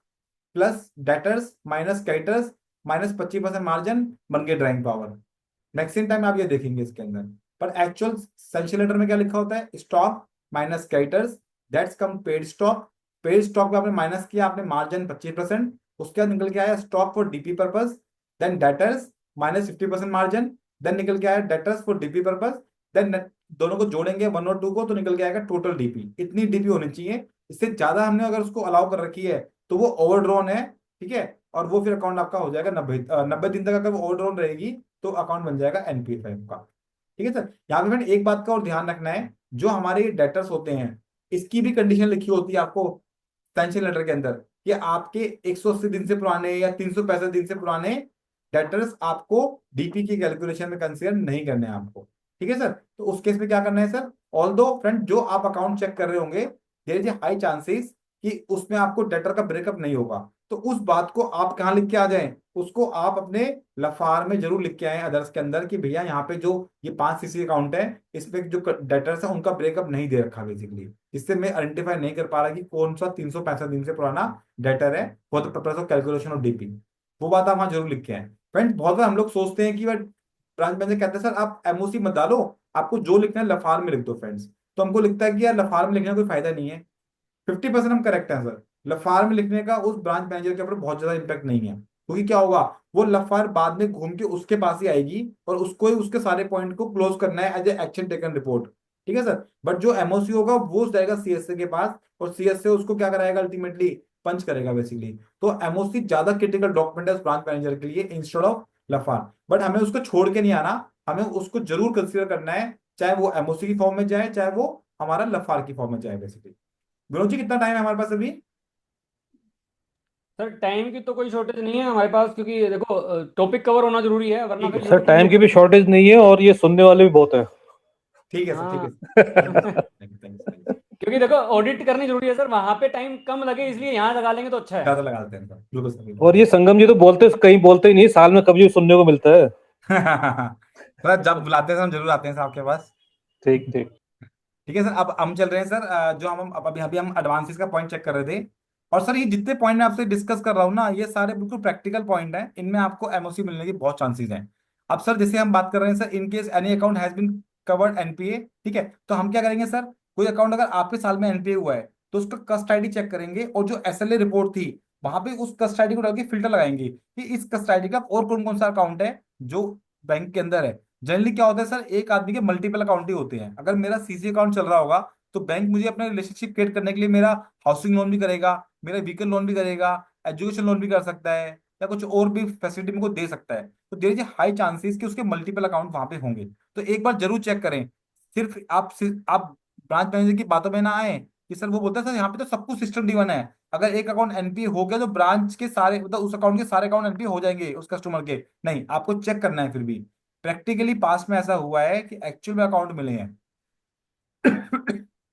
plus debtors minus creditors minus 25% margin बन के ड्राइंग पावर। मैक्सिमम टाइम आप ये देखेंगे इसके अंदर। पर एक्चुअल सैंक्शन लेटर में क्या लिखा होता है, stock minus creditors that's come paid stock. Paid stock में आपने माइनस किया, आपने मार्जिन 25%, उसके बाद निकल के आया stock for DP purpose, then debtors minus 50% margin, then निकल के आया debtors for DP purpose, then दोनों को जोड़ेंगे 1 और 2 को, तो निकल के आएगा टोटल डीपी। इतनी डीपी होनी चाहिए, इससे ज्यादा हमने अगर उसको अलाउ कर रखी है तो वो ओवरड्रॉन है। ठीक है, और वो फिर अकाउंट आपका हो जाएगा 90 दिन तक अगर वो ओवरड्रॉन रहेगी तो अकाउंट बन जाएगा एनपीए 5 का। ठीक है सर। यहाँ पे फ्रेंड एक बात का और ध्यान रखना है, जो हमारे डेटर्स होते हैं इसकी भी कंडीशन लिखी होती है आपको सैंक्शन लेटर के अंदर, कि आपके 180 दिन से पुराने या 365 दिन से पुराने डेटर्स आपको डीपी की कैलकुलेशन में कंसीडर नहीं करने हैं आपको। ठीक है सर। तो उस केस में क्या करना है सर, ऑल दो फ्रेंड जो आप अकाउंट चेक कर रहे होंगे देयर इज हाई चांसेस कि उसमें आपको डेटर का ब्रेकअप नहीं होगा, तो उस बात को आप कहाँ लिख के आ जाएं, उसको आप अपने लफार में जरूर लिख के आए अदर्स के अंदर, कि भैया यहाँ पे जो ये 5 सीसी अकाउंट है इसमें जो डेटर्स है उनका ब्रेकअप नहीं दे रखा बेसिकली, इससे मैं आइडेंटिफाई नहीं कर पा रहा कि कौन सा 365 दिन से पुराना डेटर है for the purpose of calculation of DP. वो बात आप वहां जरूर लिख के आए फ्रेंड। बहुत बार हम लोग सोचते हैं कि वह ब्रांच मैनेजर कहते हैं सर आप एमओसी मत डालो, आपको जो लिखना है लफार में लिख दो फ्रेंड्स। तो हमको लिखता है कि यार लफार में लिखने का कोई फायदा नहीं है। 50% हम करेक्ट हैं सर, लफार में लिखने का उस ब्रांच मैनेजर के ऊपर बहुत ज्यादा इंपैक्ट नहीं है, क्योंकि क्या होगा, वो लफार बाद में घूम के उसके पास ही आएगी और उसको ही उसके सारे पॉइंट को क्लोज करना है as a action taken report. ठीक है सर। बट जो एमओसी होगा वो जाएगा सीएसए के पास, और सीएसए उसको क्या कराएगा, अल्टीमेटली पंच करेगा बेसिकली। तो एमओसी ज्यादा क्रिटिकल डॉक्यूमेंट है उस ब्रांच मैनेजर के लिए इंस्टेड ऑफ लफार। बट हमें उसको छोड़ के नहीं आना, हमें उसको जरूर कंसिडर करना है, चाहे वो एमओसी की फॉर्म में जाए चाहे वो हमारा लफार की फॉर्म में जाए बेसिकली। विनोद जी कितना टाइम है हमारे पास अभी? सर टाइम की तो कोई शॉर्टेज नहीं है हमारे पास, क्योंकि देखो टॉपिक कवर होना जरूरी है, वरना ठीक फिर है सर यूट्यूब टाइम की वीडियो। भी शॉर्टेज नहीं है और ये सुनने वाले भी बहुत है। ठीक है सर, ठीक है हाँ। Sir, thank you thank you thank you. क्योंकि देखो ऑडिट करनी जरूरी है सर, वहां पे टाइम कम लगे इसलिए यहाँ लगा लेंगे तो अच्छा है। ज्यादा लगा देते हैं सर, बिल्कुल सर और बिल्कुल ये संगम जी तो बोलते कहीं बोलते ही नहीं, साल में कभी सुनने को मिलता है। सर जब बुलाते हैं सर हम जरूर आते हैं सर आपके पास। ठीक ठीक। ठीक है सर। अब हम चल रहे हैं सर, जो हम अब अभी अभी हम एडवांसेस का पॉइंट चेक कर रहे थे। और सर ये जितने पॉइंट मैं आपसे डिस्कस कर रहा हूँ ना, ये सारे बिल्कुल प्रैक्टिकल पॉइंट हैं, इनमें आपको एमओसी मिलने की बहुत चांसेस हैं। अब सर जैसे हम बात कर रहे हैं sir, in case any account has been covered NPA, ठीक है, तो हम क्या करेंगे सर, कोई अकाउंट अगर आपके साल में एनपीए हुआ है तो उसका कस्ट आईडी चेक करेंगे, और जो एसएलए रिपोर्ट थी वहां पे उस कस्ट आईडी को डाल के फिल्टर लगाएंगे कि इस कस्ट आईडी का और कौन कौन सा अकाउंट है जो बैंक के अंदर है। जनरली क्या होता है सर, एक आदमी के मल्टीपल अकाउंट ही होते हैं। अगर मेरा सीसी अकाउंट चल रहा होगा तो बैंक मुझे अपने रिलेशनशिप क्रिएट करने के लिए मेरा हाउसिंग लोन भी करेगा, मेरा व्हीकल लोन भी करेगा, एजुकेशन लोन भी कर सकता है, या कुछ और भी फैसिलिटी मेरे को दे सकता है। तो देयर इज हाई चांसेस कि उसके मल्टीपल अकाउंट वहां पे होंगे। तो एक बार जरूर चेक करें। सिर्फ आप ब्रांच मैनेजर की बातों में ना आए कि सर वो बोलता है सर यहाँ पे तो सब कुछ सिस्टम ड्रिवन है, अगर एक अकाउंट एनपीए हो गया तो ब्रांच के सारे, मतलब उस अकाउंट के सारे अकाउंट एनपीए हो जाएंगे उस कस्टमर के। नहीं, आपको चेक करना है फिर भी। प्रैक्टिकली पास्ट में ऐसा हुआ है कि एक्चुअल में अकाउंट मिले हैं।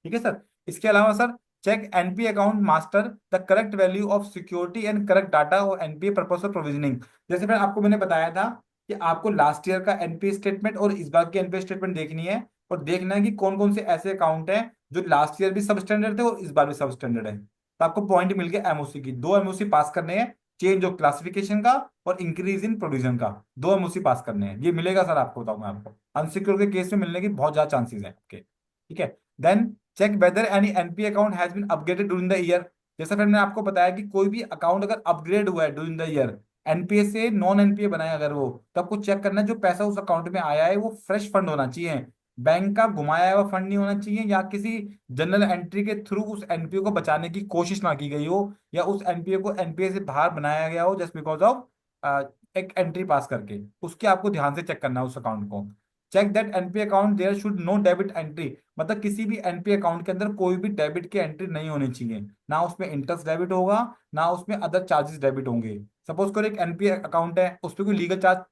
ठीक है सर। इसके अलावा sir, check NPA account master the correct value of security and correct data और एनपीए पर्पस ऑफ प्रोविजनिंग। जैसे मैं आपको मैंने बताया था कि आपको लास्ट ईयर का एनपीए स्टेटमेंट और इस बार की एनपीए स्टेटमेंट देखनी है, और देखना है कि कौन कौन से ऐसे अकाउंट हैं जो लास्ट ईयर भी सब स्टैंडर्ड थे और इस बार भी सब स्टैंडर्ड है। तो आपको पॉइंट मिल गया एमओसी की, 2 एमओसी पास करने हैं, चेंज ऑफ क्लासिफिकेशन का और इंक्रीज इन प्रोविजन का, 2 एमओसी पास करने हैं। ये मिलेगा सर, आपको बताऊं मैं आपको, अनसिक्योर के केस में मिलने की बहुत ज्यादा चांसेस हैं आपके। ठीक है। Then check whether any NP account has been upgraded during the year. जैसा फिर मैंने आपको बताया कि कोई भी अकाउंट अगर अपग्रेड हुआ है ड्यूरिंग द ईयर, एनपीए से नॉन एनपीए बनाया अगर वो, तो आपको चेक करना है जो पैसा उस अकाउंट में आया है वो फ्रेश फंड होना चाहिए, बैंक का घुमाया हुआ फंड नहीं होना चाहिए, या किसी जनरल एंट्री के थ्रू उस एनपीए को बचाने की कोशिश ना की गई हो, या उस एनपीए को एनपीए से बाहर बनाया गया हो जस्ट बिकॉज ऑफ एक एंट्री पास करके। उसके आपको ध्यान से चेक करना है उस अकाउंट को। Check that NPA account there should no debit entry, मतलब किसी भी एनपीए अकाउंट के अंदर कोई भी डेबिट की एंट्री नहीं होनी चाहिए, ना उसमें इंटरेस्ट डेबिट होगा ना उसमें अदर चार्जेस डेबिट होंगे। सपोज करो एक एनपीए अकाउंट है, उस पर कोई लीगल चार्ज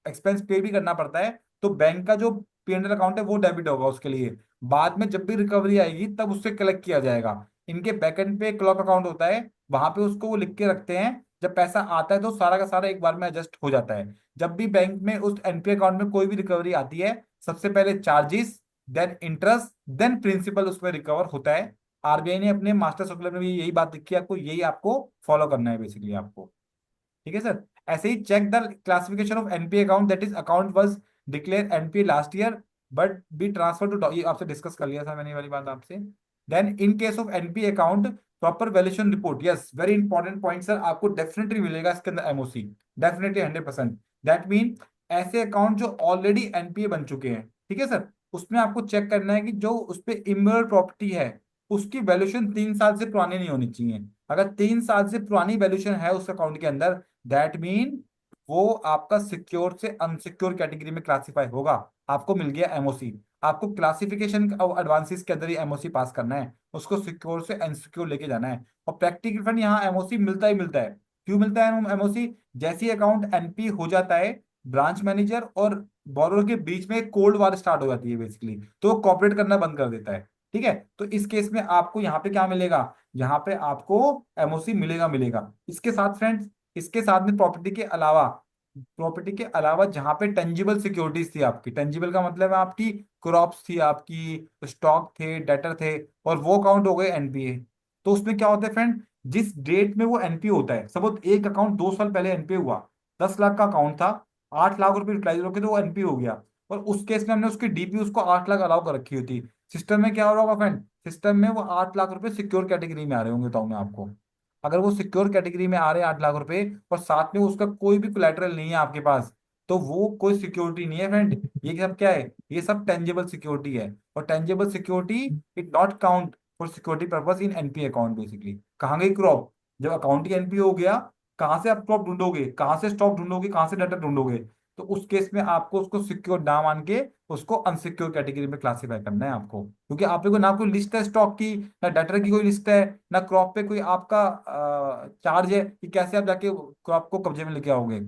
एक्सपेंस पे भी करना पड़ता है, तो बैंक का जो पीएनएल अकाउंट है वो डेबिट होगा उसके लिए, बाद में जब भी रिकवरी आएगी तब उससे कलेक्ट किया जाएगा। इनके बैकएंड पे क्लॉक अकाउंट होता है, वहां पे उसको वो लिख के रखते हैं। जब पैसा आता है तो सारा का सारा एक बार में एडजस्ट हो जाता है। जब भी बैंक में उस एनपीए अकाउंट में कोई भी रिकवरी आती है, सबसे पहले charges, then interest, then principal उसमें रिकवर होता है। आरबीआई ने अपने मास्टर सर्कुलर में भी यही बात लिखी है, आपको यही आपको फॉलो करना है बेसिकली आपको। ठीक है सर। ऐसे ही check the classification of NPA account, that is account was declare NPA last year but be transfer to, ये आपसे डिस्कस कर लिया था मैंने ये वाली बात आपसे। Then in case of NPA account, proper valuation report, yes very important point sir, आपको डेफिनेटली मिलेगा इसके अंदर एमओसी, डेफिनेटली 100%। दैट मीन ऐसे अकाउंट जो ऑलरेडी एनपीए बन चुके हैं, ठीक है सर, उसमें आपको चेक करना है कि जो उस पर इमोरल प्रॉपर्टी है उसकी वैल्यूएशन 3 साल से पुरानी नहीं होनी चाहिए। अगर 3 साल से पुरानी वैल्यूएशन है उस अकाउंट के अंदर, दैट मीन वो आपका सिक्योर से अनसिक्योर कैटेगरी में क्लासिफाई होगा, आपको मिल गया एमओसी। आपको क्लासिफिकेशन एडवांसेस के अंदर ही एमओसी पास करना है, उसको सिक्योर से अनसिक्योर लेके जाना है। और प्रैक्टिकल फंड यहाँ एमओसी मिलता ही मिलता है। क्यों मिलता है एमओसी? जैसे ही अकाउंट एनपी हो जाता है, ब्रांच मैनेजर और बोरोर के बीच में कोल्ड वार स्टार्ट हो जाती है बेसिकली, तो वो कॉपरेट करना बंद कर देता है। ठीक है, तो इस केस में आपको यहाँ पे क्या मिलेगा? यहाँ पे आपको एमओसी मिलेगा मिलेगा। इसके साथ फ्रेंड्स, इसके साथ में प्रॉपर्टी के अलावा जहां पे टेंजिबल सिक्योरिटीज थी आपकी, टेंजिबल का मतलब है आपकी क्रॉप्स थी, आपकी स्टॉक थे, डेटर थे, और वो काउंट हो गए एनपीए। तो उसमें क्या होता है फ्रेंड, जिस डेट में वो एनपीए होता है, सपोज एक अकाउंट 2 साल पहले एनपीए हुआ, 10 लाख का अकाउंट था, 8 लाख रुपए यूटिलाइज होकर तो वो एनपीए हो गया, और उस केस में हमने उसकी डीपी उसको 8 लाख अलाउ कर रखी होती, सिस्टम में क्या हो रहा होगा फ्रेंड? सिस्टम में वो 8 लाख रुपए सिक्योर कैटेगरी में आ रहे होंगे, बताऊं मैं आपको। अगर वो सिक्योर कैटेगरी में आ रहे हैं 8 लाख रुपए, और साथ में उसका कोई भी कोलेटरल नहीं है आपके पास, तो वो कोई सिक्योरिटी नहीं है फ्रेंड। ये सब क्या है? ये सब टेंजिबल सिक्योरिटी है, और tangible security it not count for security purpose in NP account basically. कहाँ गई क्रॉप? जब अकाउंट ही एनपी हो गया, कहाँ से आप क्रॉप ढूंढोगे, कहाँ से स्टॉक ढूंढोगे, कहाँ से डाटा ढूंढोगे? तो उस केस में आपको उसको सिक्योर ना मान के उसको अनसिक्योर कैटेगरी में क्लासीफाई करना है आपको, क्योंकि आप पे कोई ना कोई लिस्ट है स्टॉक की, ना डाटा की कोई लिस्ट है, ना क्रॉप पे कोई आपका चार्ज है कि कैसे आप जाके क्रॉप को कब्जे में लेके आओगे।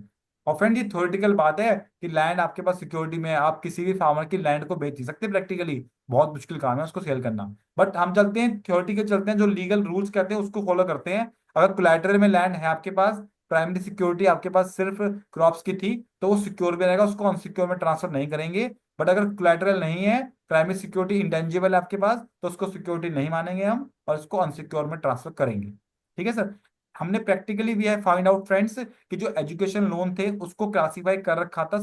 और फ्रेंड ये थ्योरेटिकल बात है कि लैंड आपके पास सिक्योरिटी में है, आप किसी भी फार्मर की लैंड को बेच नहीं सकते, प्रैक्टिकली बहुत मुश्किल काम है उसको सेल करना। बट हम चलते हैं थ्योरेटिकल, चलते हैं जो लीगल रूल्स कहते हैं उसको फॉलो करते हैं। अगर कोलैटरल में लैंड है आपके पास, प्राइमरी सिक्योरिटी आपके पास सिर्फ क्रॉप्स की थी, तो वो सिक्योर भी रहेगा, उसको अनसिक्योर में ट्रांसफर नहीं करेंगे। बट अगर कोलैटरल नहीं है, प्राइमरी सिक्योरिटी इंटेंजिबल है आपके पास, तो उसको सिक्योरिटी नहीं मानेंगे हम, और उसको अनसिक्योर में ट्रांसफर करेंगे। ठीक है सर। हमने प्रैक्टिकली भी है फाइंड आउट फ्रेंड्स कि जो एजुकेशन लोन थे उसको क्लासीफाई कर रखा था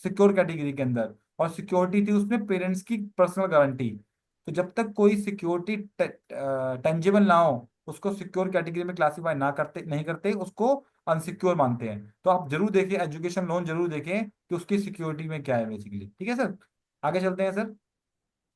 सिक्योर कैटेगरी के अंदर, और सिक्योरिटी थी उसमें पेरेंट्स की पर्सनल गारंटी। तो जब तक कोई सिक्योरिटी टेंजिबल ना हो, उसको सिक्योर कैटेगरी में क्लासीफाई ना करते नहीं करते, उसको अनसिक्योर मानते हैं। तो आप जरूर देखें, एजुकेशन लोन जरूर देखें कि उसकी सिक्योरिटी में क्या है बेसिकली। ठीक है सर, आगे चलते हैं सर।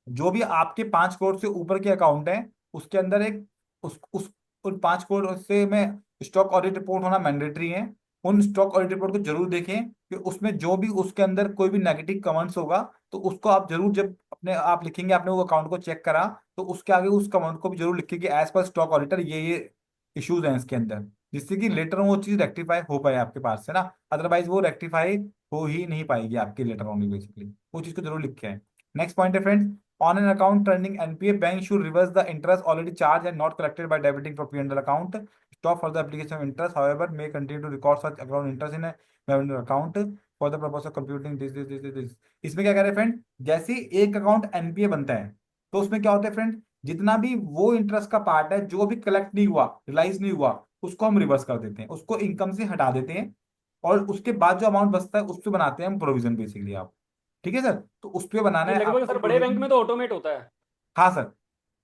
जो भी आपके 5 करोड़ से ऊपर के अकाउंट है, उसके अंदर एक उस उन 5 करोड़ से में स्टॉक ऑडिट रिपोर्ट होना मैंडेटरी है। उन स्टॉक ऑडिट रिपोर्ट को जरूर देखें कि उसमें जो भी उसके अंदर कोई भी नेगेटिव कमेंट्स होगा, तो उसको आप जरूर, जब अपने आप लिखेंगे आपने वो अकाउंट को चेक करा, तो उसके आगे उस कमेंट को भी जरूर लिखिए कि एज पर स्टॉक ऑडिटर ये इश्यूज हैं इसके अंदर, जिससे कि लेटर वो चीज रेक्टिफाई हो पाए आपके पास से ना। अदरवाइज वो रेक्टिफाई हो ही नहीं पाएगी आपके लेटर ऑन बेसिकली, वो चीज को जरूर लिख के आए। नेक्स्ट पॉइंट है friends, on an account turning NPA, bank should reverse the interest already charged and not collected by debiting from P&L account. Stop further application of interest, however, may continue to record such account interest in a P&L account for the purpose of computing this. इसमें क्या कह रहे हैं फ्रेंड? जैसे ही एक अकाउंट एनपीए बनता है, तो उसमें क्या होता है फ्रेंड, जितना भी वो इंटरेस्ट का पार्ट है जो भी कलेक्ट नहीं हुआ, रियलाइज नहीं हुआ, उसको हम रिवर्स कर देते हैं, उसको इनकम से हटा देते हैं, और उसके बाद जो अमाउंट बचता है उस पर बनाते हैं हम प्रोविजन बेसिकली आप। ठीक है सर, तो उस पर बनाना ये है लगभग आपको सर बड़े बैंक प्रोविजन। में तो ऑटोमेट होता है। हाँ sir,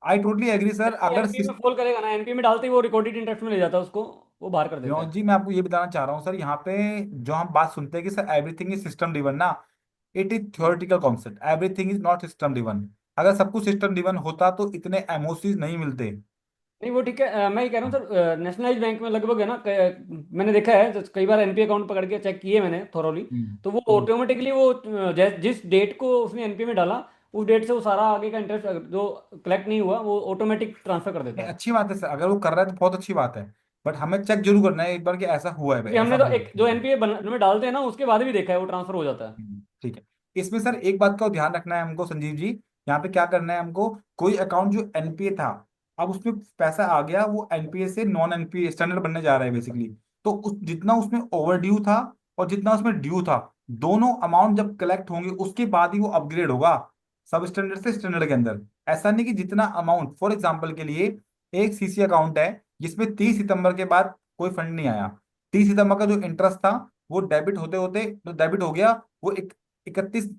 I totally agree sir. जैसे अगर एनपीए में फॉल करेगा ना, एनपीए में डालते ही वो रिकॉर्डेड इंटरेस्ट में ले जाता है उसको, वो बाहर कर देता विनोद है। जी, मैं आपको ये बताना चाह रहा हूँ सर, यहाँ पे जो हम बात सुनते हैं कि sir everything is system driven ना, it is theoretical concept, everything is not system driven. अगर सब कुछ सिस्टम ड्रिवन होता तो इतने एमओसीज नहीं मिलते। नहीं वो ठीक है, मैं ये कह रहा हूँ हाँ। सर, नेशनलाइज बैंक में लगभग है ना, मैंने देखा है कई बार एनपीए अकाउंट पकड़ के चेक किए मैंने थोरोली। हम्म, तो वो हम्म। ऑटोमेटिकली वो जिस डेट को उसने एनपीए में डाला, उस डेट से वो सारा आगे का इंटरेस्ट जो कलेक्ट नहीं हुआ वो ऑटोमेटिक ट्रांसफर कर देता नहीं, है। अच्छी बात है सर, अगर वो कर रहा है तो बहुत अच्छी बात है। बट हमें चेक जरूर करना है एक बार कि ऐसा हुआ है भाई, क्योंकि ऐसा हमने तो हुआ एक जो एनपीए में डालते हैं ना, उसके बाद भी देखा है वो ट्रांसफर हो जाता है। ठीक है। इसमें सर एक बात का ध्यान रखना है हमको संजीव जी, यहाँ पे क्या करना है हमको, कोई अकाउंट जो एनपीए था अब उसमें पैसा आ गया, वो एनपीए से नॉन एनपीए स्टैंडर्ड बनने जा रहा है बेसिकली। तो उस जितना उसमें ओवर ड्यू था और जितना उसमें ड्यू था, दोनों अमाउंट जब कलेक्ट होंगे उसके बाद ही वो अपग्रेड होगा सब स्टैंडर्ड से स्टैंडर्ड के अंदर। ऐसा नहीं कि जितना अमाउंट, फॉर एग्जाम्पल के लिए एक सीसी अकाउंट है जिसमें 30 सितंबर के बाद कोई फंड नहीं आया, 30 सितंबर का जो इंटरेस्ट था वो डेबिट होते होते तो डेबिट हो गया, वो 31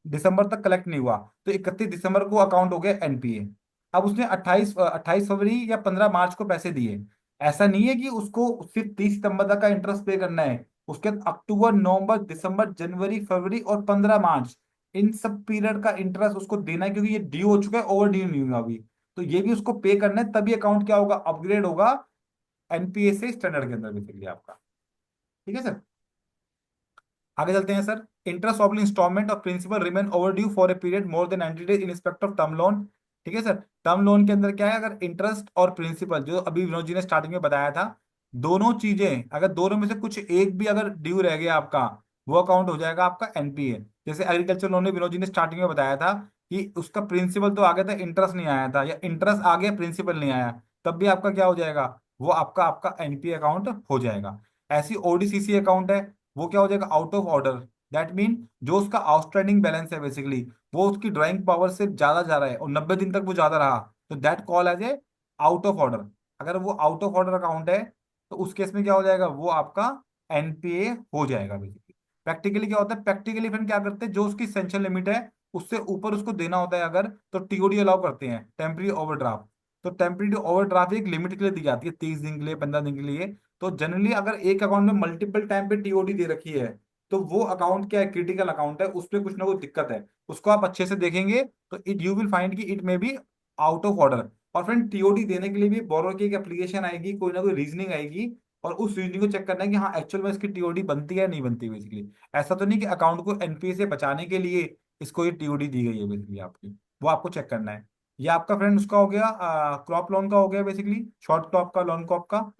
दिसंबर तक कलेक्ट नहीं हुआ, तो 31 दिसंबर को अकाउंट हो गया एनपीए। अब उसने 28 फरवरी या 15 मार्च को पैसे दिए। ऐसा नहीं है कि उसको सिर्फ 30 सितंबर तक का इंटरेस्ट पे करना है, उसके बाद अक्टूबर, नवंबर, दिसंबर, जनवरी, फरवरी और 15 मार्च, इन सब पीरियड का इंटरेस्ट उसको देना है, क्योंकि ये ड्यू हो चुका है, ओवर ड्यू नहीं हुआ अभी। तो ये भी उसको पे करना है, तभी अकाउंट क्या होगा, अपग्रेड होगा एनपीए से स्टैंडर्ड के अंदर बेसिकली आपका। ठीक है सर, आगे चलते हैं sir. Interest of installment of principal remain overdue for a period more than 90 days in respect of term loan. ठीक है सर, टर्म लोन के अंदर क्या है, अगर इंटरेस्ट और प्रिंसिपल जो अभी विनोद जी ने स्टार्टिंग में बताया था, दोनों चीजें अगर दोनों में से कुछ एक भी अगर ड्यू रह गया आपका, वो अकाउंट हो जाएगा आपका एनपीए। जैसे एग्रीकल्चर लोन में विनोद जी ने स्टार्टिंग में बताया था कि उसका प्रिंसिपल तो आ गया था, इंटरेस्ट नहीं आया था, या इंटरेस्ट आ गया प्रिंसिपल नहीं आया, तब भी आपका क्या हो जाएगा, वो आपका आपका एनपीए अकाउंट हो जाएगा। ऐसी ओडीसीसी अकाउंट है, वो क्या हो जाएगा, out of order. That mean जो उसका आउटस्टैंडिंग बैलेंस है बेसिकली, वो उसकी ड्राइंग पावर से ज्यादा जा रहा है और 90 दिन तक वो ज्यादा रहा, तो that call as a out of order. अगर वो आउट ऑफ ऑर्डर अकाउंट है तो उस केस में क्या हो जाएगा, वो आपका एनपीए हो जाएगा बेसिकली। प्रैक्टिकली क्या होता है, प्रैक्टिकली फिर क्या करते हैं, जो उसकी सेंशन लिमिट है उससे ऊपर उसको देना होता है अगर, तो टीओडी अलाउ करते हैं, टेम्पररी ओवरड्राफ्ट। तो टेम्पररी ओवरड्राफ्ट एक लिमिट के लिए दी जाती है, 30 दिन के लिए, 15 दिन के लिए। तो जनरली अगर एक अकाउंट में मल्टीपल टाइम पे टीओडी दे रखी है, तो वो अकाउंट क्या है, क्रिटिकल अकाउंट है, उसमें कुछ ना कुछ दिक्कत है। उसको आप अच्छे से देखेंगे तो इट यू विल फाइंड कि it may be out of order. और फ्रेंड टीओडी देने के लिए भी बोरो की एक एप्लीकेशन आएगी, कोई ना कोई रीजनिंग आएगी, और उस रीजनिंग को चेक करना है कि हाँ एक्चुअल में इसकी टीओडी बनती है या नहीं बनती बेसिकली। ऐसा तो नहीं कि अकाउंट को एनपीए से बचाने के लिए इसको ये टीओडी दी गई है बेसिकली आपकी, वो आपको चेक करना है। ये आपका फ्रेंड उसका हो गया, क्रॉप लोन का हो गया बेसिकली, शॉर्ट क्रॉप का, लॉन्ग क्रॉप का।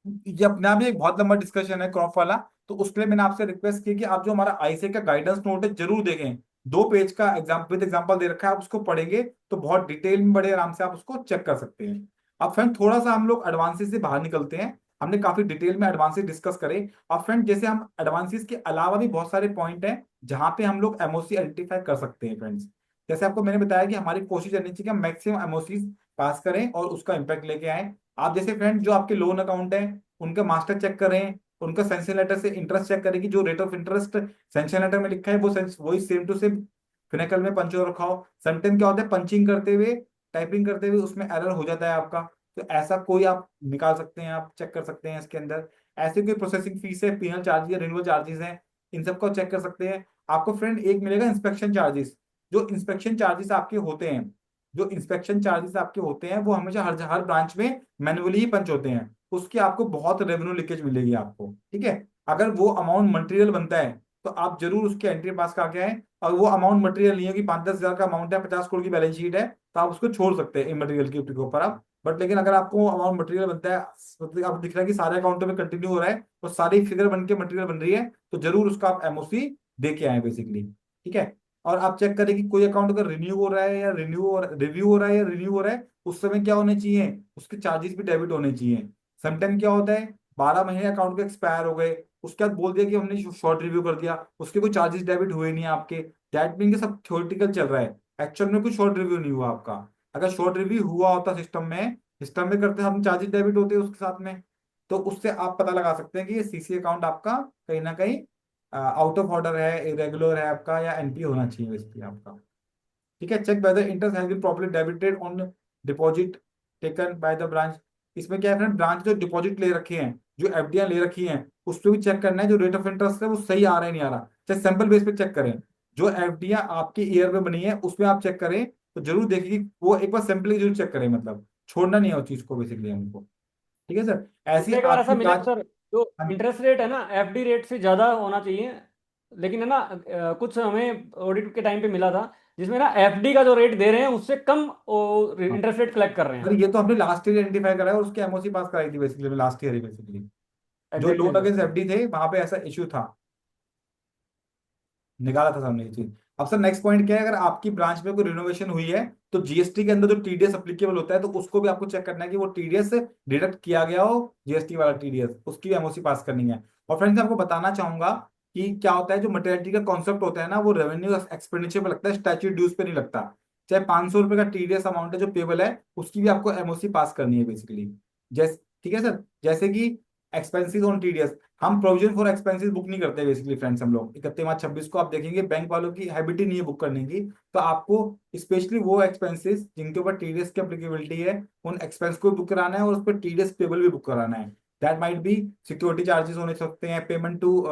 ये अपने आप ही एक बहुत लंबा डिस्कशन है क्रॉप वाला। तो उसके लिए मैंने आपसे रिक्वेस्ट की कि आप जो हमारा आईसीए का गाइडेंस नोट है जरूर देखें, 2 पेज का एग्जाम विद एग्जांपल दे रखा है, आप उसको पढ़ेंगे तो बहुत डिटेल में, बड़े आराम से आप उसको चेक कर सकते हैं। अब फ्रेंड थोड़ा सा हम लोग एडवांसेस से बाहर निकलते हैं, हमने काफी डिटेल में एडवांसेस डिस्कस करे। और फ्रेंड जैसे हम एडवांसेस के अलावा भी बहुत सारे पॉइंट हैं जहां पे हम लोग एमओसी आइडेंटिफाई कर सकते हैं फ्रेंड्स। जैसे आपको मैंने बताया कि हमारी कोशिश रहनी चाहिए कि हम मैक्सिमम एमओसी पास करें और उसका इम्पैक्ट लेके आए। आप जैसे फ्रेंड जो आपके लोन अकाउंट है उनका मास्टर चेक करें, उनका सैंक्शन लेटर से इंटरेस्ट चेक करें कि जो rate of interest sanction letter में लिखा है वो वही सेम टू सेम फिनेकल में पंच हो रखा हो। समटाइम क्या होता है, पंचिंग करते हुए, टाइपिंग करते हुए उसमें एरर हो जाता है आपका, तो ऐसा कोई आप निकाल सकते हैं, आप चेक कर सकते हैं इसके अंदर। ऐसे कोई प्रोसेसिंग फीस है, पीनल चार्जेस या रिन्यूअल चार्जेस हैं, इन सबको चेक कर सकते हैं। आपको फ्रेंड एक मिलेगा इंस्पेक्शन चार्जेस। जो इंस्पेक्शन चार्जेस आपके होते हैं, जो इंस्पेक्शन चार्जेस आपके होते हैं वो हमेशा हर हर ब्रांच में मैन्युअली ही पंच होते हैं, उसकी आपको बहुत रेवेन्यू लीकेज मिलेगी आपको। ठीक है, अगर वो अमाउंट मटेरियल बनता है तो आप जरूर उसके एंट्री पास करके आए। और वो अमाउंट मटेरियल नहीं है कि 5-10 हजार का अमाउंट है, 50 करोड़ की बैलेंस शीट है, तो आप उसको छोड़ सकते हैं इमटेरियल के ऊपर आप। बट लेकिन अगर आपको अमाउंट मटेरियल बनता है, मतलब आप दिख रहा है कि सारे अकाउंटों में कंटिन्यू हो रहा है और सारी फिगर बन के मटेरियल बन रही है, तो जरूर उसका आप एमओसी दे के आए बेसिकली। ठीक है, और आप चेक करें कि कोई अकाउंट अगर रिन्यू हो रहा है या रिव्यू हो रहा है या रिन्यू हो रहा है, उस समय क्या होने चाहिए, उसके चार्जेस भी डेबिट होने चाहिए। समटाइम क्या होता है, 12 महीने अकाउंट के एक्सपायर हो गए, उसके बाद बोल दिया कि हमने शॉर्ट रिव्यू कर दिया, उसके कोई चार्जेस डेबिट हुए नहीं आपके, दैट मीन कि सब थ्योरेटिकल चल रहा है, एक्चुअल में कुछ शॉर्ट रिव्यू नहीं हुआ आपका। अगर शॉर्ट रिव्यू हुआ होता सिस्टम में करते हम चार्जेस डेबिट होते हैं उसके साथ में, तो उससे आप पता लगा सकते हैं कि ये सीसी अकाउंट आपका कहीं ना कहीं आउट ऑफ ऑर्डर है, इरेगुलर है आपका, या एनपी होना चाहिए बेसिकली आपका। ठीक है, check whether interest has been properly debited on deposit taken by the branch. इसमें क्या है फ्रेंड, ब्रांच जो डिपॉजिट ले रखे हैं, जो एफडीआर ले रखी हैं, उस पर भी चेक करना है जो रेट ऑफ इंटरेस्ट है वो सही आ रहा है नहीं आ रहा। चाहे सैंपल बेस पे चेक करें, जो एफडीआर आपके ईयर में बनी है उसमें आप चेक करें, तो जरूर देखिए कि वो एक बार सैंपल जरूर चेक करें, मतलब छोड़ना नहीं है उस चीज को बेसिकली हमको। ठीक है सर, ऐसी मुझे एक बार ऐसा आपकी मिला ब्रांच। सर, जो इंटरेस्ट रेट है ना एफडी रेट से ज़्यादा होना चाहिए, लेकिन है ना कुछ हमें ऑडिट के टाइम पे मिला था जिसमें ना एफडी का जो रेट दे रहे हैं उससे कम इंटरेस्ट रेट कलेक्ट कर रहे अरे हैं। ये तो हमने लास्ट ईयर आइडेंटिफाई करा है और उसकी एमओसी पास कराई थी बेसिकली लास्ट ईयर ही बेसिकली। जो exactly loan sir. Against FD थे वहां पे ऐसा इश्यू था, निकाला था हमने ये चीज। अब सर नेक्स्ट पॉइंट क्या है, अगर आपकी ब्रांच में कोई रिनोवेशन हुई है तो जीएसटी के अंदर जो टीडीएस अप्लीकेबल होता है तो उसको भी आपको चेक करना है कि वो टीडीएस डिडक्ट किया गया हो, जीएसटी वाला टीडीएस, उसकी भी एमओसी पास करनी है। और फ्रेंड्स आपको बताना चाहूंगा कि क्या होता है, जो मटेरियलिटी का कॉन्सेप्ट होता है ना, वो रेवेन्यू एक्सपेंडिचर पे लगता है, स्टैट्यूट ड्यूज पे नहीं लगता। चाहे 500 रुपए का टीडीएस अमाउंट है जो पेबल है, उसकी भी आपको एमओसी पास करनी है बेसिकली। जैसे, ठीक है सर, जैसे कि एक्सपेंसिस ऑन टीडीएस, हम प्रोविजन फॉर एक्सपेंसेस बुक नहीं करते बेसिकली फ्रेंड्स। हम लोग 31 मार्च 26 को आप देखेंगे बैंक वालों की हैबिट ही नहीं है बुक करने की। तो आपको स्पेशली वो एक्सपेंसेस जिनके ऊपर टीडीएस की एप्लीकेबिलिटी है, उन एक्सपेंस को बुक कराना है और उस पर टीडीएस पेबल भी बुक कराना है। That might be security charges होने सकते हैं, पेमेंट टू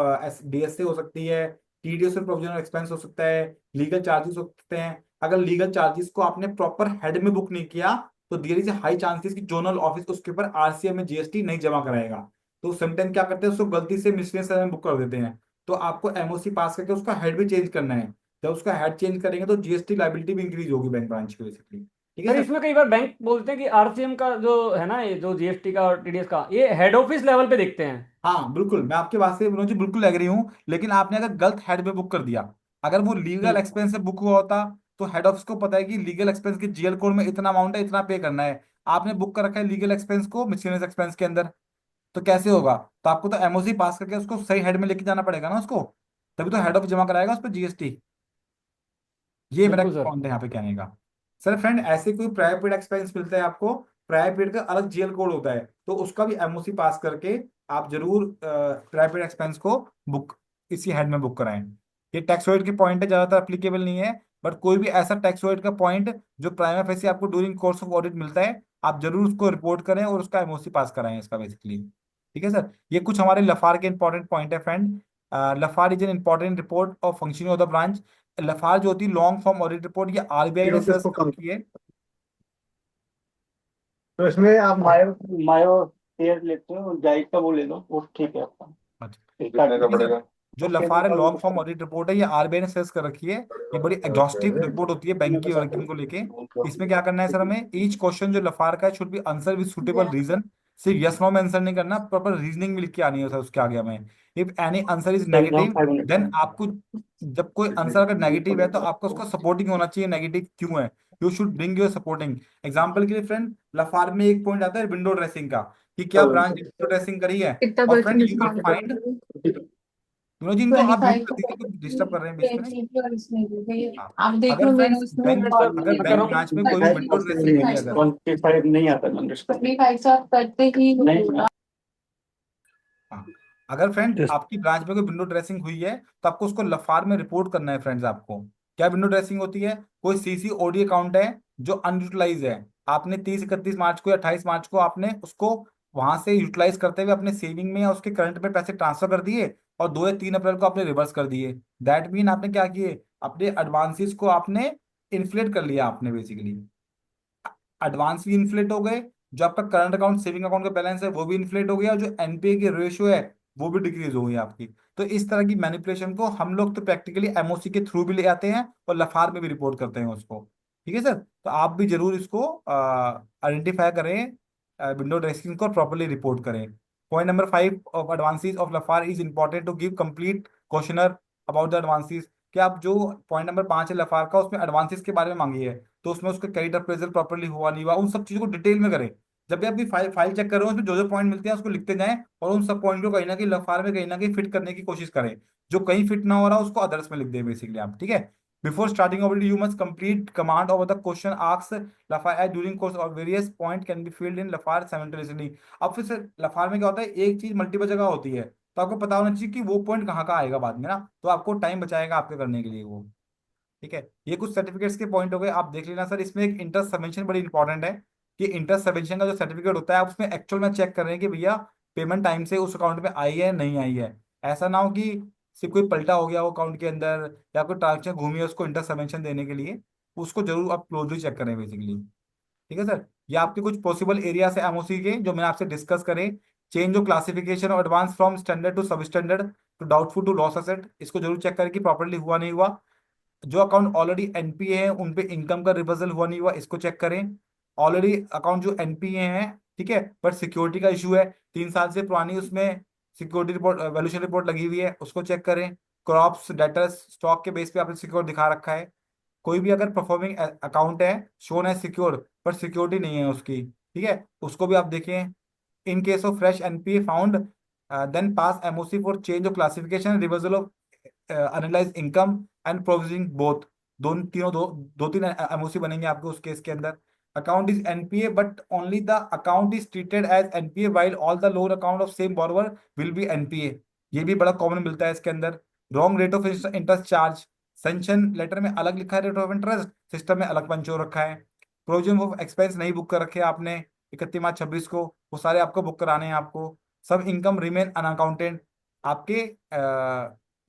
डीएसए हो सकती है, टीडीएस और प्रोविजनल एक्सपेंस हो सकता है, लीगल चार्जेस हो सकते हैं। अगर लीगल चार्जेस को आपने प्रॉपर हेड में बुक नहीं किया तो देयर इज हाई चांसेस कि जोनल ऑफिस उसके ऊपर आरसीएम में जीएसटी नहीं जमा कराएगा। तो समटाइम क्या करते हैं, उसको गलती से मिसलेनियस में बुक कर देते हैं। तो आपको एमओसी पास करके उसका हेड भी चेंज करना है। जब उसका हेड चेंज करेंगे तो जीएसटी लाइबिलिटी भी इंक्रीज होगी बैंक ब्रांच की बेसिकली। ठीक है सर सर। इसमें कई बार बैंक बोलते हैं कि आरसीएम का जो है ना, ये जो जीएसटी का और टीडीएस का, ये हेड ऑफिस लेवल पे देखते हैं। हाँ बिल्कुल, मैं आपके बात से विनोद जी बिल्कुल एग्री हूँ, लेकिन आपने अगर गलत हेड में बुक कर दिया, अगर वो लीगल हम्म। एक्सपेंस से बुक हुआ होता तो हेड ऑफिस को पता है कि लीगल एक्सपेंस के जीएल कोड में इतना अमाउंट है, इतना पे करना है। आपने बुक कर रखा है लीगल एक्सपेंस को मिसलेनियस एक्सपेंस के अंदर, तो कैसे होगा? तो आपको तो एमओसी पास करके उसको सही हेड में लेके जाना पड़ेगा ना उसको, तभी तो हेड ऑफिस जमा कराएगा उस पर जीएसटी। ये मेरा बिल्कुल सर। पॉइंट है यहाँ पे कहने का। सर फ्रेंड, ऐसे कोई प्रायर पीरियड एक्सपेंस मिलता है आपको, प्रायर पीरियड का अलग जीएल कोड होता है, तो उसका भी एमओसी पास करके आप जरूर प्रायर पीरियड एक्सपेंस को बुक इसी हेड में बुक कराएं। ये टैक्स के पॉइंट है, ज्यादातर अप्लीकेबल नहीं है, बट कोई भी ऐसा टैक्स का पॉइंट जो प्राइमा फेसी आपको ड्यूरिंग कोर्स ऑफ ऑडिट मिलता है, आप जरूर उसको रिपोर्ट करें और उसका एमओसी पास कराएं इसका बेसिकली। ठीक है सर, ये कुछ हमारे लफार के इंपॉर्टेंट पॉइंट है friend. LFAR is an important report of functioning of the branch. LFAR जो होती है लॉन्ग फॉर्म ऑडिट रिपोर्ट, ये आरबीआई ने ऑफिस सर्च को कर कम, रखी है। तो इसमें आप मायो मायो एयर लेते हो, जाइका का वो ले लो, वो ठीक है आपका। अच्छा, कितने का ठीक है सर। पड़ेगा? जो उसके लफार है लॉन्ग फॉर्म बाद ऑडिट रिपोर्ट है, ये आरबीआई ने सर्च कर रखी है। ये बड़ी एग्जॉस्टिव रिपोर्ट होती है बैंक की वर्किंग को लेके। इसमें क्या करना है सर, हमें ईच क्वेश्चन जो लफार का है should be answer with suitable reason. सिर्फ यस नो में आंसर नहीं करना, प्रॉपर रीजनिंग भी लिख के आनी है सर उसके आगे हमें। If any answer is exam negative, 500 then आपको, जब कोई आंसर अगर नेगेटिव है तो आपको उसका सपोर्टिंग होना चाहिए, नेगेटिव क्यों है, you should bring your supporting. Example के लिए फ्रेंड, लफार में एक पॉइंट आता है विंडो ड्रेसिंग का, कि क्या ब्रांच ने विंडो ड्रेसिंग करी है। कितना और friend percent you will discount find, कर विनोद जी इनको ट्वेंटी आप म्यूट फाइव कर दीजिए, कुछ डिस्टर्ब कर रहे हैं बीच में। और इसमें भी भैया, हाँ, आप देख अगर लो मेरा फ्रेंड्स उसमें बैंक, सर अगर मैं कर बैंक रहा हूँ। ब्रांच में कोई भी विंडो ड्रेसिंग हुई है अगर, 25 नहीं आता ना डिस्काउंट। 25 से आप करते ही नहीं, होगा। हाँ, अगर फ्रेंड Yes. आपकी ब्रांच में कोई विंडो ड्रेसिंग हुई है तो आपको उसको लफार में रिपोर्ट करना है फ्रेंड्स। आपको क्या विंडो ड्रेसिंग होती है, कोई सीसी ओडी अकाउंट है जो अनयूटिलाइज है, आपने 30 31 मार्च को या 28 मार्च को आपने उसको वहां से यूटिलाइज करते हुए अपने सेविंग में या उसके करंट में पैसे ट्रांसफर कर दिए, और 2 या 3 अप्रैल को आपने रिवर्स कर दिए। दैट मीन आपने क्या किए, अपने एडवांसेस को आपने इन्फ्लेट कर लिया आपने बेसिकली। एडवांस भी इन्फ्लेट हो गए, जो आपका करंट अकाउंट सेविंग अकाउंट का बैलेंस है वो भी इन्फ्लेट हो गया, और जो एनपीए की रेशियो है वो भी डिक्रीज हो गई आपकी। तो इस तरह की मैनिपुलेशन को हम लोग तो प्रैक्टिकली एमओसी के थ्रू भी ले आते हैं और लफार में भी रिपोर्ट करते हैं उसको। ठीक है सर, तो आप भी जरूर इसको आइडेंटिफाई करें, विंडो ड्रेसिंग को प्रॉपरली रिपोर्ट करें। Point number 5 of advances of LFAR is important to give complete questionnaire about the advances. कि आप जो पॉइंट नंबर 5 है लफार का, उसमें एडवांसेस के बारे में मांगी है, तो उसमें उसका क्रेडिट अप्रेजल प्रॉपर्ली हुआ नहीं हुआ, उन सब चीजों को डिटेल में करें। जब भी आप भी फाइल चेक कर रहे हो उसमें जो जो पॉइंट मिलते हैं उसको लिखते जाएं, और उन सब पॉइंट को कहीं ना कहीं लफार में कहीं ना कहीं फिट करने की कोशिश करें। जो कहीं फिट ना हो रहा उसको अदर्स में लिख दें बेसिकली आप। ठीक है, before starting of you must complete command over the question asks LFAR as during course और various point can be filled in LFAR simultaneously. अब फिर से लफार में क्या होता है, एक चीज मल्टीपल जगह होती है, तो आपको पता होना चाहिए कि वो पॉइंट कहाँ कहाँ आएगा बाद में ना, तो आपको टाइम बचाएगा आपके करने के लिए वो। ठीक है, ये कुछ सर्टिफिकेट्स के पॉइंट हो गए, आप देख लेना सर। इसमें एक इंटरेस्ट सबवेंशन बड़ी इंपॉर्टेंट है, कि इंटरेस्ट सबवेंशन का जो सर्टिफिकेट होता है आप उसमें एक्चुअल में चेक कर रहे हैं कि भैया पेमेंट टाइम से उस अकाउंट में आई है नहीं आई है। ऐसा ना हो कि सिर्फ कोई पलटा हो गया वो अकाउंट के अंदर, या कोई ट्रांजेक्शन घूमी है उसको इंटरेस्ट सबवेंशन देने के लिए, उसको जरूर आप क्लोजली चेक करें बेसिकली। ठीक है सर, ये आपके कुछ पॉसिबल एरिया से एमओसी के जो मैंने आपसे डिस्कस करे। चेंज ऑफ क्लासिफिकेशन और advance from standard to sub standard to doubtful to loss asset, इसको जरूर चेक करें कि प्रॉपर्ली हुआ नहीं हुआ। जो अकाउंट ऑलरेडी एनपीए है उन पे इनकम का रिवर्सल हुआ नहीं हुआ, इसको चेक करें। ऑलरेडी अकाउंट जो एनपीए है, ठीक है, बट सिक्योरिटी का इशू है, 3 साल से पुरानी उसमें सिक्योरिटी रिपोर्ट वैल्यूशन रिपोर्ट लगी हुई है, उसको चेक करें। क्रॉप्स, डेटर्स, स्टॉक के बेस पे आपने सिक्योर दिखा रखा है। कोई भी अगर परफॉर्मिंग अकाउंट है, शोन है सिक्योर, पर सिक्योरिटी नहीं है उसकी, ठीक है, उसको भी आप देखें। In case of fresh NPA found, then pass MOC for change of classification, reversal of unrealised income and provisioning both. दोनों तीनों दो तीन एमओसी बनेंगे आपके उस केस के अंदर। Account is NPA but only the account is treated as NPA while all the loan account of same borrower will be NPA. ये भी बड़ा कॉमन मिलता है इसके अंदर। Wrong rate of interest charge, sanction letter में अलग लिखा है रेट ऑफ इंटरेस्ट, सिस्टम में अलग पंच हो रखा है। प्रोविजन ऑफ एक्सपेंस नहीं बुक कर रखे आपने 31 मार्च 26 को, वो सारे आपको बुक कराने हैं आपको। सब इनकम रिमेन अनअकाउंटेड। आपके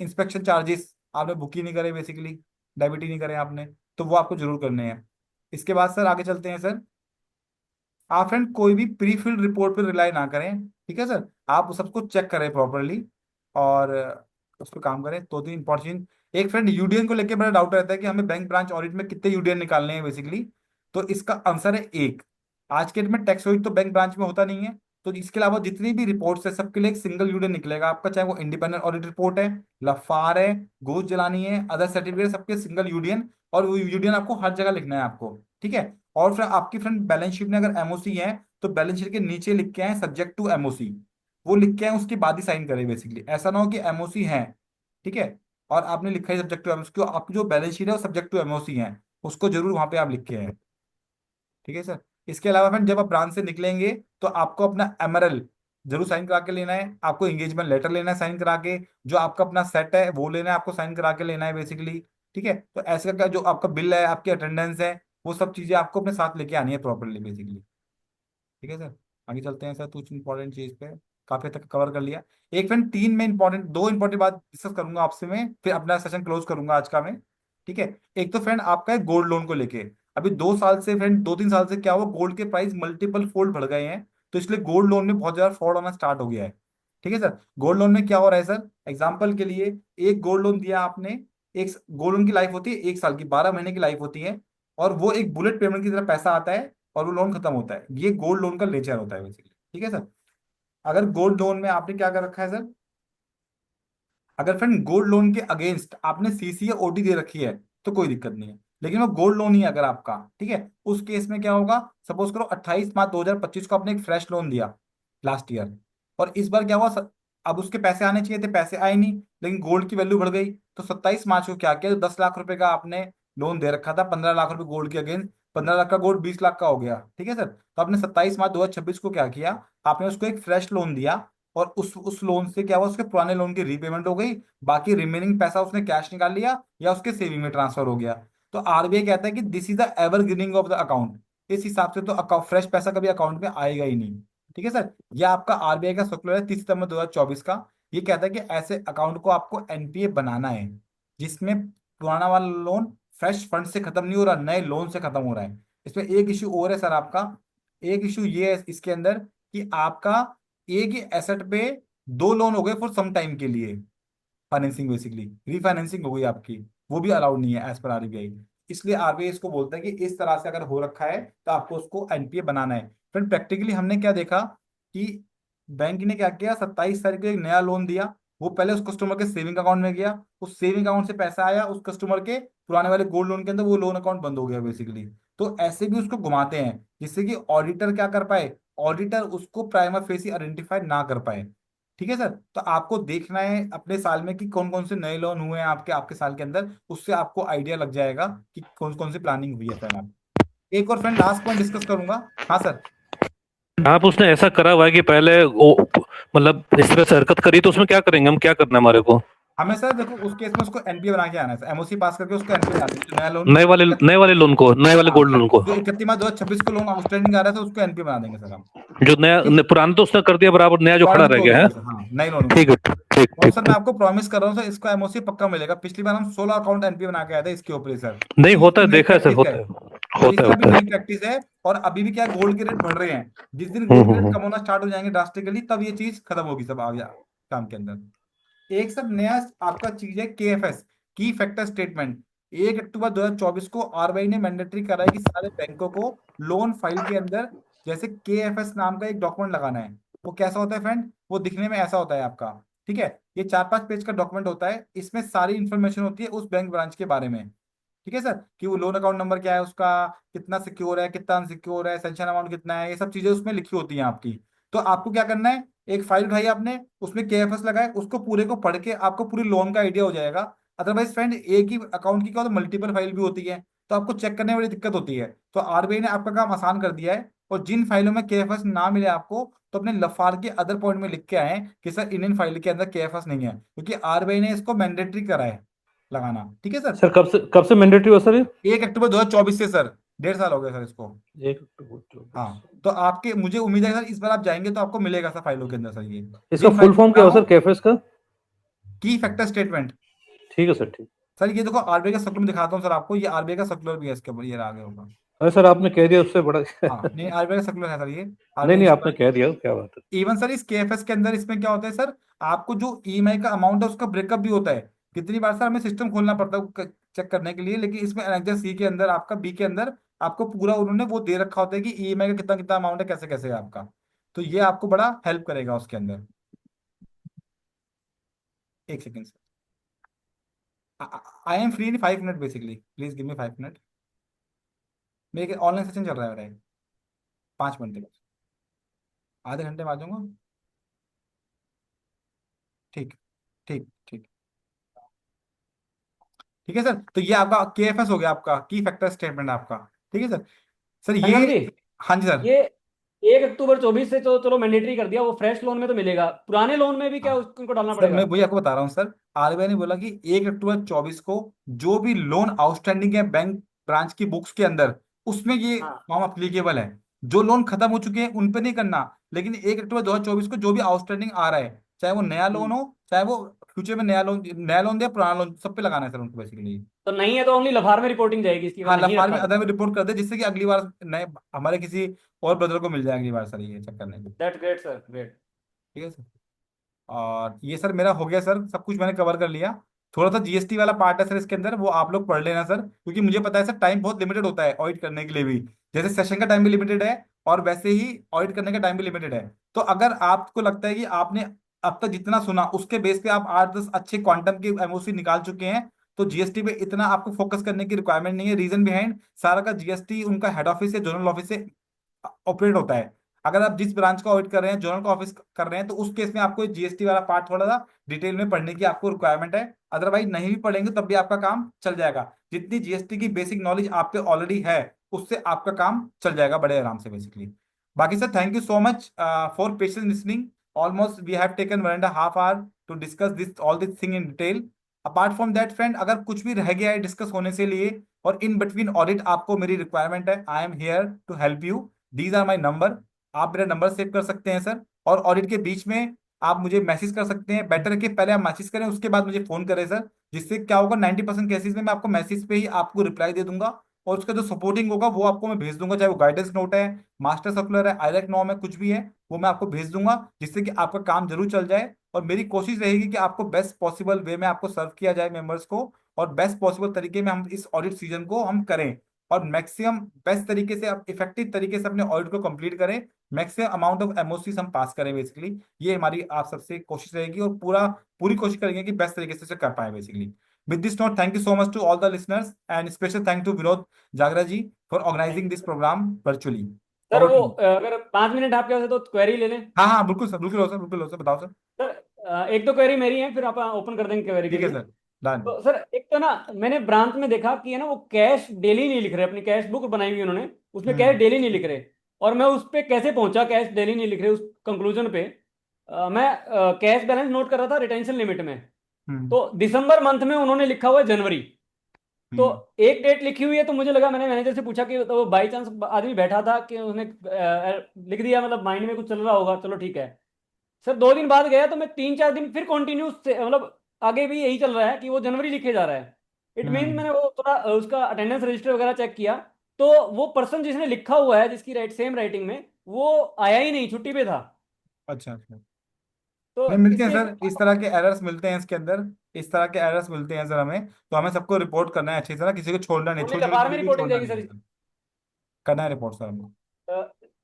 इंस्पेक्शन चार्जेस आपने बुक ही नहीं करे, बेसिकली डेबिट ही नहीं करे आपने, तो वो आपको जरूर करने हैं। इसके बाद सर आगे चलते हैं सर। आप फ्रेंड कोई भी प्री फिल्ड रिपोर्ट पर रिलाई ना करें, ठीक है सर, आप सबको चेक करें प्रॉपरली और उस पर काम करें। दो तीन इंपॉर्टेंट, एक फ्रेंड यूडीएन को लेकर बड़ा डाउट रहता है कि हमें बैंक ब्रांच ऑडिट में कितने यूडीएन निकालने हैं बेसिकली। तो इसका आंसर है एक। आज के डेट में टैक्स ऑडिट तो बैंक ब्रांच में होता नहीं है, तो इसके अलावा जितनी भी रिपोर्ट्स है सबके लिए एक सिंगल यूडीएन निकलेगा आपका, चाहे वो इंडिपेंडेंट ऑडिट रिपोर्ट है, लफार है, घूस जलानी है, अदर सर्टिफिकेट, सबके सिंगल यूडीएन। और वो यूडीएन आपको हर जगह लिखना है आपको, ठीक है। और फिर आपकी फ्रेंड बैलेंस शीट में अगर एमओसी है तो बैलेंस शीट के नीचे लिख के आए सब्जेक्ट टू एमओसी, वो लिख के आए, उसके बाद ही साइन करें बेसिकली। ऐसा ना हो कि एमओसी है, ठीक है, और आपने लिखा है सब्जेक्ट टू एमओसी, आपकी जो बैलेंस शीट है वो सब्जेक्ट टू एमओसी है, उसको जरूर वहां पे आप लिख के आए, ठीक है सर। इसके अलावा फ्रेंड जब आप ब्रांच से निकलेंगे तो आपको अपना एमआरएल जरूर साइन करा के लेना है, आपको एंगेजमेंट लेटर लेना है साइन करा के, जो आपका अपना सेट है वो लेना है, आपको साइन करा के लेना है बेसिकली, ठीक है। तो ऐसे करके जो आपका बिल है, आपकी अटेंडेंस है, वो सब चीजें आपको अपने साथ लेके आनी है प्रॉपरली बेसिकली, ठीक है सर। आगे चलते हैं सर, कुछ इंपॉर्टेंट चीज पे काफी हद तक कवर कर लिया। एक फ्रेंड तीन में इंपॉर्टेंट, दो इंपॉर्टेंट बात डिस्कस करूंगा आपसे मैं, फिर अपना सेशन क्लोज करूंगा आज का मैं, ठीक है। एक तो फ्रेंड आपका है गोल्ड लोन को लेके। अभी 2 साल से फ्रेंड, 2-3 साल से क्या हुआ, गोल्ड के प्राइस मल्टीपल फोल्ड बढ़ गए हैं, तो इसलिए गोल्ड लोन में बहुत ज्यादा फ्रॉड होना स्टार्ट हो गया है, ठीक है सर। गोल्ड लोन में क्या हो रहा है सर, एग्जाम्पल के लिए, एक गोल्ड लोन दिया आपने, एक गोल्ड लोन की लाइफ होती है 1 साल की, 12 महीने की लाइफ होती है, और वो एक बुलेट पेमेंट की तरह पैसा आता है और वो लोन खत्म होता है। ये गोल्ड लोन का नेचर होता है बेसिकली, ठीक है सर। अगर गोल्ड लोन में आपने क्या कर रखा है सर, अगर फ्रेंड गोल्ड लोन के अगेंस्ट आपने सीसी या ओडी दे रखी है तो कोई दिक्कत नहीं है, लेकिन वो गोल्ड लोन ही है अगर आपका, ठीक है, उस केस में क्या होगा, सपोज करो 28 मार्च 2025 को आपने एक फ्रेश लोन दिया लास्ट ईयर, और इस बार क्या हुआ अब उसके पैसे आने चाहिए थे, पैसे आए नहीं, लेकिन गोल्ड की वैल्यू बढ़ गई, तो 27 मार्च को क्या किया, तो 10 लाख रुपए का आपने लोन दे रखा था, 15 लाख रुपए गोल्ड के अगेंस्ट, 15 लाख का गोल्ड 20 लाख का हो गया, ठीक है सर। तो आपने 27 मार्च 2026 को क्या किया, आपने उसको एक फ्रेश लोन दिया, और उस लोन से क्या हुआ, उसके पुराने लोन की रीपेमेंट हो गई, बाकी रिमेनिंग पैसा उसने कैश निकाल लिया या उसके सेविंग में ट्रांसफर हो गया। तो आरबीआई कहता है कि this is the evergreening of the account. इस हिसाब से तो फ्रेश पैसा कभी अकाउंट में आएगा ही नहीं, ठीक है सर। यह आपका आरबीआई का सर्कुलर है 30 सितंबर 2024 का। ये कहता है कि ऐसे अकाउंट को आपको एनपीए बनाना है जिसमें पुराना वाला लोन फ्रेश फंड से खत्म नहीं हो रहा, नए लोन से खत्म हो रहा है। इसमें एक इश्यू और है सर आपका, एक इश्यू ये है इसके अंदर कि आपका एक ही एसेट पे दो लोन हो गए फॉर सम टाइम के लिए, फाइनेंसिंग बेसिकली रीफाइनेंसिंग हो गई आपकी, वो भी अलाउड नहीं है एज पर आरबीआई। इसलिए आरबीआई इसको बोलता है कि इस तरह से अगर हो रखा है तो आपको उसको एनपीए बनाना है। फिर प्रैक्टिकली हमने क्या देखा कि बैंक ने क्या किया, 27 तारीख को एक नया लोन दिया, वो पहले उस कस्टमर के सेविंग अकाउंट में गया, उस सेविंग अकाउंट से पैसा आया उस कस्टमर के पुराने वाले गोल्ड लोन के अंदर, वो लोन अकाउंट बंद हो गया बेसिकली। तो ऐसे भी उसको घुमाते हैं जिससे कि ऑडिटर क्या कर पाए, ऑडिटर उसको प्राइमा फेसी आइडेंटिफाई ना कर पाए, ठीक है सर। तो आपको देखना है अपने साल में कि कौन कौन से नए लोन हुए हैं आपके आपके साल के अंदर, उससे आपको आइडिया लग जाएगा कि कौन कौन सी प्लानिंग हुई है फ्रेंड आप। एक और फ्रेंड लास्ट पॉइंट डिस्कस करूंगा, हाँ सर। आप उसने ऐसा करा हुआ है कि पहले वो मतलब इस तरह से हरकत करी, तो उसमें क्या करेंगे हम, क्या करना है हमारे को? हमें सर देखो उस केस में उसको एनपीए बना के आना है, एमओसी पास करके उसको एनपीए बना देंगे, जो नया लोन, नए वाले लोन को, नए वाले हाँ, गोल्ड लोन को, जो 31 मार्च 2026 को लोन आउटस्टैंडिंग आ रहा था उसको एनपीए बना देंगे सर हम, जो नया ठीक। पुराना तो उसने कर दिया बराबर, नया जो खड़ा पुराना रह क्लोज हो गया है। गया सर, हाँ नए लोन ठीक को। है, ठीक और ठीक सर मैं ठीक। आपको प्रॉमिस कर रहा हूँ सर, इसको एमओसी पक्का मिलेगा। पिछली बार हम 16 अकाउंट एनपीए बना के आए थे इसके ऊपर ही सर, नहीं तो होता इसकी है, नई देखा है सर, प्रैक्टिस है, होता है, तो होता है, इसका भी होता नई है। प्रैक्टिस है। और अभी भी क्या गोल्ड के रेट बढ़ रहे हैं, जिस दिन गोल्ड के रेट हम्म। कम होना स्टार्ट हो जाएंगे ड्रास्टिकली, तब ये चीज खत्म होगी सब आ गया काम के अंदर। एक सब नया आपका चीज है केएफएस, की फैक्टर स्टेटमेंट। 1 अक्टूबर 2024 को आरबीआई ने मैंडेटरी करा है कि सारे बैंकों को लोन फाइल के अंदर जैसे केएफएस नाम का एक डॉक्यूमेंट लगाना है। वो कैसा होता है फ्रेंड, वो दिखने में ऐसा होता है आपका, ठीक है। ये 4-5 पेज का डॉक्यूमेंट होता है, इसमें सारी इंफॉर्मेशन होती है उस बैंक ब्रांच के बारे में। ठीक है सर, कि वो लोन अकाउंट नंबर क्या है उसका, कितना सिक्योर है, कितना अनसिक्योर है, सेंशन अमाउंट कितना है, ये सब चीजें उसमें लिखी होती हैं आपकी। तो आपको क्या करना है, एक फाइल उठाई आपने, उसमें केएफएस लगाए, उसको पूरे को पढ़ के आपको पूरी लोन का आइडिया हो जाएगा। अदरवाइज फ्रेंड, एक ही अकाउंट की क्या होता है, मल्टीपल फाइल भी होती है, तो आपको चेक करने में बड़ी दिक्कत होती है। तो आरबीआई ने आपका काम आसान कर दिया है। और जिन फाइलों में केएफएस ना मिले आपको, तो अपने लफार के अदर पॉइंट में लिख के आए कि सर इन फाइल के अंदर केएफएस नहीं है, क्योंकि आरबीआई ने इसको मैंडेटरी करा है लगाना। ठीक है सर। सर कब से मैंडेटरी हुआ सर ये? 1 अक्टूबर 2024 से सर, 1.5 साल हो गया सर इसको। 1 अक्टूबर 24। हाँ, तो आपके मुझे उम्मीद है सर इस बार आप जाएंगे तो आपको मिलेगा सर फाइलों के अंदर सर ये इसका जिन फुल फाइलों फॉर्म में क्या नाम हो हो। सर कैफेस का? की फैक्टर स्टेटमेंट। ठीक है सर, ठीक। सर ये देखो आरबीआई का सर्कुलर में दिखाता हूँ सर आपको, ये आरबीआई का सर्कुलर भी है इसके ऊपर, ये आगे होगा। अरे सर आपने कह दिया उससे बड़ा हाँ नहीं, आरबीआई का सर्कुलर है सर ये, नहीं आरबीआई नहीं, इशू। आपने कह दिया, क्या बात है। इवन सर इस केएफएस के अंदर इसमें क्या होता है सर, आपको जो ईएमआई का अमाउंट है उसका ब्रेकअप भी होता है। कितनी बार सर हमें सिस्टम खोलना पड़ता है चेक करने के लिए, लेकिन इसमें एनेक्सर सी के अंदर, आपका बी के अंदर आपको पूरा उन्होंने वो दे रखा होता है कि ईएमआई का कितना कितना अमाउंट है, कैसे कैसे है आपका। तो ये आपको बड़ा हेल्प करेगा उसके अंदर। एक second sir, I am free in 5 minute basically, please give me 5 minute. मेरे ऑनलाइन सेशन चल रहा है मेरा, 5 मिनट तक, आधे घंटे में आ जाऊंगा। ठीक, ठीक, ठीक। ठीक है सर, तो ये आपका केएफएस हो गया, आपका की फैक्टर स्टेटमेंट आपका। ठीक है सर। सर ये, संगम जी, हाँ जी सर। ये 1 अक्टूबर 24 से तो चलो मैंडेटरी कर दिया, वो फ्रेश लोन में तो मिलेगा, पुराने लोन में भी क्या हाँ उनको डालना सर, पड़ेगा? मैं वही आपको बता रहा हूँ सर। आरबीआई ने बोला कि 1 अक्टूबर 2024 को जो भी लोन आउटस्टैंडिंग है बैंक ब्रांच की बुक्स के अंदर, उसमें ये हाँ। फॉर्म अप्लीकेबल है। जो लोन खत्म हो चुके हैं उन पे नहीं करना, लेकिन 1 अक्टूबर 2024 को जो भी आउटस्टैंडिंग आ रहा है, चाहे वो नया लोन हम्म। हो, चाहे वो फ्यूचर में नया लोन दे, पुराना लोन, सब पे लगाना है सर उनको बेसिकली। तो नहीं है तो ओनली लफार में रिपोर्टिंग जाएगी इसकी, अगर हाँ, नहीं लफार रखा में तो? अदर में रिपोर्ट कर दे, जिससे कि अगली बार नए हमारे किसी और ब्रदर को मिल जाए अगली बार सर ये चेक करने को। That great sir, great. ठीक है सर। और ये सर मेरा हो गया सर, सब कुछ मैंने कवर कर लिया। थोड़ा सा जीएसटी वाला पार्ट है सर इसके अंदर, वो आप लोग पढ़ लेना सर, क्योंकि मुझे पता है सर टाइम बहुत लिमिटेड होता है ऑडिट करने के लिए भी। जैसे सेशन का टाइम भी लिमिटेड है, और वैसे ही ऑडिट करने का टाइम भी लिमिटेड है। तो अगर आपको लगता है कि आपने अब तक जितना सुना उसके बेस पे आप 8-10 अच्छे क्वांटम के एमओसी निकाल चुके हैं, तो जीएसटी पे इतना आपको फोकस करने की रिक्वायरमेंट नहीं है। रीजन बिहाइंड, सारा का जीएसटी उनका हेड ऑफिस या जोनल ऑफिस से ऑपरेट होता है। अगर आप जिस ब्रांच का ऑडिट कर रहे हैं, जोनल का ऑफिस कर रहे हैं, तो उस केस में आपको जीएसटी वाला पार्ट थोड़ा सा डिटेल में पढ़ने की आपको रिक्वायरमेंट है। अदरवाइज नहीं भी पढ़ेंगे तब भी आपका काम चल जाएगा। जितनी जीएसटी की बेसिक नॉलेज आप पे ऑलरेडी है, उससे आपका काम चल जाएगा बड़े आराम से बेसिकली। बाकी sir, thank you so much for patience listening. Almost we have taken 1.5 hour to discuss this all this thing in detail. Apart from that friend, अगर कुछ भी रह गया है डिस्कस होने से लिए, और इन बिटवीन ऑडिट आपको मेरी रिक्वायरमेंट है, I am here to help you. These are my number, आप मेरा नंबर सेव कर सकते हैं सर। और ऑडिट के बीच में आप मुझे मैसेज कर सकते हैं, बेटर है कि पहले आप मैसेज करें उसके बाद मुझे फोन करें सर। जिससे क्या होगा, 90% केसेस में मैं आपको मैसेज पे ही आपको रिप्लाई दे दूंगा, और उसका जो सपोर्टिंग होगा वो आपको मैं भेज दूंगा, चाहे वो गाइडेंस नोट है, मास्टर सर्कुलर है, आईरेक नॉर्म है, कुछ भी है, वो मैं आपको भेज दूंगा, जिससे कि आपका काम जरूर चल जाए। और मेरी कोशिश रहेगी कि आपको बेस्ट पॉसिबल वे में आपको सर्व किया जाए मेंबर्स को, और बेस्ट पॉसिबल तरीके में हम इस ऑडिट सीजन को हम करें, और मैक्सिमम बेस्ट तरीके से, आप इफेक्टिव तरीके से अपने ऑडिट को कंप्लीट करें, मैक्सिमम अमाउंट ऑफ एमओसी हम पास करें बेसिकली। ये हमारी आप सबसे कोशिश रहेगी, और पूरी कोशिश करेंगे कि बेस्ट तरीके से इसे कर पाए basically. With this note, thank you so much to all the listeners, and special thank to Vinod Jagra ji for thank organizing you this sir. Programme virtually. Sir over वो टू यू। अगर 5 मिनट आपके पास है तो क्वेरी ले लें। हाँ हाँ, बिल्कुल सर, बिल्कुल हो सर, बिल्कुल हो सर, बताओ सर। सर एक दो क्वेरी मेरी है, फिर आप ओपन कर देंगे क्वेरी के ठीक है लिए। Sir, done. तो सर एक तो ना, मैंने ब्रांच में देखा कि है ना, वो कैश डेली नहीं लिख रहे, अपनी कैश बुक बनाई हुई उन्होंने, उसमें कैश हम्म, डेली नहीं लिख रहे। और मैं उस पे कैसे पहुंचा, कैश डेली नहीं लिख रहे उस कंक्लूजन पे? मैं कैश बैलेंस नोट कर रहा था रिटेंशन लिमिट में, हम्म, तो दिसंबर मंथ में उन्होंने लिखा हुआ है जनवरी। तो हम्म, एक डेट लिखी हुई है, तो मुझे लगा, मैंने मैनेजर से पूछा कि तो बाई चांस आदमी बैठा था कि उसने लिख दिया, मतलब माइंड में कुछ चल रहा होगा, चलो ठीक है। सर 2 दिन बाद गया तो मैं 3-4 दिन फिर कंटिन्यू से, मतलब आगे भी यही चल रहा है कि वो जनवरी लिखे जा रहा है। इट मीन हम्म। मैंने वो थोड़ा उसका अटेंडेंस रजिस्टर वगैरह चेक किया, तो वो पर्सन जिसने लिखा हुआ है, जिसकी सेम राइटिंग में, वो आया ही नहीं, छुट्टी पे था। अच्छा अच्छा। तो नहीं, मिलते हैं इसके सर, इस तरह के एरर्स मिलते हैं इसके अंदर, इस तरह के एरर्स मिलते हैं सर हमें, तो हमें सबको रिपोर्ट करना है अच्छी तरह, किसी को छोड़ना नहीं, ओनली छोटी छोटी लफार में चीजें भी रिपोर्टिंग छोड़ना जाएगी नहीं सर है इसकी? सर। करना है रिपोर्ट सर हमें।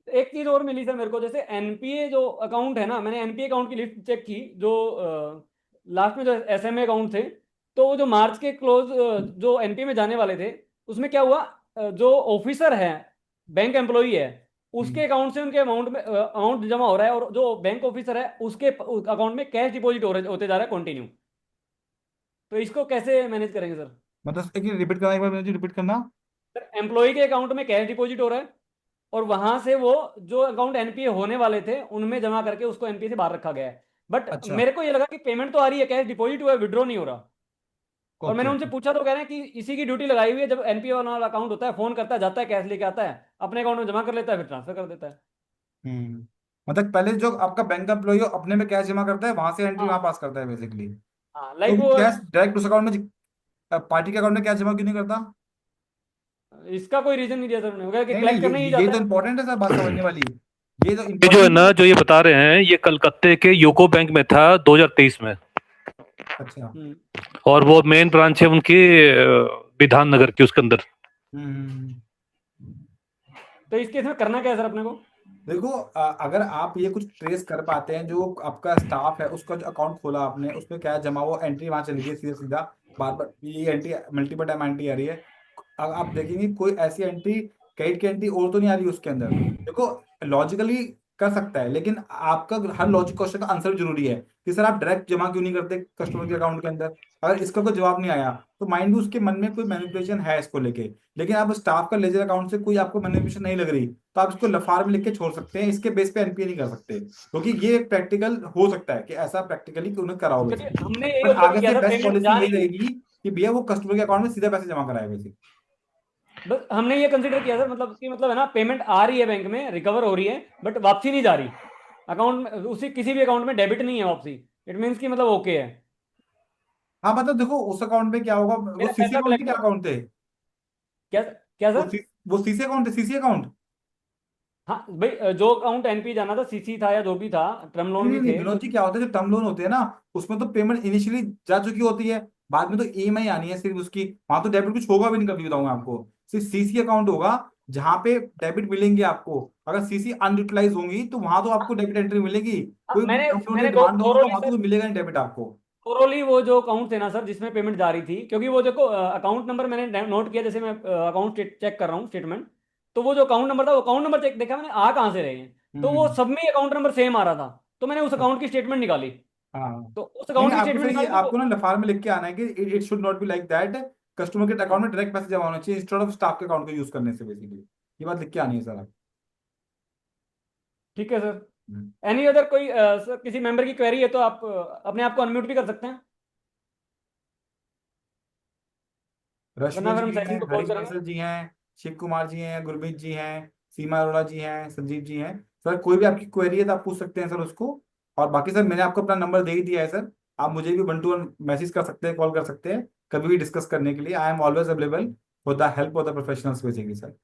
एक चीज और मिली सर मेरे को, जैसे एनपीए जो अकाउंट है ना, मैंने एनपीए अकाउंट की लिस्ट चेक की, जो लास्ट में जो एसएमए अकाउंट थे, तो वो जो मार्च के क्लोज जो एनपीए में जाने वाले थे, उसमें क्या हुआ, जो ऑफिसर है, बैंक एम्प्लॉई है, उसके अकाउंट से उनके अमाउंट में अमाउंट जमा हो रहा है, और जो बैंक ऑफिसर है उसके अकाउंट में कैश डिपॉजिट होते जा रहा है कंटिन्यू। तो इसको कैसे मैनेज करेंगे सर? मतलब एक रिपीट करना, एक बार मुझे रिपीट करना। सर एम्प्लॉय के अकाउंट में कैश डिपॉजिट हो रहा है, और वहां से वो जो अकाउंट एनपीए होने वाले थे उनमें जमा करके उसको एनपीए से बाहर रखा गया है। बट अच्छा। मेरे को ये लगा कि पेमेंट तो आ रही है, कैश डिपॉजिट हुआ है, विड्रॉ नहीं हो रहा। और मैंने ओके। उनसे पूछा तो कह रहे हैं कि इसी की ड्यूटी लगाई हुई है, जब एनपीए वाला अकाउंट होता है फोन करता है, जाता है, कैश लेके आता है, अपने अकाउंट में जमा कर लेता है, फिर ट्रांसफर कर देता है। हम्म। मतलब पहले जो आपका बैंक एम्प्लॉय हो अपने में कैश जमा करता है, वहां से एंट्री वहां हाँ पास करता है बेसिकली। हाँ, तो लाइक वो वो, कैश डायरेक्ट उस अकाउंट में, पार्टी के अकाउंट में कैश जमा क्यों नहीं करता? इसका कोई रीजन नहीं दिया सर उन्होंने, वो कहा कि नहीं नहीं, कलेक्ट करने ही ये जाता तो है। इंपॉर्टेंट है सर, बात समझने वाली। ये तो ये जो है इंपॉर्टेंट ना, है। जो ये बता रहे हैं, ये कलकत्ते के यूको बैंक में था 2023 में, अच्छा। हम्म। और वो मेन ब्रांच है उनकी विधान नगर की, उसके अंदर। हम्म। तो इस केस में करना क्या है सर अपने को? देखो, अगर आप ये कुछ ट्रेस कर पाते हैं, जो आपका स्टाफ है उसका जो अकाउंट खोला आपने, उसमें क्या जमा, वो एंट्री वहां चली गई सीधा सीधा, बार बार ये एंट्री मल्टीपल टाइम एंट्री आ रही है। आप देखेंगे कोई ऐसी एंट्री, क्रेडिट की एंट्री और तो नहीं आ रही उसके अंदर। देखो, लॉजिकली कर सकता है, लेकिन आपका हर लॉजिक क्वेश्चन का आंसर जरूरी है कि सर आप डायरेक्ट जमा क्यों नहीं करते कस्टमर के अकाउंट के अंदर। अगर इसका कोई जवाब नहीं आया, तो माइंड भी उसके मन में कोई मैनिपुलेशन है इसको लेके। लेकिन आप स्टाफ का लेजर अकाउंट से कोई आपको मैनिपुलेशन नहीं लग रही, तो आप इसको लफार में लिख के छोड़ सकते हैं, इसके बेस पे एनपीए नहीं कर सकते, क्योंकि ये प्रैक्टिकल हो सकता है कि ऐसा प्रैक्टिकली उन्हें कराओ क्योंकि बेसिकली। हमने यही बट ऑब्जर्व आगे किया से था, बेस्ट पेमेंट पॉलिसी जा यही नहीं रही। रहेगी कि भैया वो कस्टमर के अकाउंट में सीधा पैसे जमा कराए बेसिकली। बस हमने ये कंसीडर किया सर, मतलब कि मतलब है ना, पेमेंट आ रही है बैंक में, रिकवर हो रही है, बट वापसी नहीं जा रही अकाउंट में, उसी किसी भी अकाउंट में डेबिट नहीं है वापसी। इट मीन्स कि मतलब ओके है, हाँ मतलब देखो, उस अकाउंट में क्या होगा, वो मेरा सीसी पैसा अकाउंट थे, कलेक्ट क्या हो। अकाउंट थे? क्या? क्या वो सर? सी, वो सीसी अकाउंट थे, सीसी अकाउंट। हाँ भाई, जो अकाउंट एनपी जाना था, सीसी था या जो भी था, टर्म नहीं लोन नहीं भी नहीं, थे तो। विनोद जी, क्या होता है, जो टर्म लोन होते हैं ना, उसमें तो पेमेंट इनिशियली जा चुकी होती है, बाद में तो ईएमआई आनी है सिर्फ उसकी। वहां तो डेबिट कुछ होगा भी नहीं, कभी बताऊंगा आपको। सिर्फ सीसी अकाउंट होगा जहां पे डेबिट मिलेंगे आपको। अगर सीसी अनयूटिलाइज होंगी तो वहां तो आपको डेबिट एंट्री मिलेगी। हाँ, कोई मैंने टर्म लोन या मैंने डिमांड लोन होगा, थोरोली वहां तो सर, कोई मिलेगा नहीं डेबिट आपको। थोरोली वो जो अकाउंट थे ना सर जिसमें पेमेंट जा रही थी, क्योंकि वो देखो अकाउंट नंबर मैंने नोट किया, जैसे मैं अकाउंट चेक कर रहा हूँ स्टेटमेंट, तो वो जो अकाउंट नंबर था, वो अकाउंट नंबर चेक देखा मैंने, आ कहाँ से रहे हैं, तो वो हम्म। सब में अकाउंट नंबर सेम आ रहा था, तो मैंने उस अकाउंट की स्टेटमेंट निकाली। हाँ। तो उस नहीं अकाउंट नहीं, की आपको स्टेटमेंट सही है, निकाली तो आपको ना लफार में लिख के आना है कि it should not be like that. Customer के अकाउंट में डायरेक्ट पैसे जमा होना चाहिए इंस्टेड ऑफ स्टाफ के अकाउंट को यूज करने से बेसिकली। ये बात लिख के आनी है सर आप। ठीक है सर। हम्म। एनी अदर कोई सर किसी मेंबर की क्वेरी है तो आप अपने आप को अनम्यूट भी कर सकते हैं, रश्मि वरना फिर जी हम सेशन हैं, को हरीश क्लोज करेंगे। बंसल जी हैं, शिव कुमार जी हैं, गुरमीत जी हैं, सीमा अरोड़ा जी हैं, संजीव जी हैं। सर कोई भी आपकी क्वेरी है तो आप पूछ सकते हैं सर उसको। और बाकी सर मैंने आपको अपना नंबर दे ही दिया है सर। आप मुझे भी 1 to 1 मैसेज कर सकते हैं, कॉल कर सकते हैं, कभी भी डिस्कस करने के लिए। I am always available for the help of the professionals basically sir.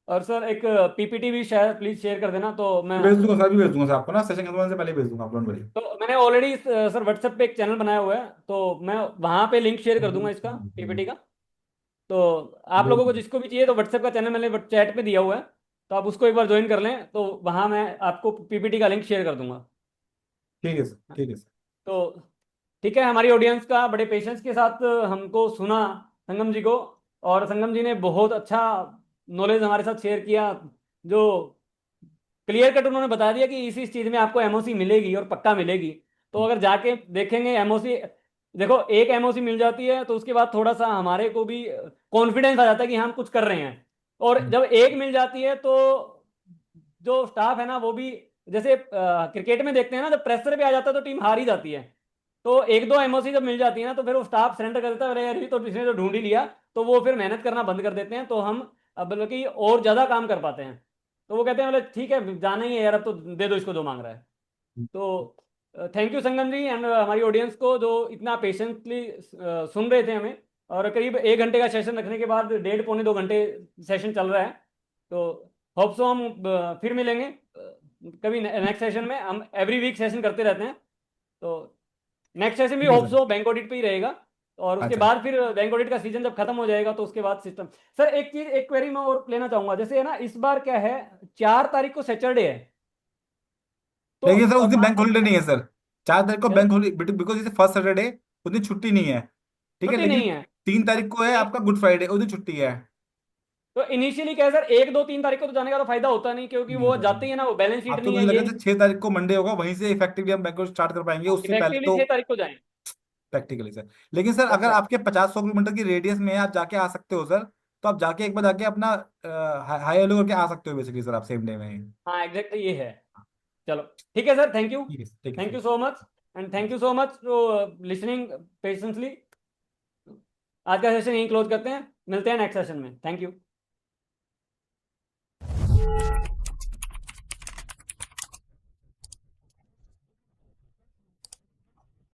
और सर एक पीपीटी भी शायद प्लीज शेयर कर देना, तो मैं, भेज दूंगा सर, भी भेज दूंगा सर आपको ना, सेशन खत्म होने से पहले भेज दूंगा, डोंट वरी। तो मैंने ऑलरेडी सर व्हाट्सएप पे एक चैनल बनाया हुआ है, तो मैं वहां पे लिंक शेयर कर दूंगा इसका, पीपीटी का। तो आप लोगों को जिसको भी चाहिए, तो व्हाट्सएप का चैनल मैंने चैट पे दिया हुआ है, तो आप उसको एक बार ज्वाइन कर लें, तो वहां मैं आपको पीपीटी का लिंक शेयर कर दूंगा। ठीक है सर, ठीक है सर। तो ठीक है, हमारी ऑडियंस का बड़े पेशेंस के साथ हमको सुना संगम जी को, और संगम जी ने बहुत अच्छा नॉलेज हमारे साथ शेयर किया, जो क्लियर कट उन्होंने बता दिया कि इस चीज़ में आपको एमओसी मिलेगी और पक्का मिलेगी। तो अगर जाके देखेंगे एमओसी, देखो एक एमओसी मिल जाती है तो उसके बाद थोड़ा सा हमारे को भी कॉन्फिडेंस आ जाता है कि हम कुछ कर रहे हैं, और जब एक मिल जाती है तो जो स्टाफ है ना वो भी, जैसे क्रिकेट में देखते हैं ना, जब प्रेशर पे आ जाता है तो टीम हार ही जाती है, तो एक दो एमओसी जब मिल जाती है ना, तो फिर वो स्टाफ सरेंडर कर देता है, अरे यार ये तो इसने तो ढूंढ ही लिया, तो वो फिर मेहनत करना बंद कर देते हैं, तो हम अब बल्कि और ज्यादा काम कर पाते हैं। तो वो कहते हैं बोले ठीक है जाना ही है यार, अब तो दे दो इसको जो मांग रहा है। तो thank you Sangam ji and हमारी ऑडियंस को जो इतना पेशेंटली सुन रहे थे हमें, और करीब 1 घंटे का सेशन रखने के बाद 1.5 पौने 2 घंटे सेशन चल रहा है। तो होप सो हम फिर मिलेंगे कभी नेक्स्ट सेशन में, हम एवरी वीक सेशन करते रहते हैं, तो नेक्स्ट सेशन भी ठीक है hope sir. So bank audit पे ही रहेगा। और उसके अच्छा। बाद फिर बैंक ऑडिट का सीजन जब खत्म हो जाएगा तो उसके बाद सिस्टम। सर एक चीज, एक क्वेरी मैं और लेना चाहूंगा, जैसे है ना इस बार क्या है, 4 तारीख को सैटरडे है, तो लेकिन सर उस दिन बैंक बात हॉलीडे नहीं है सर। 4 तारीख को क्या- बैंक हॉलीडे, बिकॉज इसे फर्स्ट सैटरडे, उस दिन छुट्टी नहीं है। ठीक है, छुट्टी लेकिन नहीं है। 3 तारीख को है आपका गुड फ्राइडे, उस दिन छुट्टी है। तो इनिशियली क्या है सर, 1 2 3 तारीख को तो जाने का तो फायदा होता नहीं, क्योंकि नहीं वो सर, जाते ही है ना, वो बैलेंस शीट आपको नहीं मुझे है लग ये रहा है 6 तारीख को मंडे होगा, वहीं से इफेक्टिवली हम बैंक को स्टार्ट कर पाएंगे, उससे पहले इफेक्टिवली तो 6 तारीख को जाए। Practically sir. लेकिन सर अगर अच्छा। आपके 50-100 किलोमीटर की रेडियस में है, आप जाके आ सकते हो सर। तो आप जाके एक बार जाके अपना हाई हेलो करके आ सकते हो बेसिकली सर, आप सेम डे में ही। हाँ एग्जैक्टली ये है। चलो ठीक है सर, थैंक यू। ठीक है thank sir. You so much, and thank you so much for listening patiently. आज का सेशन यहीं क्लोज करते हैं, मिलते हैं नेक्स्ट सेशन में। Thank you.